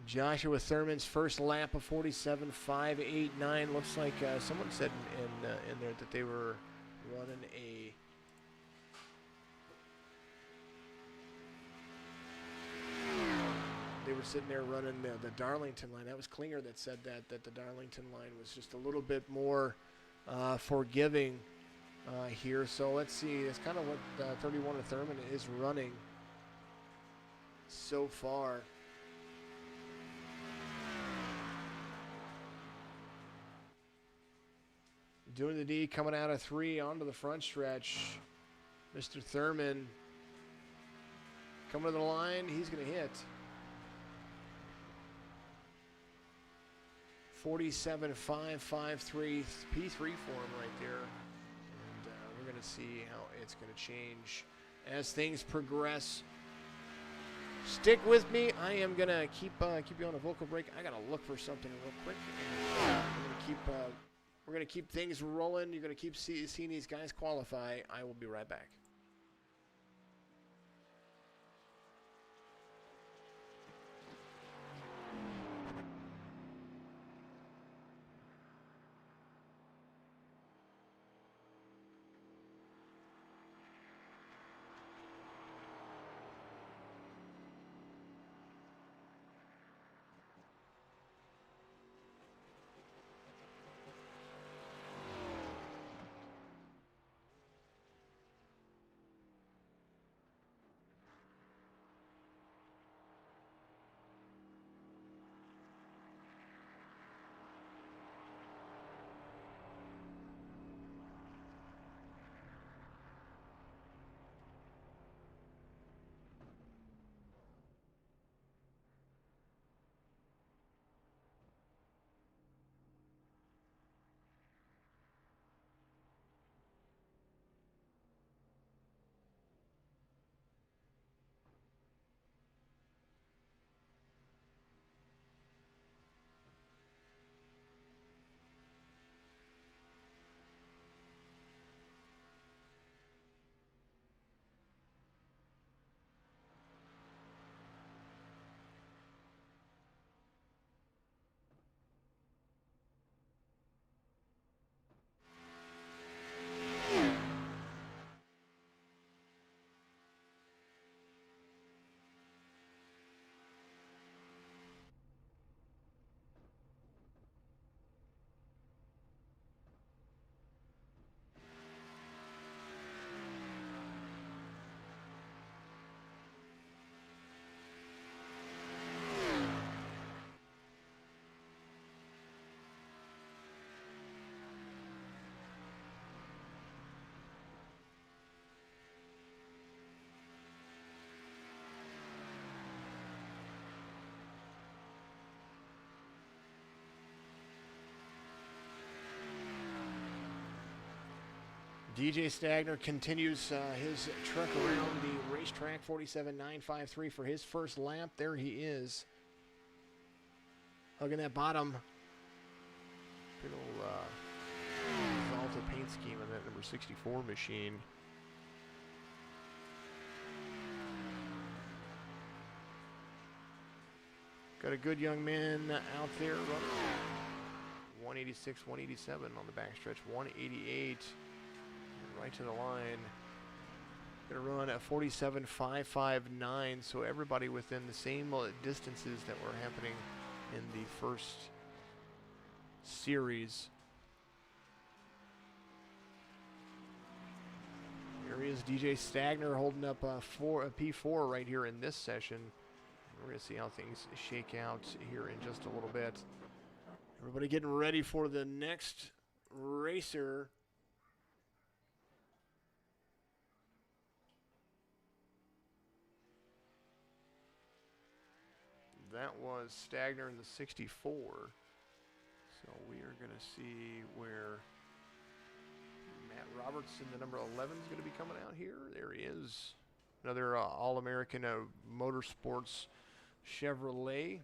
Joshua Thurman's first lap of 47.589. Looks like someone said in there that they were running a they were sitting there running the Darlington line. That was Klinger that said that the Darlington line was just a little bit more forgiving here. So let's see. That's kind of what 31 of Thurman is running so far. Doing the D, coming out of 3 onto the front stretch. Mr. Thurman coming to the line. He's going to hit 47.553 P3 for him right there. And we're going to see how it's going to change as things progress. Stick with me. I am going to keep you on a vocal break. I got to look for something real quick. We're going to keep things rolling. You're going to keep seeing these guys qualify. I will be right back. DJ Stagner continues his trek around the racetrack, 47.953 for his first lap. There he is. Hugging that bottom. Big old Zalta paint scheme on that number 64 machine. Got a good young man out there running 186, 187 on the backstretch, 188 right to the line. Gonna run at 47.559, so everybody within the same distances that were happening in the first series. Here is DJ Stagner holding up a P4 right here in this session. We're going to see how things shake out here in just a little bit. Everybody getting ready for the next racer. That was Stagner in the 64. So we are going to see where Matt Roberts in the number 11 is going to be coming out here. There he is. Another All-American Motorsports Chevrolet.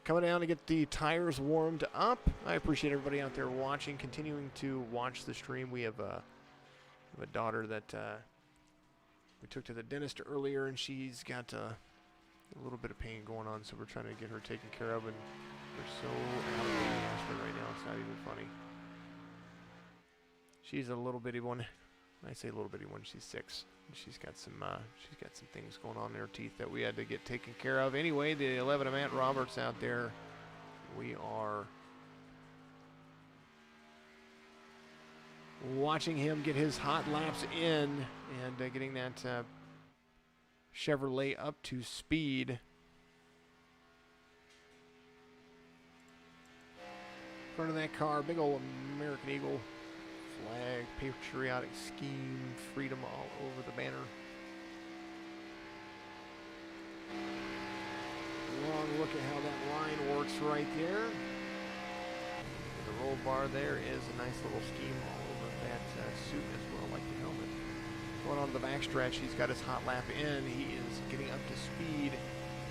Coming down to get the tires warmed up. I appreciate everybody out there watching, continuing to watch the stream. We have a daughter that we took to the dentist earlier, and she's got a little bit of pain going on, so we're trying to get her taken care of, and we're so out of the right now, it's not even funny. She's a little bitty one. I say little bitty one, she's 6. She's got some things going on in her teeth that we had to get taken care of. Anyway, the 11 of Matt Roberts out there. We are watching him get his hot laps in and getting that Chevrolet up to speed. In front of that car, big old American Eagle flag, patriotic scheme, freedom all over the banner. Long look at how that line works right there. The roll bar there is a nice little scheme all over that suit as well, like the helmet. Going on to the backstretch, he's got his hot lap in. He is getting up to speed,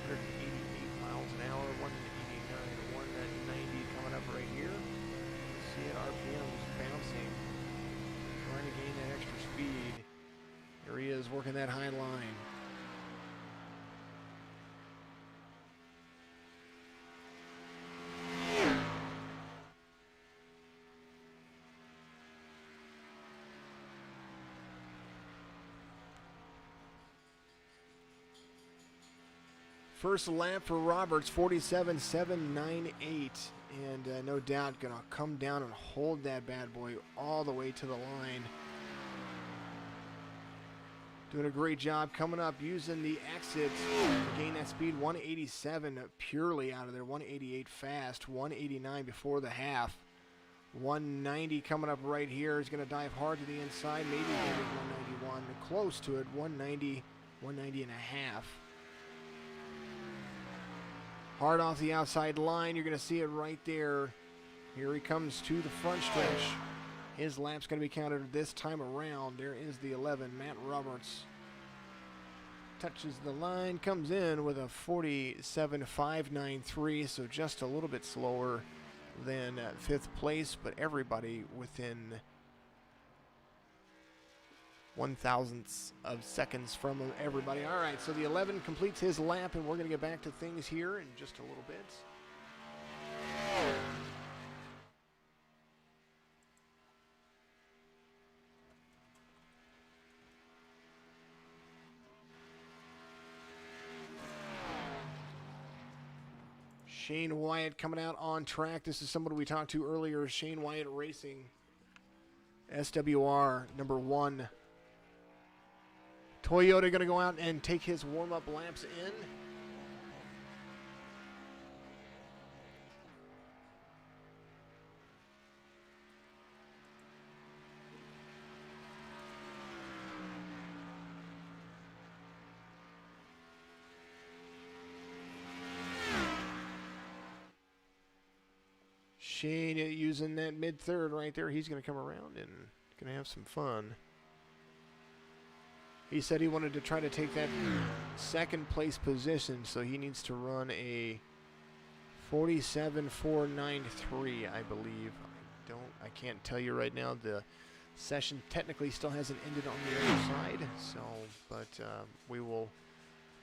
188 miles an hour, 189, 190 coming up right here. You see it, RPMs bouncing, trying to gain that extra speed. There he is, working that high line. First lap for Roberts, 47.798, and no doubt gonna come down and hold that bad boy all the way to the line. Doing a great job coming up, using the exit to gain that speed. 187 purely out of there, 188 fast, 189 before the half. 190 coming up right here. Is gonna dive hard to the inside, maybe getting 191, close to it, 190, 190 and a half. Hard off the outside line, you're going to see it right there. Here he comes to the front stretch. His lap's going to be counted this time around. There is the 11, Matt Roberts. Touches the line, comes in with a 47.593, so just a little bit slower than 5th place, but everybody within 1,000ths of seconds from everybody. All right, so the 11 completes his lap, and we're going to get back to things here in just a little bit. Shane Wyatt coming out on track. This is somebody we talked to earlier, Shane Wyatt Racing, SWR number 1. Toyota going to go out and take his warm-up laps in. Shane using that mid-third right there. He's going to come around and going to have some fun. He said he wanted to try to take that second place position, so he needs to run a 47.493, I believe. I can't tell you right now. The session technically still hasn't ended on the other side, so but we will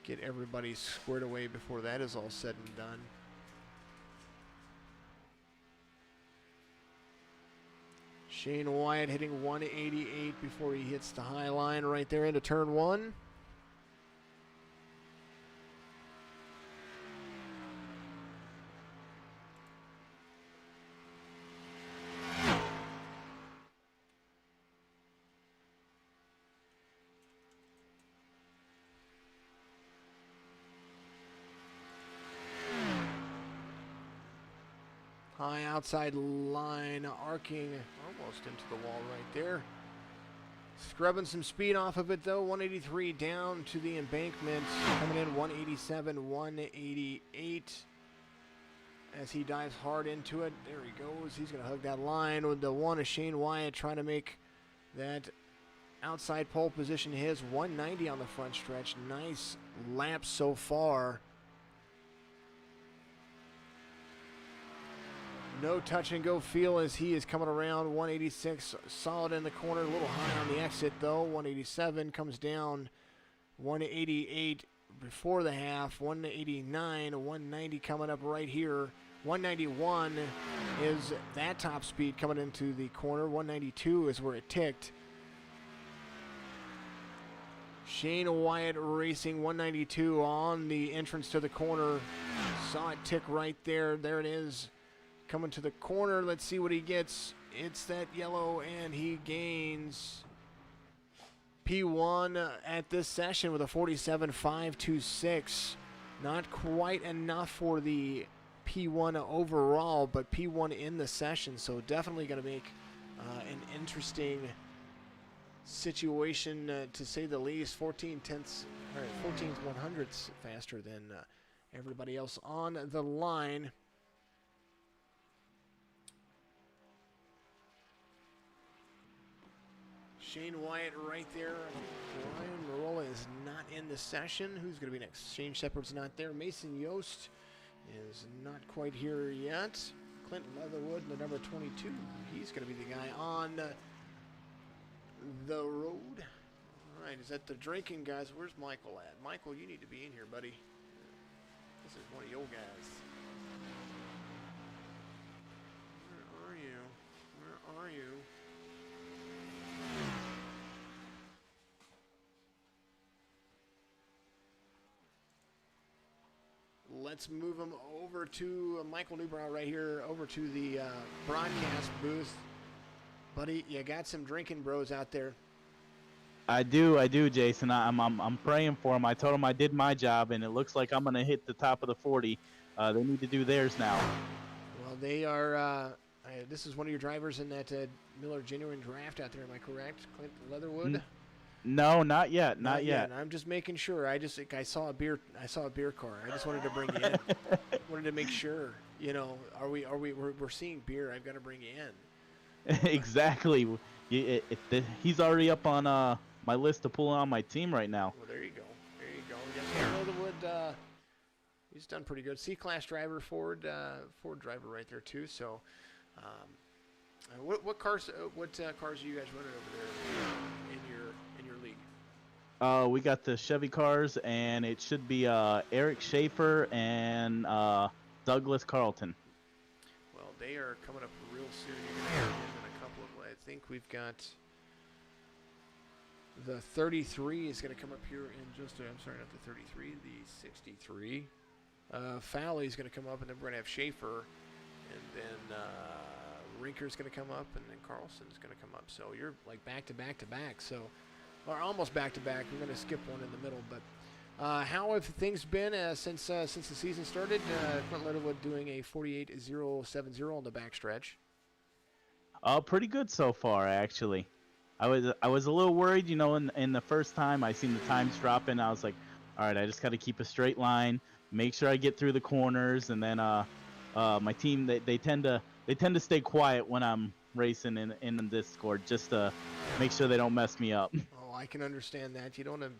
get everybody squared away before that is all said and done. Shane Wyatt hitting 188 before he hits the high line right there into turn one. High outside line, arcing almost into the wall right there. Scrubbing some speed off of it though. 183 down to the embankment. Coming in 187, 188. As he dives hard into it. There he goes. He's going to hug that line with the one of Shane Wyatt trying to make that outside pole position his. 190 on the front stretch. Nice lap so far. No touch and go feel as he is coming around. 186 solid in the corner, a little high on the exit though. 187 comes down. 188 before the half. 189, 190 coming up right here. 191 is that top speed coming into the corner. 192 is where it ticked. Shane Wyatt racing 192 on the entrance to the corner. Saw it tick right there. There it is. Coming to the corner, let's see what he gets. It's that yellow, and he gains P1 at this session with a 47.526. Not quite enough for the P1 overall, but P1 in the session, so definitely going to make an interesting situation to say the least. 14 100ths faster than everybody else on the line. Shane Wyatt right there. Ryan Marola is not in the session. Who's going to be next? Shane Shepard's not there. Mason Yost is not quite here yet. Clint Leatherwood, the number 22. He's going to be the guy on the road. All right, is that the drinking guys? Where's Michael at? Michael, you need to be in here, buddy. This is one of your guys. Where are you? Where are you? Let's move him over to Michael Newbrow right here, over to the broadcast booth. Buddy, you got some drinking bros out there. I do, Jason. I'm praying for him. I told him I did my job, and it looks like I'm gonna hit the top of the 40. They need to do theirs now. Well, they are. This is one of your drivers in that Miller Genuine Draft out there. Am I correct, Clint Leatherwood? No, not yet. Not yet. I'm just making sure. I saw a beer car. I just wanted to bring you in. Wanted to make sure. You know, we're seeing beer. I've got to bring you in. Exactly. He's already up on my list to pull on my team right now. Well, there you go. There you go. Yes, Leatherwood. He's done pretty good. C-class driver, Ford driver right there too. So, what cars? What cars are you guys running over there in your league? We got the Chevy cars, and it should be Eric Schaefer and Douglas Carlton. Well, they are coming up real soon. You're going to hear in a couple of. I think we've got the 33 is going to come up here in just. I'm sorry, not the 33, the 63. Fowley is going to come up, and then we're going to have Schaefer, and then Rinker's going to come up, and then Carlson's going to come up. So you're like back to back to back. So, or almost back to back. We're going to skip one in the middle, but. How have things been since the season started? Clint Leatherwood doing a 48.070 on the backstretch. Pretty good so far, actually. I was a little worried, you know, in the first time I seen the times dropping. I was like, all right, I just got to keep a straight line, make sure I get through the corners, and then my team they tend to they tend to stay quiet when I'm racing in the Discord, just to make sure they don't mess me up. Oh, I can understand that. You don't want to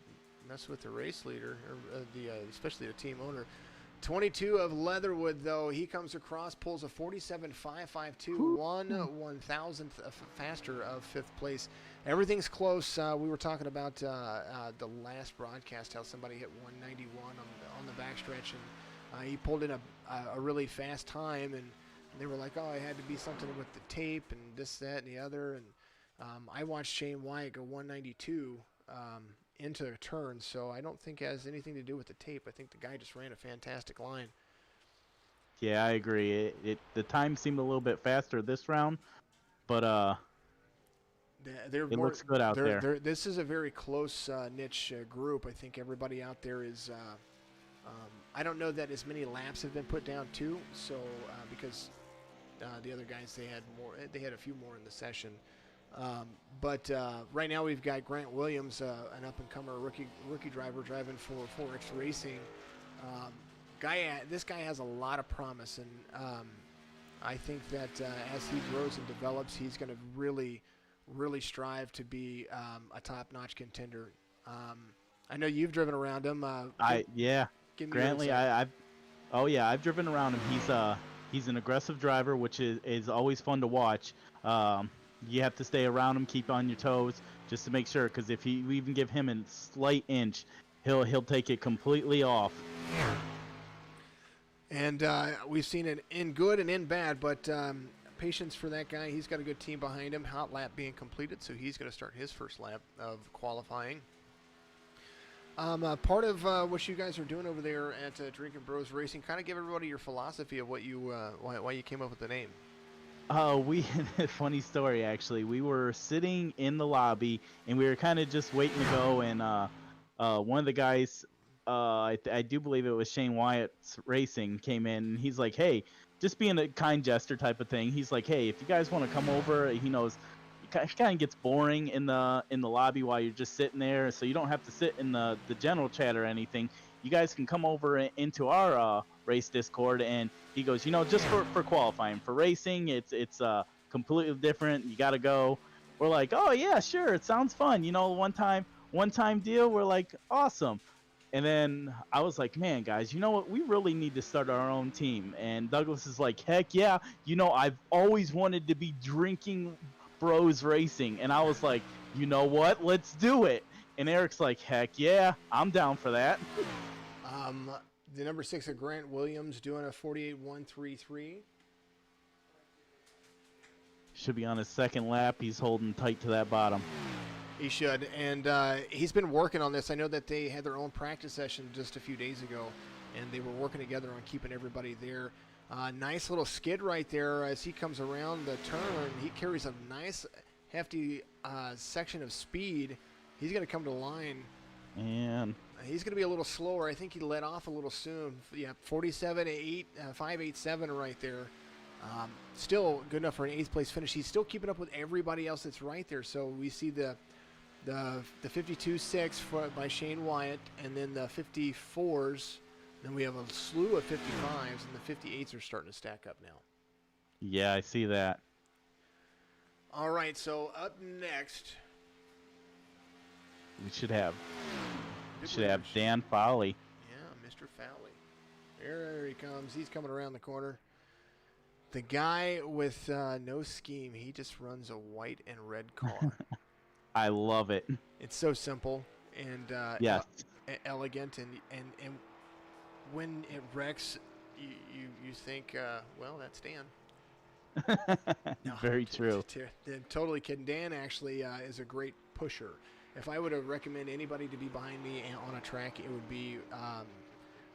mess with the race leader, or especially the team owner. 22 of Leatherwood, though, he comes across, pulls a 47.552, 1/1000th faster of 5th place. Everything's close. We were talking about the last broadcast, how somebody hit 191 on the backstretch, and he pulled in a really fast time, and they were like, oh, it had to be something with the tape and this, that, and the other. And I watched Shane Wyatt go 192 into a turn, so I don't think it has anything to do with the tape. I think the guy just ran a fantastic line. Yeah, I agree. The time seemed a little bit faster this round, but it looks good out there. This is a very close niche group. I think everybody out there is. I don't know that as many laps have been put down too. So because the other guys they had a few more in the session. But right now we've got Grant Williams, an up-and-comer rookie driver driving for 4X Racing. This guy has a lot of promise, and I think that as he grows and develops, he's going to really, really strive to be a top-notch contender. I know you've driven around him. Grantley, I've driven around him. He's an aggressive driver, which is always fun to watch. You have to stay around him, keep on your toes, just to make sure. Because if you even give him a slight inch, he'll take it completely off. And we've seen it in good and in bad, but patience for that guy. He's got a good team behind him. Hot lap being completed, so he's going to start his first lap of qualifying. Part of what you guys are doing over there at Drinking Bros Racing, kind of give everybody your philosophy of what you why you came up with the name. Funny story actually. We were sitting in the lobby and we were kind of just waiting to go, and one of the guys, I do believe it was Shane Wyatt's Racing, came in, and he's like, hey, just being a kind gesture type of thing. He's like, hey, if you guys want to come over, he knows it kind of gets boring in the lobby while you're just sitting there, so you don't have to sit in the general chat or anything. You guys can come over into our race Discord, and he goes, just for qualifying, for racing, it's completely different. You got to go. We're like, oh yeah, sure, it sounds fun. One time deal. We're like, awesome. And then I was like, man, guys, you know what? We really need to start our own team. And Douglas is like, heck yeah. I've always wanted to be Drinking Bros Racing. And I was like, you know what? Let's do it. And Eric's like, heck yeah, I'm down for that. The number 6 of Grant Williams doing a 48.133. Should be on his second lap. He's holding tight to that bottom. He should, and he's been working on this. I know that they had their own practice session just a few days ago, and they were working together on keeping everybody there. Nice little skid right there as he comes around the turn. He carries a nice, hefty section of speed. He's going to come to the line. And he's going to be a little slower. I think he let off a little soon. Yeah, 47.587 right there. Still good enough for an 8th place finish. He's still keeping up with everybody else that's right there. So we see the 52.6 by Shane Wyatt, and then the 54s. Then we have a slew of 55s, and the 58s are starting to stack up now. Yeah, I see that. All right, so up next, we should have Dan Foley. Yeah, Mr. Foley. There he comes. He's coming around the corner. The guy with no scheme. He just runs a white and red car. I love it. It's so simple and yes. Elegant, and when it wrecks, you think, well, that's Dan. No, Very true. Totally kidding. Dan actually is a great pusher. If I were to recommend anybody to be behind me on a track, it would be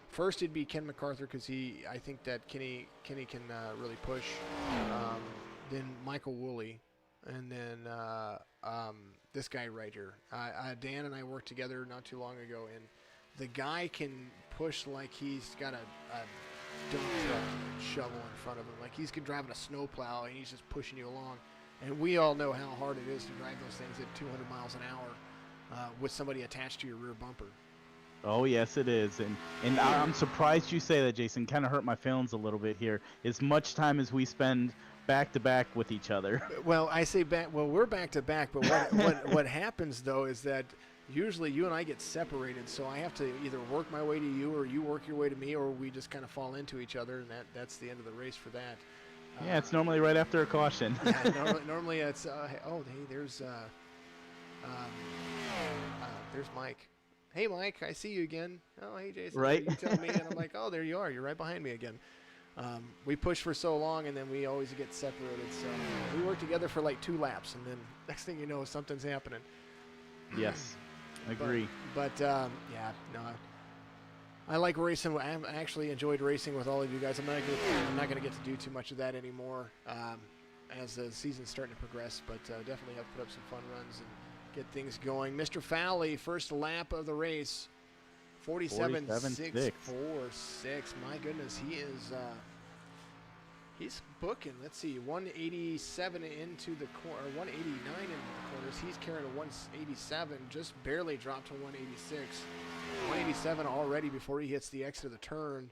first it'd be Ken MacArthur, because I think that Kenny can really push. Then Michael Woolley, and then this guy right here. Dan and I worked together not too long ago, and the guy can push like he's got a dump truck shovel in front of him, like he's driving a snowplow, and he's just pushing you along. And we all know how hard it is to drive those things at 200 miles an hour with somebody attached to your rear bumper. Oh, yes, it is. And I'm surprised you say that, Jason. Kind of hurt my feelings a little bit here. As much time as we spend back to back with each other. Well, I say back. Well, we're back to back, but what happens though is that usually you and I get separated, so I have to either work my way to you, or you work your way to me, or we just kind of fall into each other, and that's the end of the race for that. Yeah, it's normally right after a caution. Yeah, normally it's hey, there's Mike. Hey, Mike, I see you again. Oh, hey, Jason. Right. You tell me, and I'm like, oh, there you are. You're right behind me again. We push for so long, and then we always get separated. So we work together for like 2 laps, and then next thing you know, something's happening. Yes, agree. But yeah, no, I like racing. I actually enjoyed racing with all of you guys. I'm not gonna get to do too much of that anymore as the season's starting to progress. But definitely have to put up some fun runs and get things going. Mr. Fowley, first lap of the race, 47.646. My goodness, he's booking. Let's see, 187 into the corner, 189 into the corners. He's carrying a 187, just barely dropped to 186. 187 already before he hits the exit of the turn.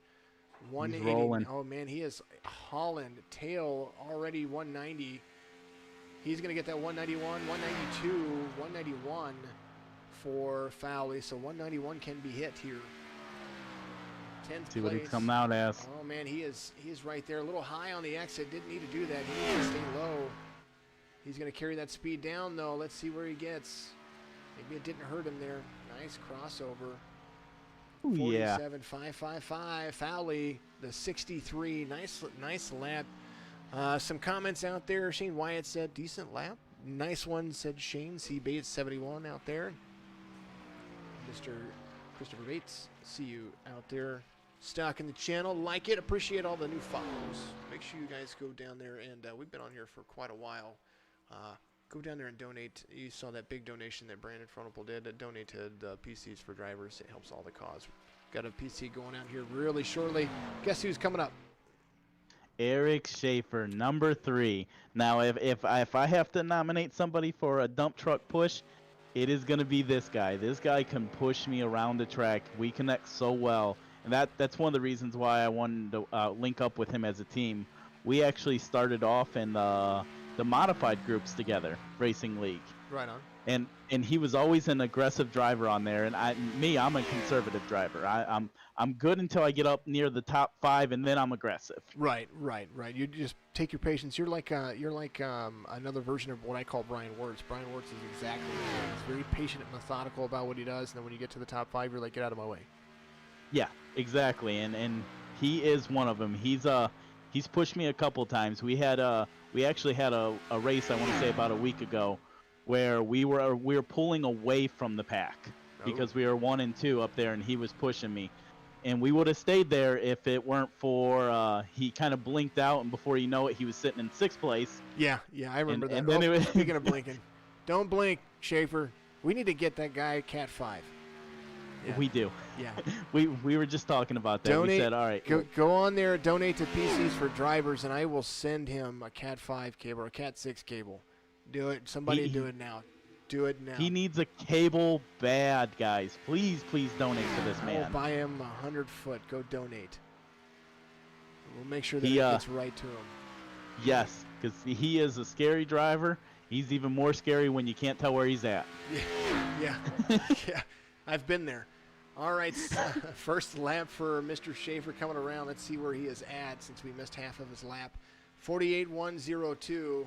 180. Rolling. Oh man, he is hauling. Tail already 190. He's going to get that 191, 192, 191 for Fowley. So 191 can be hit here. 10th See what he's place. coming out as. Oh man, he is right there. A little high on the exit. Didn't need to do that. He needs to stay low. He's going to carry that speed down though. Let's see where he gets. Maybe it didn't hurt him there. Nice crossover. Ooh, yeah. 47.555. Fowley, the 63. Nice lap. Some comments out there. Shane Wyatt said, decent lap. Nice one, said Shane. C. Bates, 71 out there. Mr. Christopher Bates, see you out there. Stock in the channel. Like it. Appreciate all the new follows. Make sure you guys go down there. And we've been on here for quite a while. Go down there and donate. You saw that big donation that Brandon Frontal did. That donated PCs for drivers. It helps all the cause. Got a PC going out here really shortly. Guess who's coming up? Eric Schaefer, number 3. Now, if I have to nominate somebody for a dump truck push, it is going to be this guy. This guy can push me around the track. We connect so well, and that's one of the reasons why I wanted to link up with him as a team. We actually started off in the modified groups together, Racing League. Right on. And he was always an aggressive driver on there, and I'm a conservative driver. I'm good until I get up near the top 5, and then I'm aggressive. Right. You just take your patience. You're like another version of what I call Brian Wirtz. Brian Wirtz is exactly that. He's very patient and methodical about what he does, and then when you get to the top 5, you're like, get out of my way. Yeah, exactly. And he is one of them. He's pushed me a couple times. We actually had a race, I want to say about a week ago, where we were pulling away from the pack because we were 1 and 2 up there, and he was pushing me. And we would have stayed there if it weren't for he kind of blinked out, and before you know it, he was sitting in 6th place. Yeah, I remember that. And then speaking of blinking, don't blink, Schaefer. We need to get that guy Cat 5. Yeah. We do. Yeah. We were just talking about that. Donate, we said, all right. Go on there, donate to PCs for drivers, and I will send him a Cat 5 cable or a Cat 6 cable. Do it. Somebody do it now. Do it now. He needs a cable bad, guys. Please donate to this I man. will buy him 100 foot. Go donate. We'll make sure that it gets right to him. Yes, because he is a scary driver. He's even more scary when you can't tell where he's at. Yeah. I've been there. All right, first lap for Mr. Schaefer coming around. Let's see where he is at since we missed half of his lap. 48.102.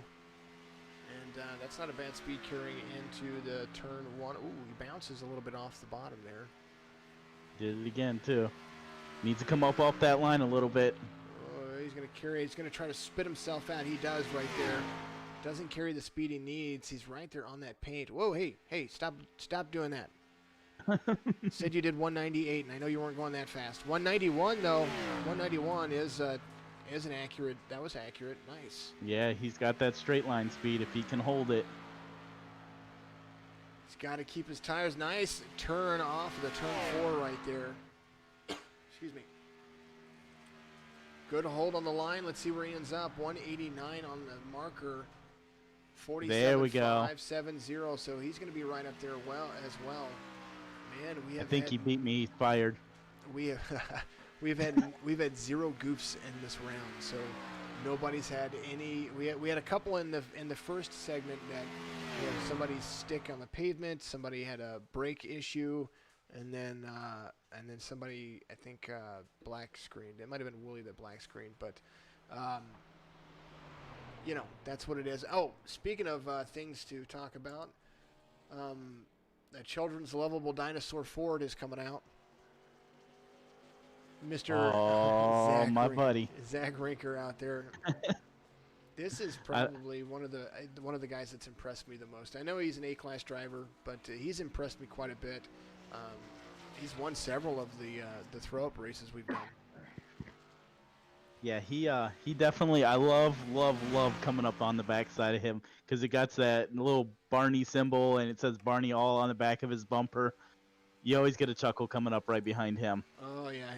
And that's not a bad speed carrying into the turn 1. Ooh, he bounces a little bit off the bottom there. Did it again, too. Needs to come up off that line a little bit. He's going to carry. He's going to try to spit himself out. He does right there. Doesn't carry the speed he needs. He's right there on that paint. Whoa, hey, stop doing that. Said you did 198, and I know you weren't going that fast. 191 though. 191 is an accurate. That was accurate. Nice. Yeah, he's got that straight line speed if he can hold it. He's got to keep his tires nice. Turn off of the turn 4 right there. Excuse me. Good hold on the line. Let's see where he ends up. 189 on the marker. 47.570. So he's going to be right up there as well. Man, I think he beat me. He's fired. We've had 0 goofs in this round. So Nobody's had any. We had a couple in the first segment that somebody's stick on the pavement. Somebody had a brake issue, and then somebody, I think, black screened. It might have been Willie that black screened, but that's what it is. Oh, speaking of things to talk about, the children's lovable dinosaur Ford is coming out. Mr. Oh, Zach my buddy. Zach Rinker out there. This is probably one of the guys that's impressed me the most. I know he's an A-class driver, but he's impressed me quite a bit. He's won several of the throw-up races we've done. Yeah, he definitely. I love coming up on the backside of him because it got that little Barney symbol and it says Barney all on the back of his bumper. You always get a chuckle coming up right behind him. Oh yeah.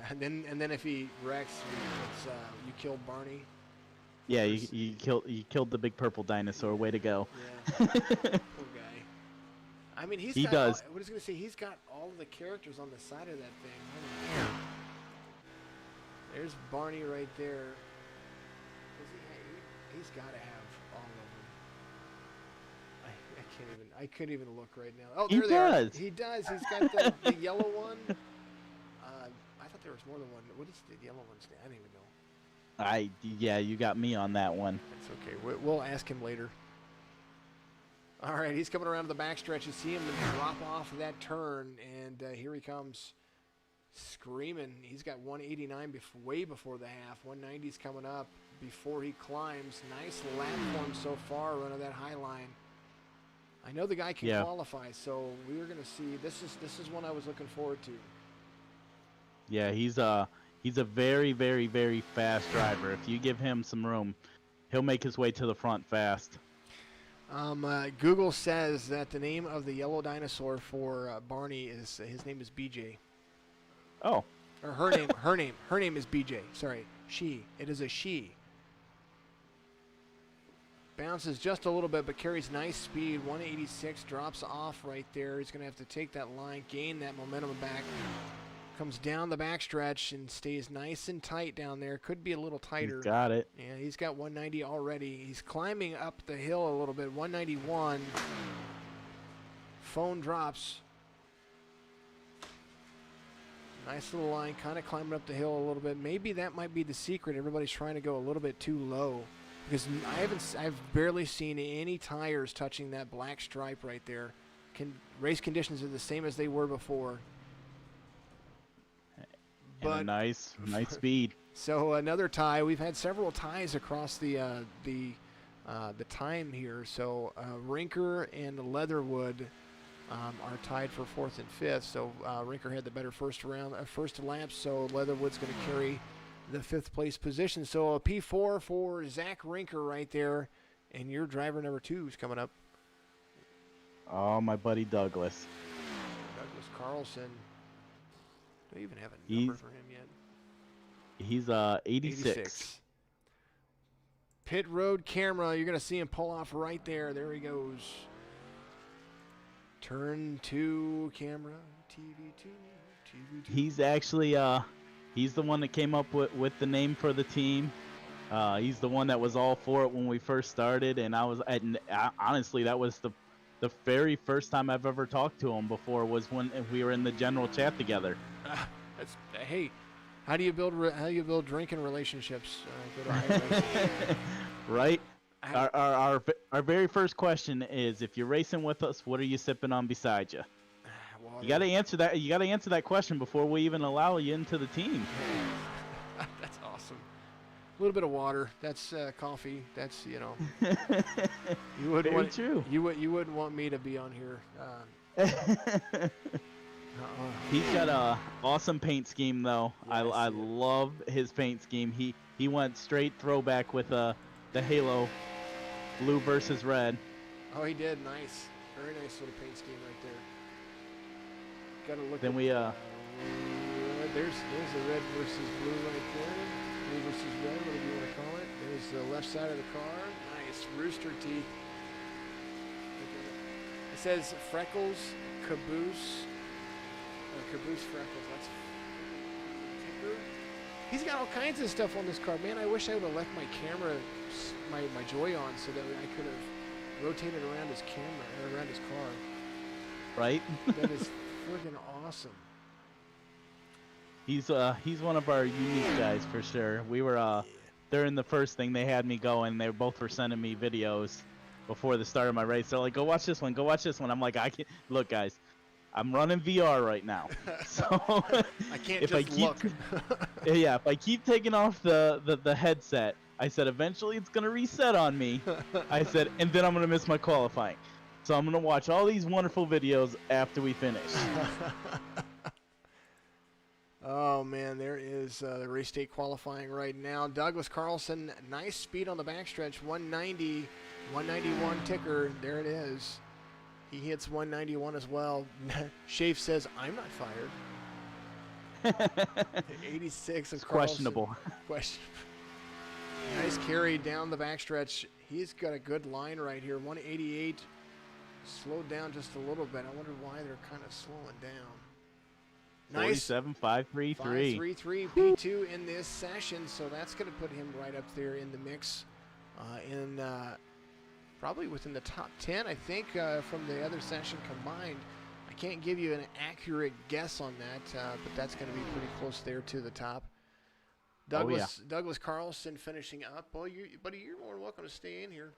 And then if he wrecks, you killed Barney. Yeah, you killed the big purple dinosaur. Way to go. Yeah. Poor guy. I mean, He does. What I was gonna say, he's got all of the characters on the side of that thing. Oh, man. There's Barney right there. He's got to have all of them. I couldn't even look right now. Oh, there they are. He does. He's got the yellow one. I thought there was more than one. What is the yellow one's name? I don't even know. Yeah, you got me on that one. That's okay. We'll ask him later. All right, he's coming around to the backstretch. You see him drop off that turn, and here he comes. Screaming. He's got 189 way before the half. 190's coming up before he climbs. Nice lap for him so far, running that high line. I know the guy can qualify, so we're going to see. This is one I was looking forward to. Yeah, he's a very, very, very fast driver. If you give him some room, he'll make his way to the front fast. Google says that the name of the yellow dinosaur for Barney his name is BJ. Oh. Or her name is BJ. Sorry, she. It is a she. Bounces just a little bit, but carries nice speed. 186, drops off right there. He's going to have to take that line, gain that momentum back. Comes down the backstretch and stays nice and tight down there. Could be a little tighter. He's got it. Yeah, he's got 190 already. He's climbing up the hill a little bit. 191. Phone drops. Nice little line, kind of climbing up the hill a little bit. Maybe that might be the secret. Everybody's trying to go a little bit too low because I've barely seen any tires touching that black stripe right there. Race conditions are the same as they were before. But a nice speed. So another tie. We've had several ties across the time here. So Rinker and Leatherwood are tied for 4th and 5th. So Rinker had the better first lap. So Leatherwood's going to carry the 5th place position. So a P4 for Zach Rinker right there, and your driver number 2 is coming up. Oh, my buddy Douglas. Douglas Carlson. Do I even have a number for him yet? He's 86. Pit road camera. You're going to see him pull off right there. There he goes. Turn 2 camera. TV2. He's actually he's the one that came up with the name for the team. He's the one that was all for it when we first started, and honestly that was the very first time I've ever talked to him before was when we were in the general chat together. Hey, how do you build drinking relationships? Right. Our very first question is, if you're racing with us, what are you sipping on beside you? You got to answer that. You got to answer that question before we even allow you into the team. That's awesome. A little bit of water. That's coffee. That's You wouldn't want true. You wouldn't want me to be on here. He's got a awesome paint scheme though. Yes, I love his paint scheme. He went straight throwback with the Halo blue versus red. Oh, he did. Nice. Very nice little paint scheme right there. Got to look. Then there's the red versus blue right there. Blue versus red, whatever you want to call it. There's the left side of the car. Nice rooster teeth. It says Freckles Caboose. Caboose Freckles. That's Tinker. He's got all kinds of stuff on this car. Man, I wish I would have left my camera, my Joy on, so that I could have rotated around his camera, or around his car. Right? That is friggin' awesome. He's one of our unique guys for sure. We were during the first thing they had me going. They both were sending me videos before the start of my race. They're like, "Go watch this one. Go watch this one." I'm like, "I can't look, guys. I'm running VR right now, so I can't if just look." yeah, if I keep taking off the headset, I said eventually it's gonna reset on me. I said, and then I'm gonna miss my qualifying. So I'm gonna watch all these wonderful videos after we finish. Oh man, there is the race day qualifying right now. Douglas Carlson, nice speed on the backstretch, 190, 191 ticker. There it is. He hits 191 as well. Shafe says, "I'm not fired." 86 of It's Carlson. questionable. Nice carry down the backstretch. He's got a good line right here. 188. Slowed down just a little bit. I wonder why they're kind of slowing down. Nice. 47.533. 533 P2 in this session, so that's going to put him right up there in the mix, probably within the top 10, I think, from the other session combined. I can't give you an accurate guess on that, but that's going to be pretty close there to the top. Douglas Carlson finishing up. Well, buddy, you're more than welcome to stay in here.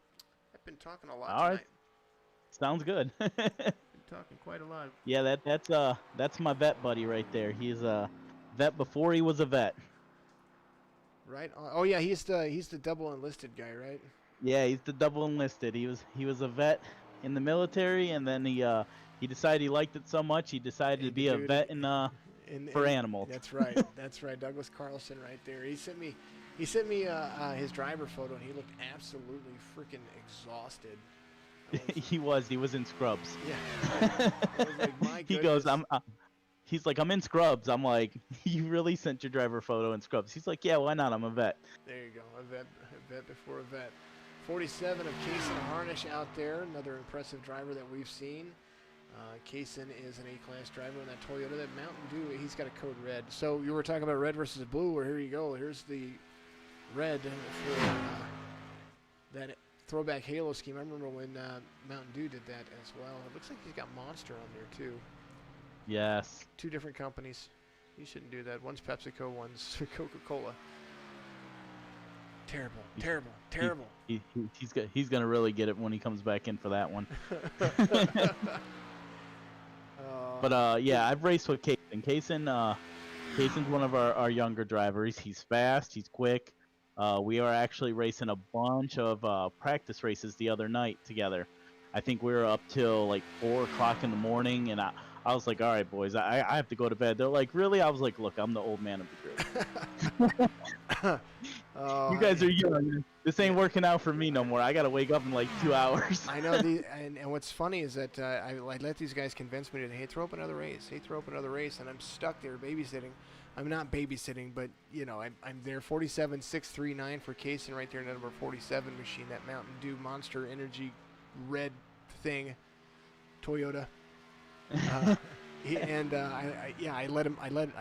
I've been talking a lot All tonight. right. Sounds good. Been talking quite a lot. Yeah, that's my vet buddy right there. He's a vet before he was a vet. Right on. Oh yeah, he's the double enlisted guy, right? Yeah, he's the double enlisted. He was a vet in the military, and then he decided he liked it so much he decided to be a vet for animals. That's right. That's right. Douglas Carlson right there. He sent me his driver photo, and he looked absolutely freaking exhausted. He was in scrubs. Yeah. I was like, my He goes, he's like, I'm in scrubs. I'm like, you really sent your driver photo in scrubs? He's like, yeah, why not? I'm a vet. There you go, a vet before a vet. 47 of Kaysen Harnish out there, another impressive driver that we've seen. Kaysen is an A-class driver in that Toyota. That Mountain Dew, he's got a code red. So you were talking about red versus blue, well, here you go. Here's the red for that throwback Halo scheme. I remember when Mountain Dew did that as well. It looks like he's got Monster on there too. Yes. Two different companies. You shouldn't do that. One's PepsiCo, one's Coca-Cola. Terrible. He's gonna really get it when he comes back in for that one. But yeah, I've raced with Kaysen. Kaysen's one of our younger drivers. He's fast. He's quick. We are actually racing a bunch of practice races the other night together. I think we were up till like 4 o'clock in the morning, and I was like, all right, boys, I have to go to bed. They're like, really? I was like, look, I'm the old man of the group. You guys are young. This ain't working out for me no more. I got to wake up in like 2 hours. I know. And what's funny is that I let these guys convince me to, hey, throw up another race. And I'm stuck there babysitting. I'm not babysitting, but, you know, I'm there. 47.639 for Kaysen right there, number 47 machine, that Mountain Dew Monster Energy red thing, Toyota. I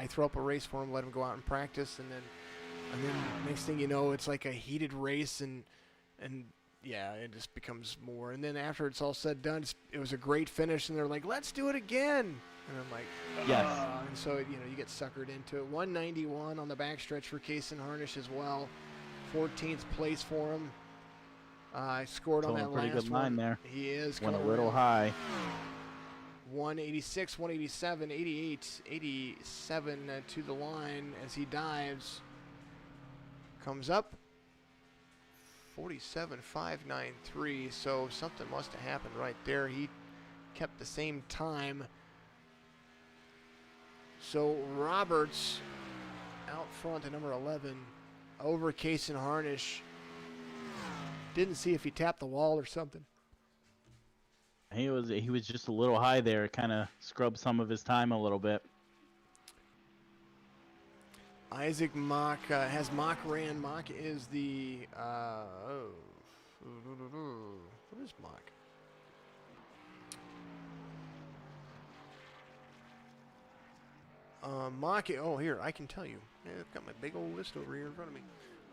throw up a race for him, let him go out and practice, and then next thing you know, it's like a heated race, and yeah, it just becomes more. And then after it's all said and done, it was a great finish, and they're like, let's do it again. And I'm like, yes. And so, you know, you get suckered into it. 191 on the backstretch for Kaysen Harnish as well. 14th place for him. I scored on that pretty last good line one. there. He is. Went a little high. 186, 187, 88, 87 to the line as he dives. Comes up. 47.593. So something must have happened right there. He kept the same time. So Roberts out front at number 11 over Kaysen Harnish. Didn't see if he tapped the wall or something. He was just a little high there. Kind of scrubbed some of his time a little bit. Isaac Mock has Mock ran. Mock is the what is Mock? Oh, here, I can tell you. Yeah, I've got my big old list over here in front of me.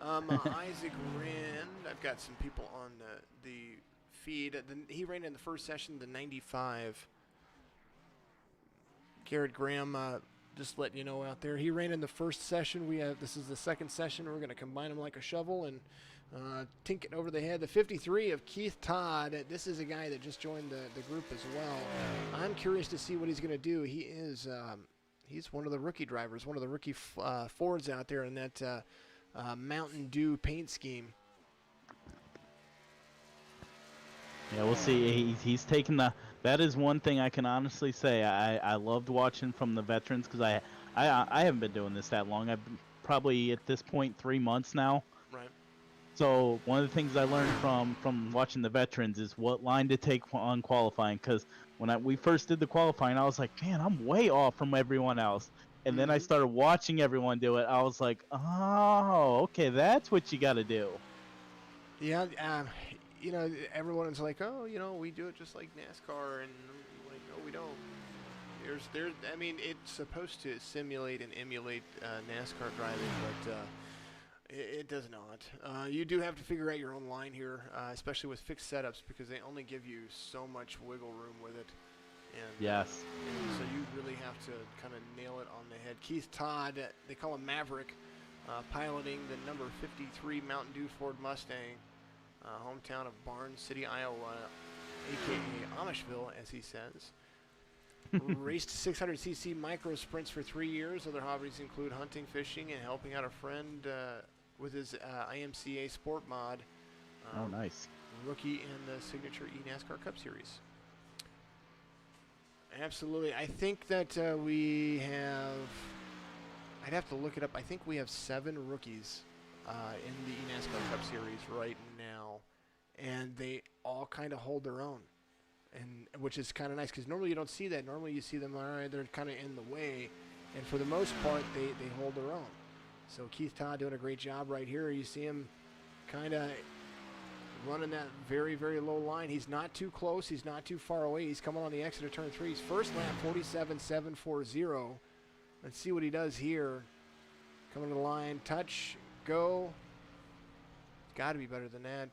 Isaac ran. I've got some people on the feed. He ran in the first session, the 95. Garrett Graham, just letting you know out there. He ran in the first session. This is the second session. We're going to combine them like a shovel and tink it over the head. The 53 of Keith Todd. This is a guy that just joined the group as well. I'm curious to see what he's going to do. He is he's one of the rookie drivers, one of the rookie Fords out there in that Mountain Dew paint scheme. Yeah, we'll see. He's taken the. That is one thing I can honestly say. I loved watching from the veterans because I haven't been doing this that long. I've been probably at this point 3 months now. Right. So one of the things I learned from watching the veterans is what line to take on qualifying. Because when we first did the qualifying, I was like, man, I'm way off from everyone else. And then I started watching everyone do it. I was like, oh, okay, that's what you got to do. Yeah, you know, everyone's like, oh, you know, we do it just like NASCAR, and I'm like, no, we don't. I mean, it's supposed to simulate and emulate NASCAR driving, but it does not. You do have to figure out your own line here, especially with fixed setups, because they only give you so much wiggle room with it. And, Yes. and so you really have to kind of nail it on the head. Keith Todd, they call him Maverick, piloting the number 53 Mountain Dew Ford Mustang. Hometown of Barnes City, Iowa, a.k.a. Amishville, as he says. Raced 600cc micro sprints for 3 years. Other hobbies include hunting, fishing, and helping out a friend with his IMCA Sport Mod. Oh, nice. Rookie in the Signature ENASCAR Cup Series. Absolutely. I think that we have... I'd have to look it up. I think we have 7 rookies in the ENASCAR Cup Series right now, and they all kind of hold their own, and which is kind of nice because normally you don't see that. Normally you see them, all right, they're kind of in the way, and for the most part they hold their own. So Keith Todd doing a great job right here. You see him kind of running that very, very low line. He's not too close. He's not too far away. He's coming on the exit of turn 3. His first lap, 47.740. Let's see what he does here. Coming to the line, touch, go. It's got to be better than that.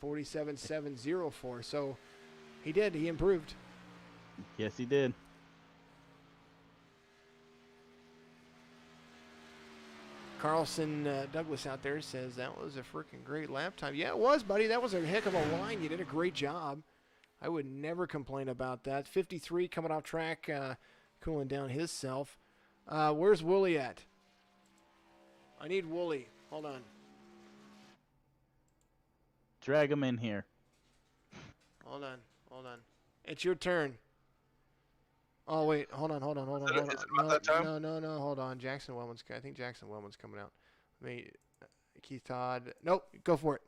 47.704. So he did. He improved. Yes, he did. Carlson Douglas out there says that was a freaking great lap time. Yeah, it was, buddy. That was a heck of a line. You did a great job. I would never complain about that. 53 coming off track, cooling down his self. Where's Wooly at? I need Wooly. Hold on. Drag him in here. Hold on. It's your turn. Oh, wait. Hold on. Is it about that time? No. Hold on. I think Jackson Wellman's coming out. Keith Todd. Nope. Go for it.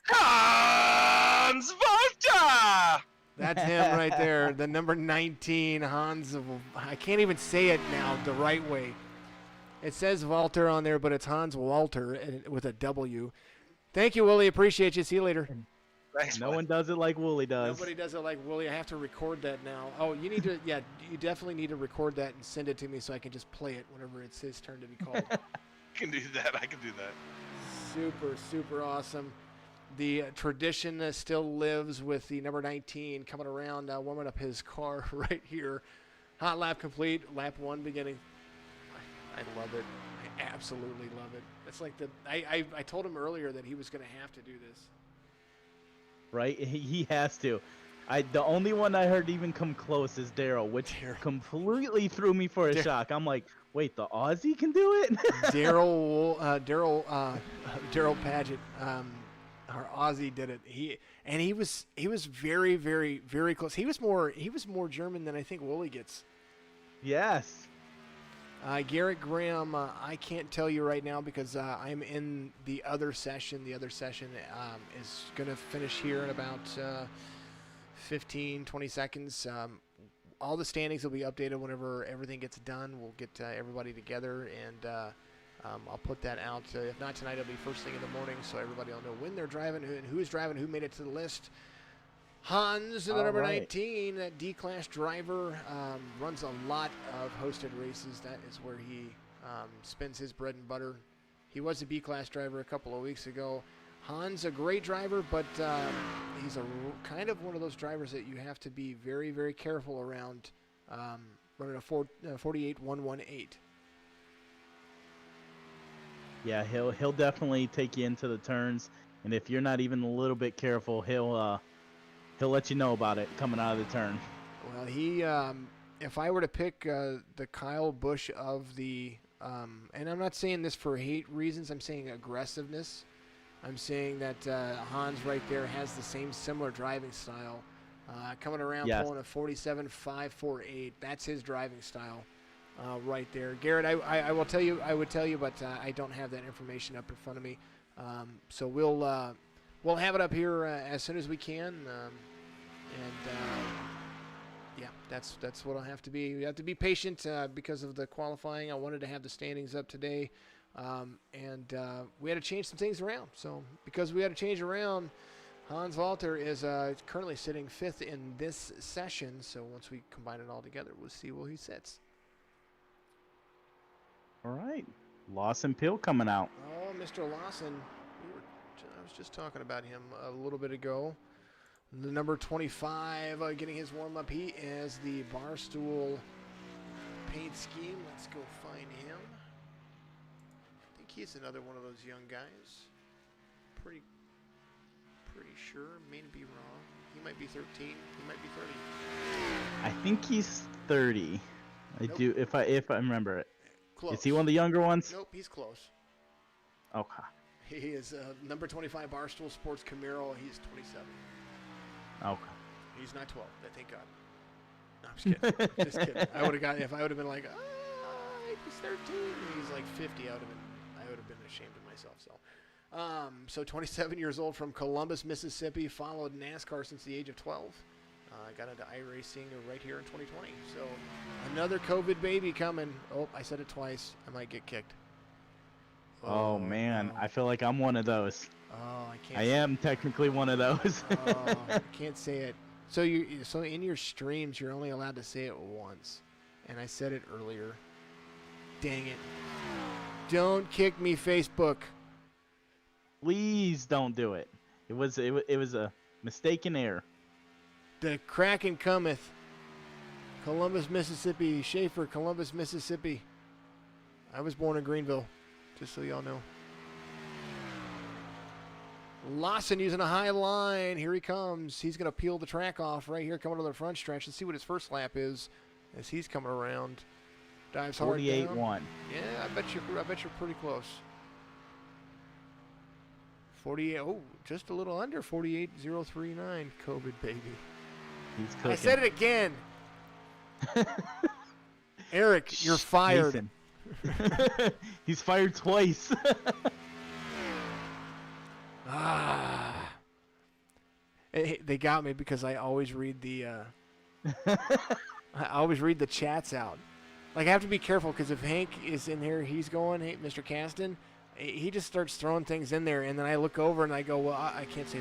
Hans Volta! That's him right there. The number 19, Hans. I can't even say it now the right way. It says Walter on there, but it's Hans Walter with a W. Thank you, Willie. Appreciate you. See you later. Thanks, No buddy. one does it like Wooly does. Nobody does it like Willie. I have to record that now. Oh, you need to, yeah, you definitely need to record that and send it to me so I can just play it whenever it's his turn to be called. I can do that. Super, super awesome. The tradition still lives with the number 19 coming around, warming up his car right here. Hot lap complete, lap 1 beginning. I love it. I absolutely love it. It's like I told him earlier that he was going to have to do this. Right? He has to. The only one I heard even come close is Daryl, which completely threw me for a shock. I'm like, wait, the Aussie can do it? Daryl Paget, our Aussie did it. He was very, very, very close. He was more German than I think Wooly gets. Yes. Garrett Graham, I can't tell you right now because I'm in the other session. The other session is going to finish here in about 15, 20 seconds. All the standings will be updated whenever everything gets done. We'll get everybody together, and I'll put that out. If not tonight, it'll be first thing in the morning, so everybody will know when they're driving and who's driving, who made it to the list. Hans, the All number right. 19, that D-Class driver, runs a lot of hosted races. That is where he spends his bread and butter. He was a B-Class driver a couple of weeks ago. Hans, a great driver, but he's kind of one of those drivers that you have to be very, very careful around, running a 48118. Yeah, he'll definitely take you into the turns, and if you're not even a little bit careful, he'll let you know about it coming out of the turn. Well, he, if I were to pick the Kyle Busch of the, and I'm not saying this for hate reasons, I'm saying aggressiveness. I'm saying that Hans right there has the same similar driving style. Coming around Yes. pulling a 47.548. That's his driving style right there. Garrett, I will tell you, I would tell you, but I don't have that information up in front of me. So we'll have it up here as soon as we can. Yeah, that's what I'll have to be. We have to be patient because of the qualifying. I wanted to have the standings up today. And we had to change some things around. So because we had to change around, Hans Walter is currently sitting 5th in this session. So once we combine it all together, we'll see where he sits. All right, Lawson Pill coming out. Oh, Mr. Lawson. I was just talking about him a little bit ago. The number 25 getting his warm-up. He is the Barstool paint scheme. Let's go find him. I think he's another one of those young guys. Pretty sure. May be wrong. He might be 13. He might be 30. I think he's 30. I Nope. do if I remember it. Close. Is he one of the younger ones? Nope, he's close. Okay. He is number 25 Barstool Sports Camaro. He's 27. Okay. He's not 12. Thank God. No, I'm just kidding. Just kidding. I would have got if I would have been like, he's 13. He's like 50. I would have been ashamed of myself. So 27 years old from Columbus, Mississippi. Followed NASCAR since the age of 12. Got into iRacing right here in 2020. So another COVID baby coming. Oh, I said it twice. I might get kicked. Oh man, no. I feel like I'm one of those. Oh, I can't. I am technically one of those. I can't say it. So in your streams you're only allowed to say it once, and I said it earlier. Dang it! Don't kick me, Facebook. Please don't do it. It was a mistaken error. The Kraken cometh. Columbus, Mississippi. Schaefer, Columbus, Mississippi. I was born in Greenville, just so y'all know. Lawson using a high line. Here he comes. He's going to peel the track off right here, coming to the front stretch. Let's see what his first lap is as he's coming around. Dives hard down. 48-1. Yeah, I bet you're pretty close. 48. Oh, just a little under 48.039. COVID baby. He's cooking. I said it again. Eric, you're fired. Mason. He's fired twice. They got me because I always read the chats out. Like I have to be careful because if Hank is in here, he's going, hey, Mr. Caston, he just starts throwing things in there, and then I look over and I go, well, I can't say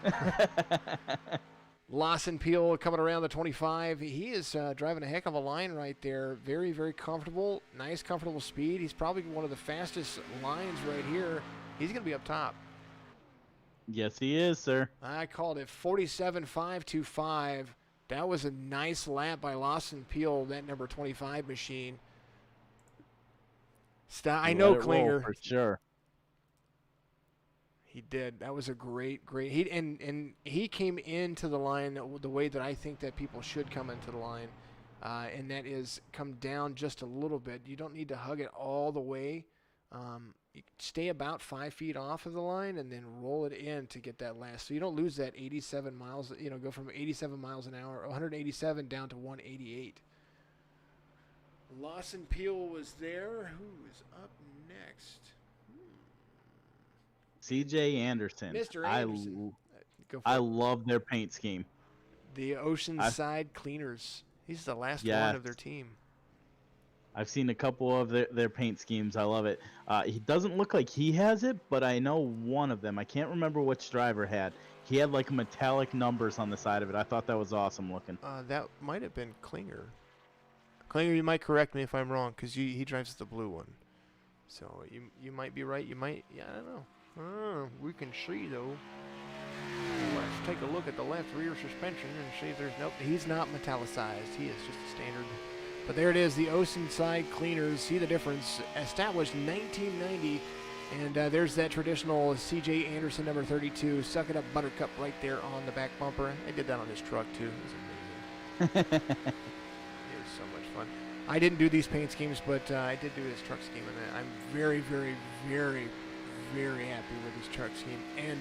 that. Lawson Peel coming around the 25. He is driving a heck of a line right there. Very, very comfortable. Nice, comfortable speed. He's probably one of the fastest lines right here. He's going to be up top. Yes, he is, sir. I called it 47.525. That was a nice lap by Lawson Peel, that number 25 machine. I know, Klinger. For sure. He did. That was a great. He came into the line the way that I think that people should come into the line, and that is come down just a little bit. You don't need to hug it all the way. You stay about 5 feet off of the line and then roll it in to get that last. So you don't lose that 87 miles. Go from 87 miles an hour, 187 down to 188. Lawson Peel was there. Who is up next? CJ Anderson. Mr. Anderson. I love their paint scheme. The Oceanside Cleaners. He's the last one of their team. I've seen a couple of their paint schemes. I love it. He doesn't look like he has it, but I know one of them. I can't remember which driver had. He had like metallic numbers on the side of it. I thought that was awesome looking. That might have been Klinger. Klinger, you might correct me if I'm wrong, because he drives the blue one. So you might be right. You might. Yeah, I don't know. We can see though. Let's take a look at the left rear suspension and see if there's nope. He's not metallicized. He is just a standard. But there it is, the Oceanside Cleaners. See the difference. Established 1990, and there's that traditional C.J. Anderson number 32. Suck it up, Buttercup, right there on the back bumper. I did that on his truck too. It was amazing. It was so much fun. I didn't do these paint schemes, but I did do his truck scheme, and I'm very, very, very, very happy with his truck scheme. And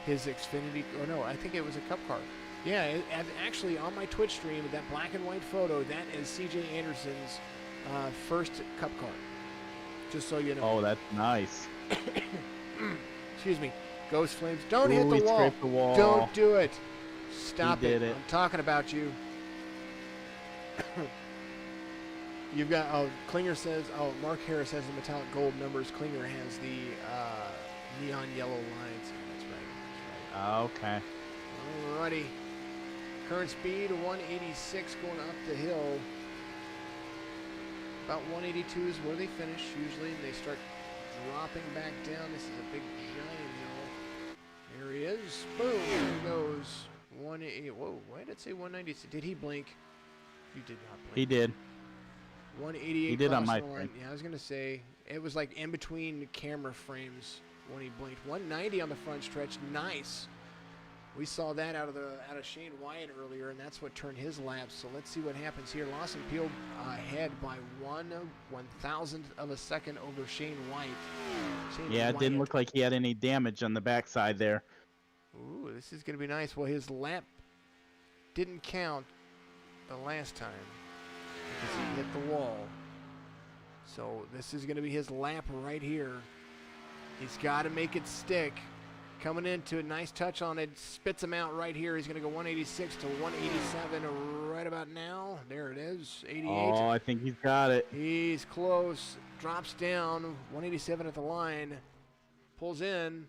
his Xfinity. Or no, I think it was a Cup car. Yeah, actually on my Twitch stream, that black and white photo, that is C.J. Anderson's first Cup car. Just so you know. Oh, that's nice. Excuse me. Ghost Flames. Don't hit Ooh, the he wall. scraped the wall. Don't do it. Stop He did it. I'm talking about you. You've got, Klinger says, Mark Harris has the metallic gold numbers. Klinger has the neon yellow lines. That's right. Okay. Alrighty. Current speed 186 going up the hill. About 182 is where they finish usually. They start dropping back down. This is a big giant hill. There he is. Boom. There he goes. 180. Whoa. Why did it say 190? Did he blink? You did not blink. He did. 188. He did on across my the line. screen. Yeah, I was gonna say it was like in between camera frames when he blinked. 190 on the front stretch. Nice. We saw that out of Shane Wyatt earlier, and that's what turned his laps. So let's see what happens here. Lawson Peel ahead by 1/1000th of a second over Shane White. Yeah, it didn't look like he had any damage on the backside there. Ooh, this is going to be nice. Well, his lap didn't count the last time because he hit the wall. So this is going to be his lap right here. He's got to make it stick. Coming into a nice touch on it, spits him out right here. He's going to go 186 to 187 right about now. There it is, 88. Oh, I think he's got it. He's close, drops down, 187 at the line, pulls in,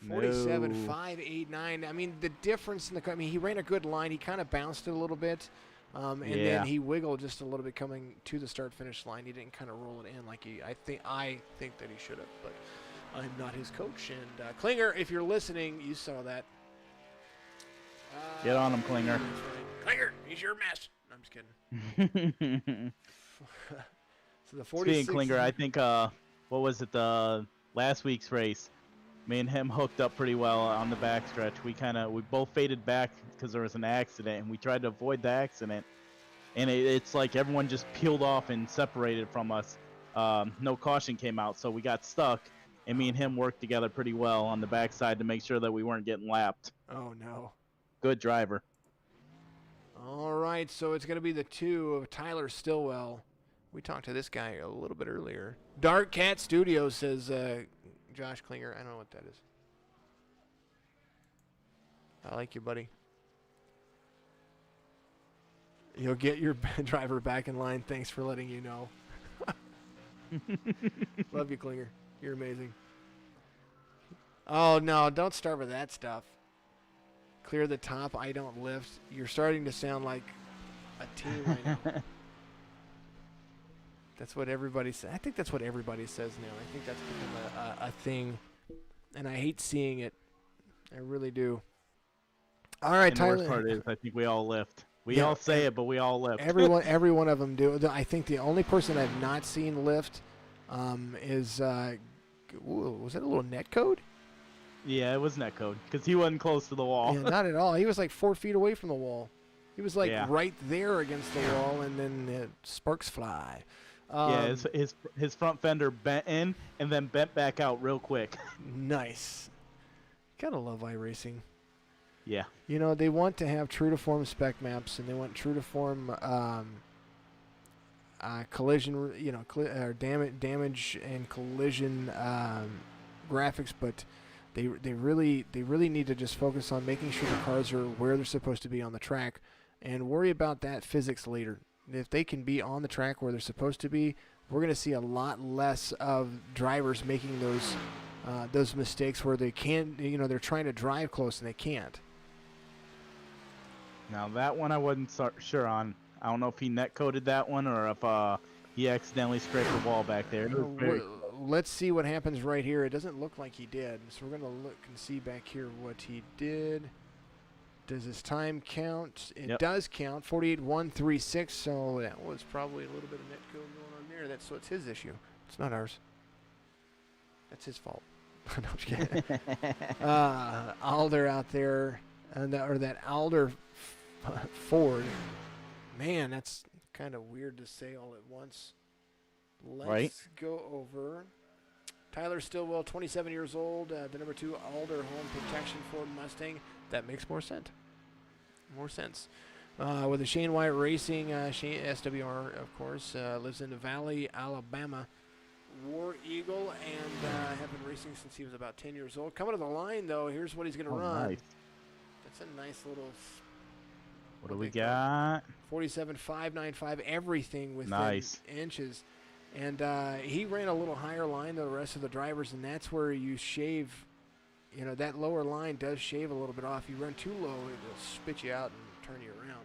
47.589. I mean, the difference in the, he ran a good line. He kind of bounced it a little bit, and then he wiggled just a little bit coming to the start-finish line. He didn't kind of roll it in like I think that he should have, but I'm not his coach. And Klinger, if you're listening, you saw that. Get on him, Klinger. Klinger, he's your mess. I'm just kidding. So the 46. Speaking of Klinger, I think what was it, the last week's race? Me and him hooked up pretty well on the backstretch. We both faded back because there was an accident, and we tried to avoid the accident. And it's like everyone just peeled off and separated from us. No caution came out, so we got stuck. And me and him worked together pretty well on the backside to make sure that we weren't getting lapped. Oh, no. Good driver. All right, so it's going to be the 2 of Tyler Stillwell. We talked to this guy a little bit earlier. Dark Cat Studios says Josh Klinger. I don't know what that is. I like you, buddy. You'll get your driver back in line. Thanks for letting you know. Love you, Klinger. You're amazing. Oh, no, don't start with that stuff. Clear the top, I don't lift. You're starting to sound like a team right now. That's what everybody says. I think that's what everybody says now. I think that's become a thing, and I hate seeing it. I really do. All right, and Tyler. The worst part is I think we all lift. We all say it, but we all lift. Every one of them do. I think the only person I've not seen lift is was it a little net code? Yeah, it was netcode because he wasn't close to the wall. Yeah, not at all. He was like 4 feet away from the wall. He was like right there against the wall, and then sparks fly. Yeah, his front fender bent in and then bent back out real quick. Nice. Gotta love iRacing. Yeah. You know, they want to have true to form spec maps, and they want true to form collision, damage and collision graphics, but they really need to just focus on making sure the cars are where they're supposed to be on the track, and worry about that physics later. if they can be on the track where they're supposed to be, we're going to see a lot less of drivers making those mistakes where they can't, they're trying to drive close and they can't. Now that one I wasn't sure on. I don't know if he net coded that one or if he accidentally scraped the wall back there. It was very Let's see what happens right here. It doesn't look like he did, so we're going to look and see back here what he did. Does his time count? It does count, 48.136, so that was probably a little bit of net code going on there. So it's his issue. It's not ours. That's his fault. No, I'm just kidding. Alder out there, or that Alder Ford. Man, that's kind of weird to say all at once. Let's go over. Tyler Stillwell, 27 years old, the number 2 Alder Home Protection Ford Mustang. That makes more sense. With the Shane Wyatt Racing, Shane SWR, of course, lives in the Valley, Alabama. War Eagle, and have been racing since he was about 10 years old. Coming to the line, though, here's what he's going to run. Nice. That's a nice little... What do we got? 47.595, everything within inches. And he ran a little higher line than the rest of the drivers, and that's where you shave. That lower line does shave a little bit off. You run too low, it'll spit you out and turn you around.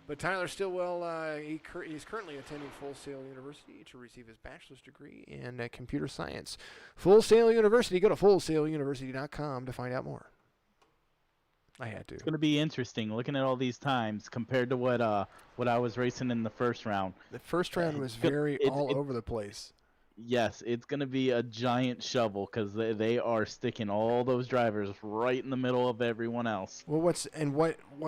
But Tyler Stillwell, he's currently attending Full Sail University to receive his bachelor's degree in computer science. Full Sail University, go to fullsailuniversity.com to find out more. I had to. It's going to be interesting looking at all these times compared to what I was racing in the first round. The first round was all over the place. Yes, it's going to be a giant shovel because they are sticking all those drivers right in the middle of everyone else. Well, what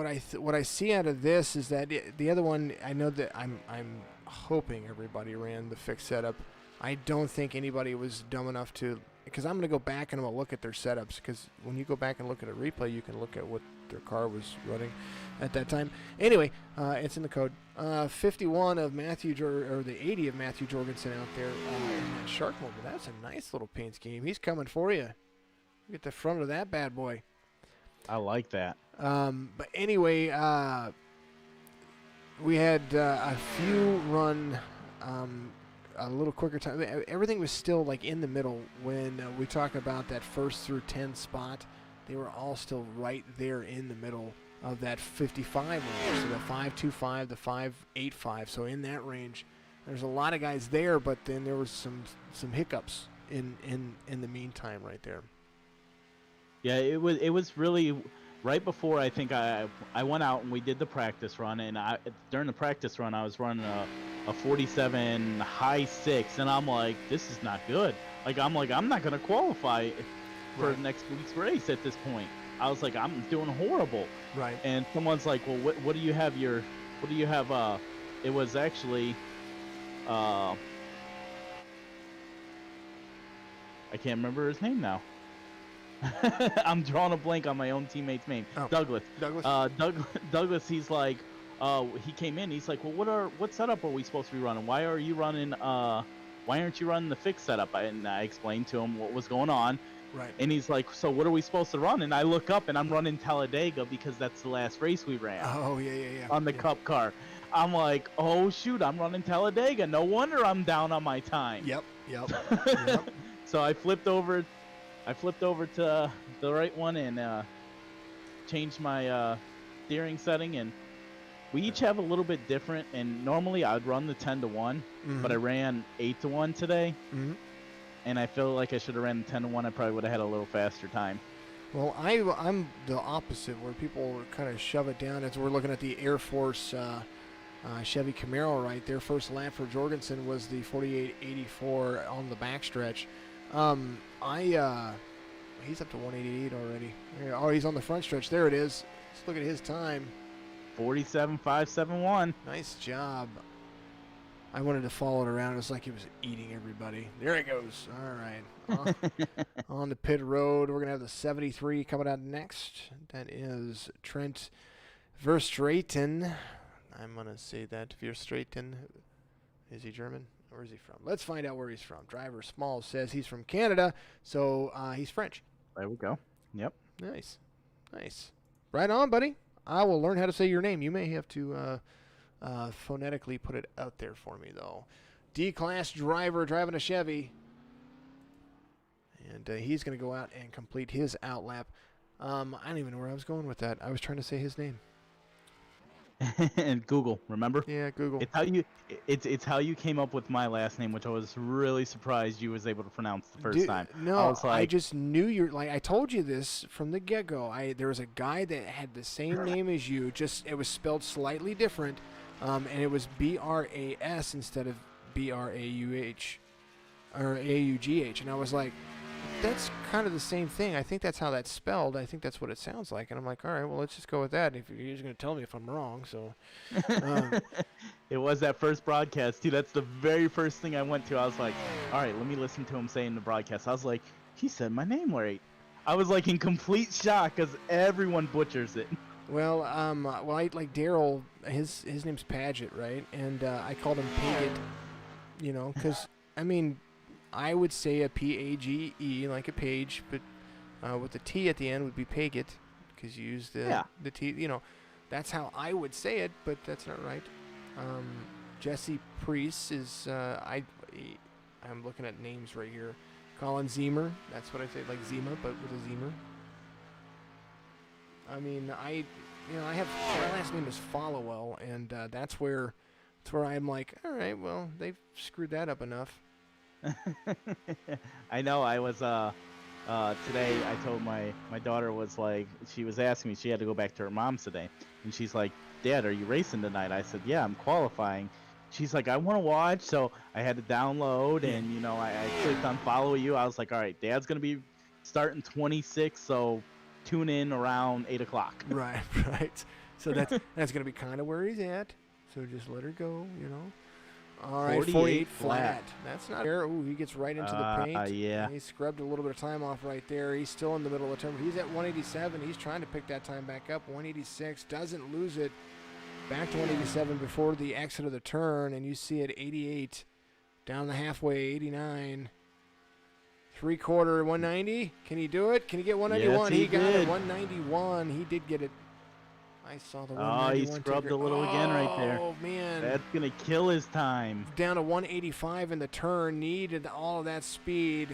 I see out of this is that the other one, I know that I'm hoping everybody ran the fixed setup. I don't think anybody was dumb enough to, because I'm going to go back and I'm going to look at their setups, because when you go back and look at a replay, you can look at what their car was running at that time. Anyway, it's in the code. 51 of Matthew or the 80 of Matthew Jorgensen out there in that shark mode. That's a nice little paint scheme. He's coming for you. Look at the front of that bad boy. I like that. But anyway, we had a few run a little quicker time. Everything was still like in the middle when we talk about that 1st through 10 spot. They were all still right there in the middle of that 55 range. So the 525, the 585. So in that range, there's a lot of guys there, but then there was some hiccups in the meantime right there. Yeah, it was really right before I think I went out and we did the practice run, and during the practice run I was running a 47 high 6, and I'm like, this is not good. I'm not gonna qualify for next week's race at this point. I was like, I'm doing horrible. Right. And someone's like, well, what do you have it was actually I can't remember his name now. I'm drawing a blank on my own teammate's name. Oh. Douglas. Douglas, he's like, he came in, he's like, well, what setup are we supposed to be running? Why aren't you running the fixed setup? And I explained to him what was going on. Right. And he's like, so what are we supposed to run? And I look up and I'm running Talladega because that's the last race we ran. Oh, yeah. On the Cup car. I'm like, oh shoot, I'm running Talladega. No wonder I'm down on my time. Yep. So I flipped over to the right one and changed my steering setting, and we each have a little bit different. And normally I'd run the 10-1, but I ran 8-1 today. Mm-hmm. And I feel like I should have ran 10-1. I probably would have had a little faster time. Well, I'm the opposite, where people kind of shove it down. As we're looking at the Air Force Chevy Camaro right there. First lap for Jorgensen was the 48.84 on the backstretch. He's up to 188 already. Oh, he's on the front stretch. There it is. Let's look at his time. 47.571. Nice job. I wanted to follow it around. It was like he was eating everybody. There it goes. All right. On the pit road, we're going to have the 73 coming out next. That is Trent Verstraeten. I'm going to say that. Verstraeten. Is he German? Where is he from? Let's find out where he's from. Driver Small says he's from Canada, so he's French. There we go. Yep. Nice. Right on, buddy. I will learn how to say your name. You may have to phonetically put it out there for me, though. D-Class driver driving a Chevy. And he's going to go out and complete his outlap. I don't even know where I was going with that. I was trying to say his name. And Google, remember? Yeah, Google. It's how you came up with my last name, which I was really surprised you was able to pronounce the first Dude, time. No, I was like, I just knew you're like I told you this from the get-go. There was a guy that had the same name as you, just it was spelled slightly different, and it was B-R-A-S instead of B-R-A-U-H or A-U-G-H, and I was like, that's kind of the same thing. I think that's how that's spelled. I think that's what it sounds like. And I'm like, all right, well, let's just go with that. If you're just going to tell me if I'm wrong, so. it was that first broadcast, too. That's the very first thing I went to. I was like, all right, let me listen to him say in the broadcast. I was like, he said my name right. I was like in complete shock because everyone butchers it. Well, I like Daryl. His name's Paget, right? And I called him Paget, because I mean. I would say a P-A-G-E, like a page, but with the T at the end would be Paget, because you use the T, that's how I would say it, but that's not right. Jesse Priest is, I'm looking at names right here. Colin Zemer, that's what I say, like Zima, but with a Zemer. I mean, I have, my last name is Followell, and that's where I'm like, all right, well, they've screwed that up enough. I know. I was today. I told my daughter was like, she was asking me. She had to go back to her mom's today, and she's like, "Dad, are you racing tonight?" I said, "Yeah, I'm qualifying." She's like, "I want to watch," so I had to download, and I clicked on follow you. I was like, "All right, Dad's gonna be starting 26, so tune in around 8 o'clock." Right. So that's gonna be kind of where he's at. So just let her go, All right, 48 flat. That's not fair. Ooh, he gets right into the paint. Yeah. He scrubbed a little bit of time off right there. He's still in the middle of the turn. He's at 187. He's trying to pick that time back up. 186. Doesn't lose it. Back to 187 before the exit of the turn. And you see it 88. Down the halfway, 89. Three-quarter, 190. Can he do it? Can he get 191? Yes, he got did. it. 191. He did get it. I saw the 191. Oh, he scrubbed a little again right there. Oh, man. That's going to kill his time. Down to 185 in the turn. Needed all of that speed.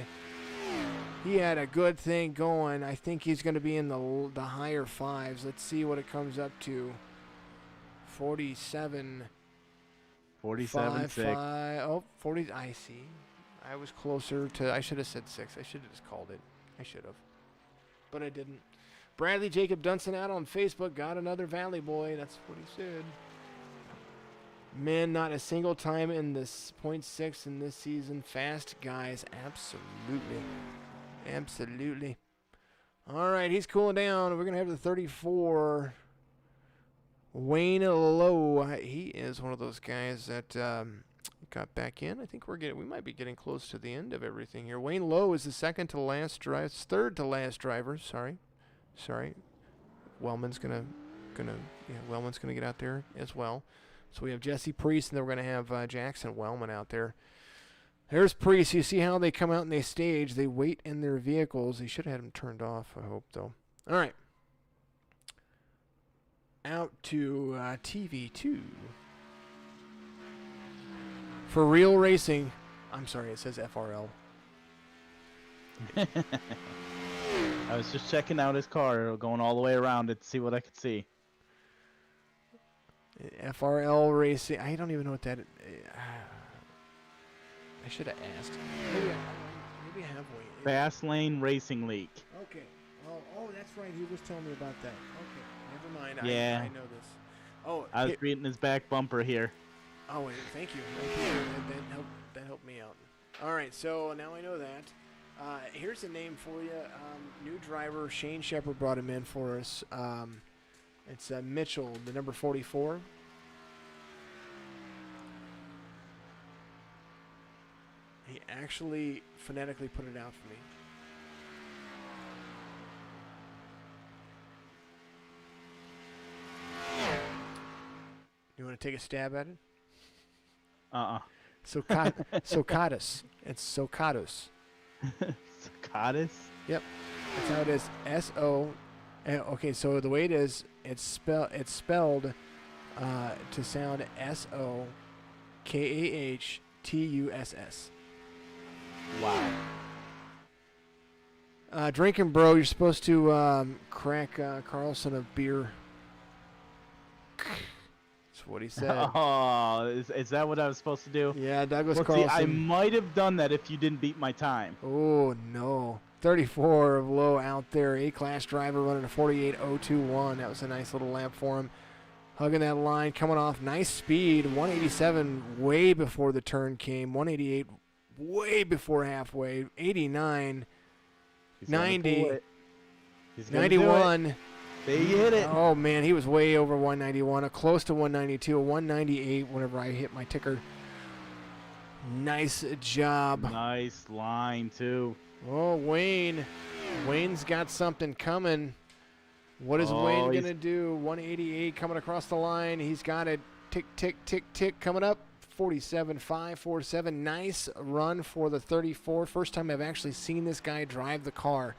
He had a good thing going. I think he's going to be in the higher fives. Let's see what it comes up to. 47. 47.6. Oh, 40. I see. I was closer to. I should have said 6. I should have just called it. I should have. But I didn't. Bradley Jacob Dunson out on Facebook. Got another Valley Boy. That's what he said. Man, not a single time in this .6 in this season. Fast guys. Absolutely. Absolutely. All right, he's cooling down. We're going to have the 34. Wayne Lowe. He is one of those guys that got back in. I think we might be getting close to the end of everything here. Wayne Lowe is the third to last driver. Sorry, Wellman's gonna get out there as well. So we have Jesse Priest, and then we're gonna have Jackson Wellman out there. There's Priest. You see how they come out and they stage. They wait in their vehicles. They should have had them turned off, I hope, though. All right. Out to TV2. For Real Racing. I'm sorry, it says FRL. I was just checking out his car, going all the way around it to see what I could see. FRL Racing. I don't even know what that is. I should have asked. Maybe I have Wayne. Fast Lane Racing League. Okay. Oh, that's right. He was telling me about that. Okay. Never mind. Yeah. I know this. Oh, I was reading his back bumper here. Oh, wait, thank you. That helped me out. All right, so now I know that. Here's a name for you. New driver, Shane Shepard brought him in for us. It's Mitchell, the number 44. He actually phonetically put it out for me. You want to take a stab at it? Socatus. It's Socatus. Socatus? Yep. That's how it is. S-O. Okay, so the way it is, it's spelled to sound SOKAHTUSS. Wow. Drinking bro, you're supposed to crack Carlson a beer. That's what he said. Oh, is that what I was supposed to do? Yeah, Douglas Well, see, Carlson. I might have done that if you didn't beat my time. Oh, no. 34 of low out there. A-class driver running a 48.021. That was a nice little lap for him. Hugging that line, coming off. Nice speed. 187 way before the turn came. 188 way before halfway. 89. He's gonna 90. pull it. He's gonna do it. 91. They hit it. Oh, man, he was way over 191. Close to 192. 198 whenever I hit my ticker. Nice job. Nice line, too. Oh, Wayne. Wayne's got something coming. What is Wayne going to do? 188 coming across the line. He's got it. Tick, tick, tick, tick coming up. 47.547. Nice run for the 34. First time I've actually seen this guy drive the car.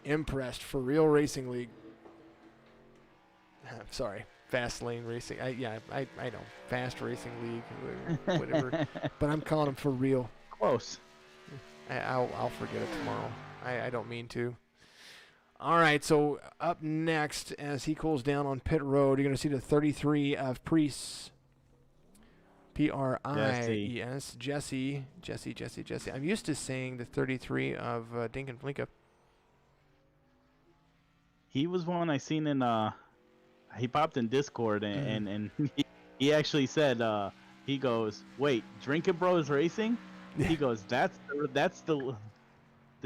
Impressed. For Real Racing League. I'm sorry. Fast Lane Racing. I know. Fast Racing League. Whatever. But I'm calling him For Real. Close. I'll forget it tomorrow. I don't mean to. All right, so up next, as he cools down on pit road, you're going to see the 33 of Priest. P-R-I-E-S. Jesse. I'm used to saying the 33 of Dinkin Flinka. He was one I seen in he popped in Discord and he actually said he goes, "Wait, Drinking Bros Racing?" He goes, "That's the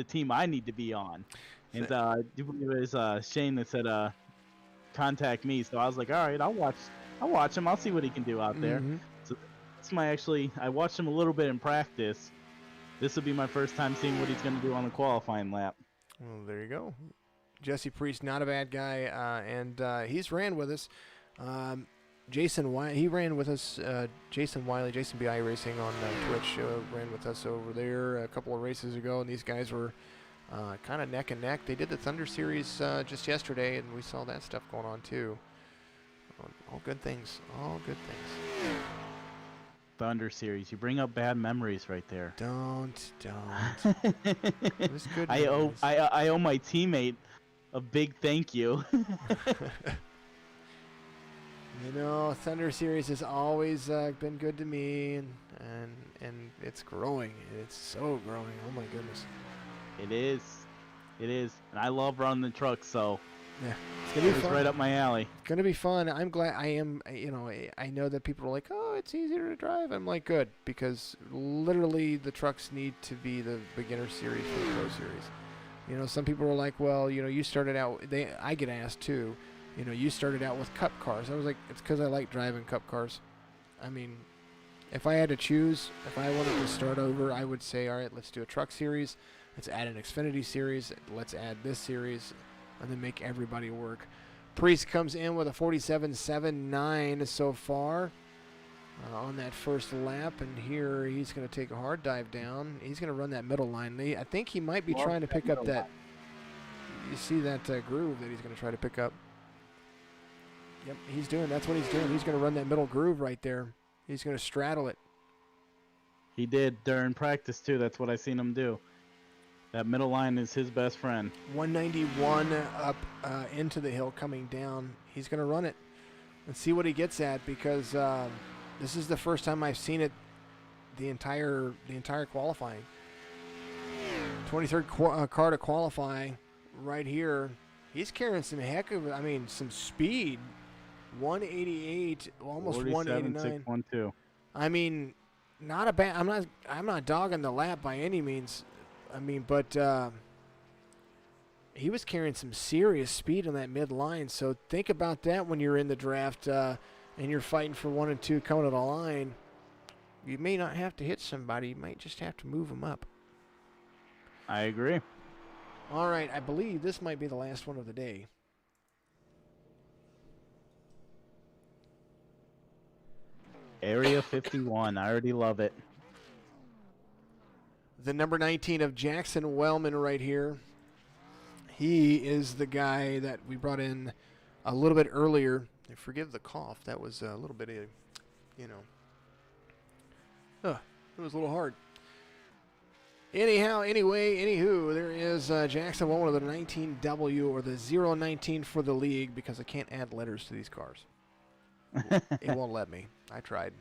team I need to be on." And I do believe it was Shane that said contact me. So I was like, all right, I'll watch him. I'll see what he can do out there. So that's I watched him a little bit in practice. This will be my first time seeing what he's going to do on the qualifying lap. Well, there you go. Jesse Priest, not a bad guy, and he's ran with us. Jason Wiley, he ran with us. Jason Wiley, Jason BI Racing on Twitch, ran with us over there a couple of races ago, and these guys were kind of neck and neck. They did the Thunder Series just yesterday, and we saw that stuff going on too. All good things. All good things. Thunder Series. You bring up bad memories right there. Don't. It was good memories. I owe my teammate a big thank you. You know, Thunder Series has always been good to me, and it's growing. It's so growing. Oh my goodness. It is, and I love running the truck, so yeah, it's gonna be fun. Right up my alley. It's gonna be fun. I'm glad. I am. You know, I know that people are like, "Oh, it's easier to drive." I'm like, good, because literally the trucks need to be the beginner series for the pro series. You know, some people are like, "Well, you know, you started out." I get asked too. You know, you started out with cup cars. I was like, it's because I like driving cup cars. I mean, if I had to choose, if I wanted to start over, I would say, all right, let's do a truck series. Let's add an Xfinity series. Let's add this series, and then make everybody work. Priest comes in with a 47.79 so far on that first lap, and here he's going to take a hard dive down. He's going to run that middle line. I think he might be trying to pick up that. You see that groove that he's going to try to pick up. Yep, that's what he's doing. He's going to run that middle groove right there. He's going to straddle it. He did during practice, too. That's what I seen him do. That middle line is his best friend. 191 up into the hill coming down. He's going to run it and see what he gets at, because this is the first time I've seen it the entire qualifying. 23rd car to qualify right here. He's carrying some some speed. 188, almost 189. 612. I mean, not a bad. I'm not dogging the lap by any means. I mean, but he was carrying some serious speed on that midline. So think about that when you're in the draft and you're fighting for 1 and 2 coming to the line. You may not have to hit somebody. You might just have to move them up. I agree. All right, I believe this might be the last one of the day. Area 51. I already love it. The number 19 of Jackson Wellman right here. He is the guy that we brought in a little bit earlier Forgive the cough. That was a little bit of, it was a little hard. Anyhow, anywho, there is Jackson one with a 19W or the 019 for the league because I can't add letters to these cars. It won't let me. I tried.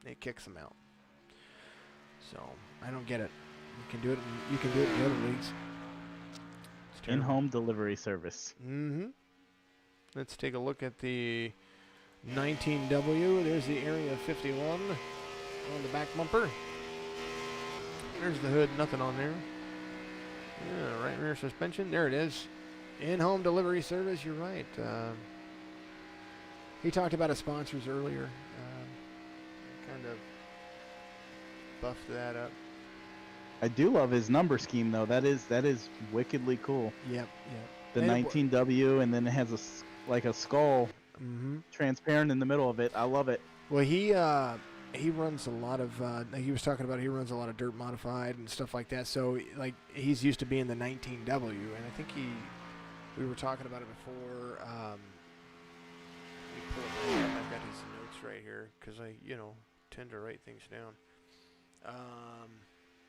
It kicks them out. So I don't get it. You can do it. You can do it in the other leagues. In-home delivery service. Mm-hmm. Let's take a look at the 19W. There's the Area 51 on the back bumper. There's the hood, nothing on there. Yeah, right rear suspension. There it is. In-home delivery service, you're right. He talked about his sponsors earlier. Kind of buffed that up. I do love his number scheme, though. That is wickedly cool. Yep. The 19W, and then it has like a skull, transparent in the middle of it. I love it. Well, he runs a lot of. He was talking about he runs a lot of dirt modified and stuff like that. So like he's used to being the 19W, and I think we were talking about it before. I've got his notes right here because I tend to write things down.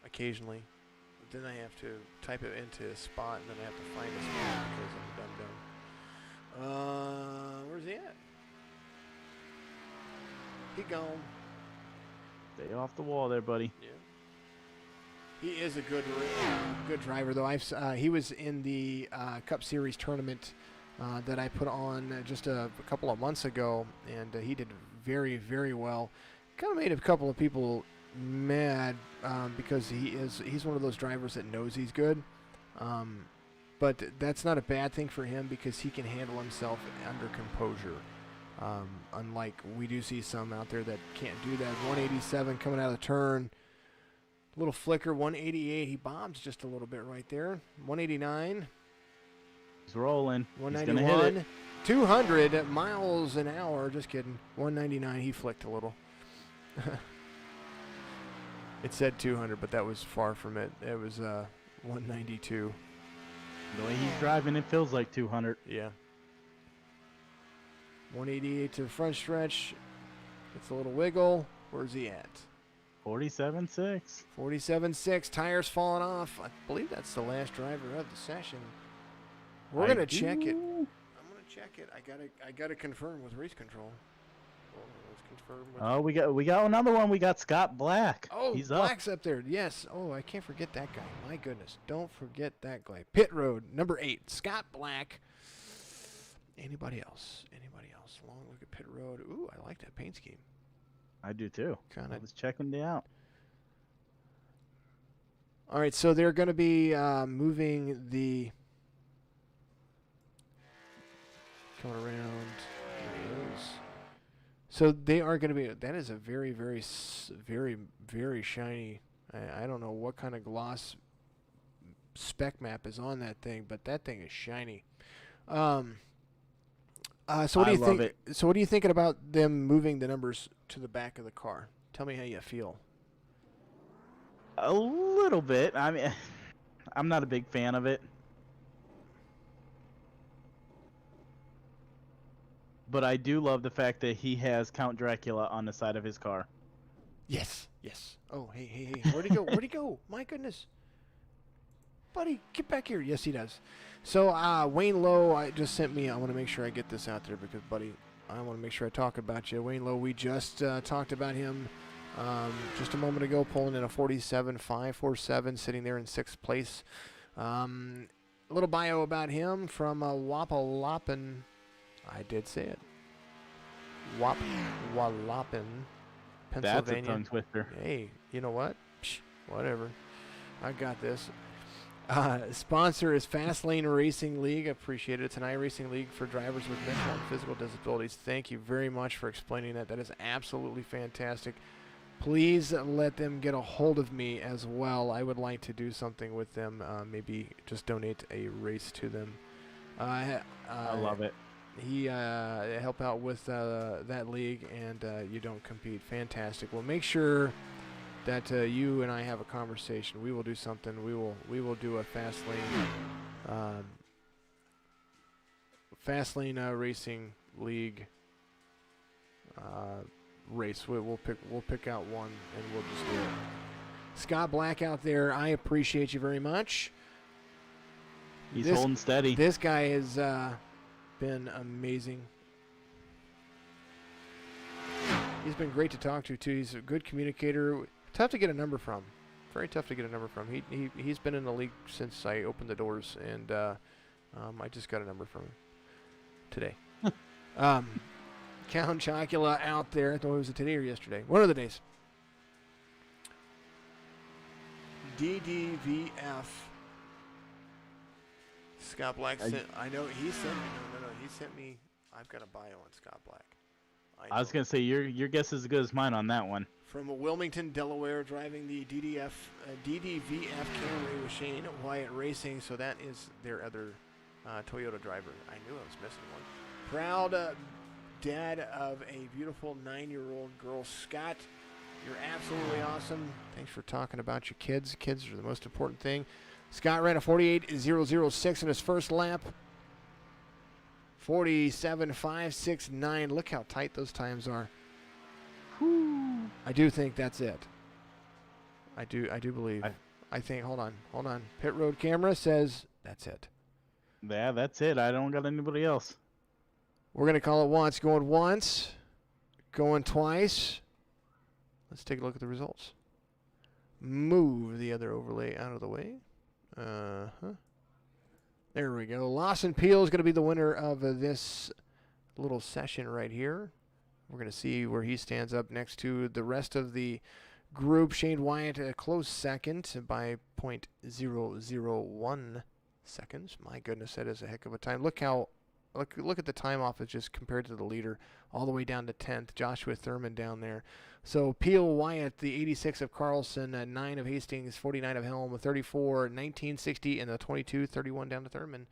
Occasionally, but then I have to type it into a spot, and then I have to find a spot because I'm dumb. Where's he at? He gone. Stay off the wall there, buddy. Yeah. He is a good driver, though. He was in the Cup Series tournament that I put on just a couple of months ago, and he did very, very well. Kind of made a couple of people mad because he's one of those drivers that knows he's good, but that's not a bad thing for him because he can handle himself under composure. Unlike we do see some out there that can't do that. 187 coming out of the turn, little flicker. 188, he bombs just a little bit right there. 189. He's rolling. 191. He's gonna hit it. 200 miles an hour. Just kidding. 199. He flicked a little. It said 200, but that was far from it. It was 192. The way he's driving, it feels like 200. Yeah. 188 to the front stretch. It's a little wiggle. Where's he at? 47.6. 47.6. Tires falling off. I believe that's the last driver of the session. We're gonna check it. I'm gonna check it. I gotta confirm with race control. Let's confirm with Oh, we got another one. We got Scott Black. Oh, he's Black's up there. Yes. Oh, I can't forget that guy. My goodness. Don't forget that guy. Pit Road, number 8. Scott Black. Anybody else? Long look at Pit Road. Ooh, I like that paint scheme. I do too. Kinda. I was checking it out. All right, so they're going to be moving the... Coming around. There it is. So they are going to be... That is a very, very, very, very shiny... I don't know what kind of gloss spec map is on that thing, but that thing is shiny. So what do you think? It. So what are you thinking about them moving the numbers to the back of the car? Tell me how you feel. A little bit. I mean, I'm not a big fan of it. But I do love the fact that he has Count Dracula on the side of his car. Yes. Oh, hey. Where'd he go? Where'd he go? My goodness. Buddy, get back here. Yes, he does. So Wayne Lowe just sent me. I want to make sure I get this out there because, buddy, I want to make sure I talk about you. Wayne Lowe, we just talked about him just a moment ago, pulling in a 47.547, sitting there in 6th place. A little bio about him from Wapalopin. I did say it. Wapalopin, Pennsylvania. That's a tongue twister. Hey, you know what? Psh, whatever. I got this. Sponsor is Fastlane Racing League. Appreciate it. It's an iRacing league for drivers with mental and physical disabilities. Thank you very much for explaining that. That is absolutely fantastic. Please let them get a hold of me as well. I would like to do something with them. Maybe just donate a race to them. I love it. He help out with that league, and you don't compete. Fantastic. Well, make sure that you and I have a conversation. We will do something. We will do a Fastlane Racing League race. We'll pick out one, and we'll just do it. Scott Black out there, I appreciate you very much. He's holding steady. This guy has been amazing. He's been great to talk to, too. He's a good communicator. Tough to get a number from. Very tough to get a number from. He's been in the league since I opened the doors, and I just got a number from him today. Count Chocula out there. I thought it was today or yesterday. One of the days. DDVF. Scott Black sent. I know he sent me. No. He sent me. I've got a bio on Scott Black. I was gonna say your guess is as good as mine on that one. From Wilmington, Delaware, driving the DDVF Camry with Shane Wyatt Racing. So that is their other Toyota driver. I knew I was missing one. Proud dad of a beautiful 9-year-old girl, Scott. You're absolutely awesome. Thanks for talking about your kids. Kids are the most important thing. Scott ran a 48.006 in his first lap. 47.569. Look how tight those times are. Whew. I do think that's it. I do believe. I think. Hold on. Pit road camera says that's it. Yeah, that's it. I don't got anybody else. We're gonna call it once. Going once. Going twice. Let's take a look at the results. Move the other overlay out of the way. There we go. Lawson Peel is going to be the winner of this little session right here. We're going to see where he stands up next to the rest of the group. Shane Wyatt a close second by .001 seconds. My goodness, that is a heck of a time. Look at the time off just compared to the leader, all the way down to 10th. Joshua Thurman down there. So Peel, Wyatt, the 86 of Carlson, 9 of Hastings, 49 of Helm, 34, 1960, and the 22, 31 down to Thurman.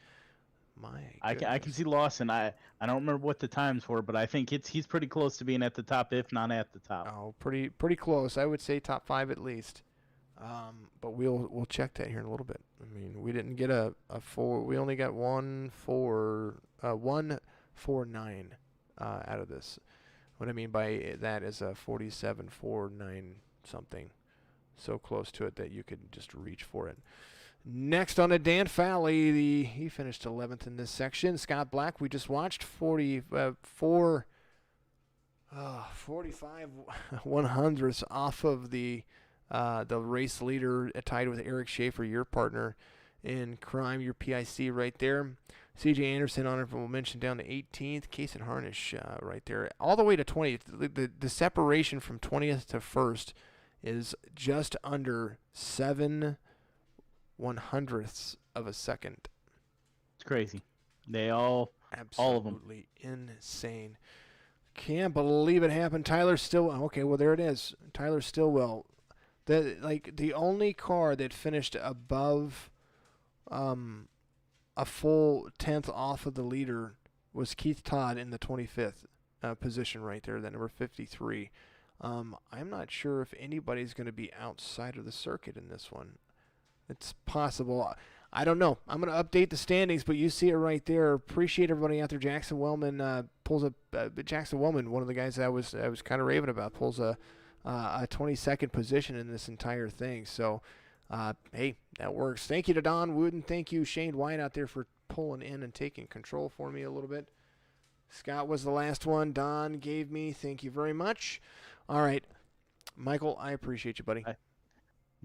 I can see Lawson. I don't remember what the times were, but I think he's pretty close to being at the top, if not at the top. Oh, pretty close. I would say top 5 at least. But we'll check that here in a little bit. I mean, we didn't get a 4. We only got 149 out of this. What I mean by that is a 47.49 something. So close to it that you could just reach for it. Next on to Dan Fowley. He finished 11th in this section. Scott Black, we just watched 45 100ths off of the race leader, tied with Eric Schaefer, your partner in crime, your PIC right there. C.J. Anderson, honorable mention, down to 18th. Kason Harnish right there. All the way to 20th. The separation from 20th to 1st is just under 7/100ths of a second. It's crazy. All of them. Absolutely insane. Can't believe it happened. Tyler Stillwell. Okay, well, there it is. Tyler Stillwell. The only car that finished above a full 10th off of the leader was Keith Todd in the 25th position right there, that number 53. I'm not sure if anybody's going to be outside of the circuit in this one. It's possible. I don't know. I'm going to update the standings, but you see it right there. Appreciate everybody out there. Jackson Wellman pulls a Jackson Wellman, one of the guys that I was kind of raving about, pulls a 22nd position in this entire thing. So, hey, that works. Thank you to Don Wooden. Thank you, Shane White, out there for pulling in and taking control for me a little bit. Scott was the last one Don gave me. Thank you very much. All right, Michael, I appreciate you, buddy.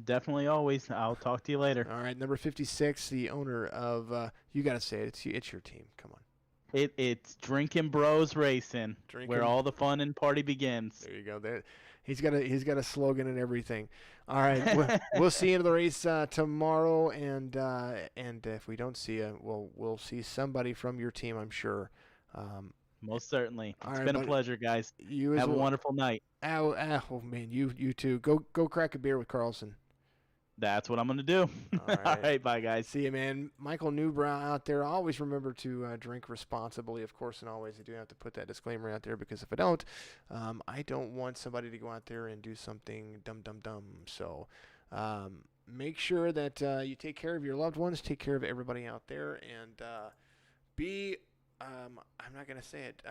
Definitely, always. I'll talk to you later. All right, number 56, the owner of, you got to say it. It's your team. Come on. It's Drinking Bros Racing, where all the fun and party begins. There you go. There, he's got a slogan and everything. All right, we'll see you in the race tomorrow, and if we don't see you, we'll see somebody from your team, I'm sure. Most certainly. It's right, been buddy. A pleasure, guys. You have well. a wonderful night. Oh man, you too. Go crack a beer with Carlson. That's what I'm going to do. All right. All right, bye, guys. See you, man. Michael Newbrow out there. Always remember to drink responsibly, of course, and always. I do have to put that disclaimer out there because if I don't, I don't want somebody to go out there and do something dumb. So make sure that you take care of your loved ones, take care of everybody out there, and be, I'm not going to say it,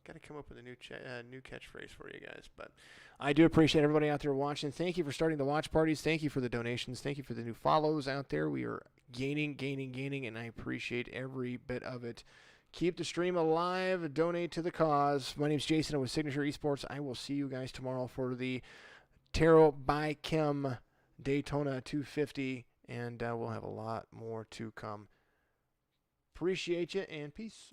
Got to come up with a new catchphrase for you guys. But I do appreciate everybody out there watching. Thank you for starting the watch parties. Thank you for the donations. Thank you for the new follows out there. We are gaining, and I appreciate every bit of it. Keep the stream alive. Donate to the cause. My name's Jason. I'm with Signature Esports. I will see you guys tomorrow for the Tarot by Kim Daytona 250, and we'll have a lot more to come. Appreciate you, and peace.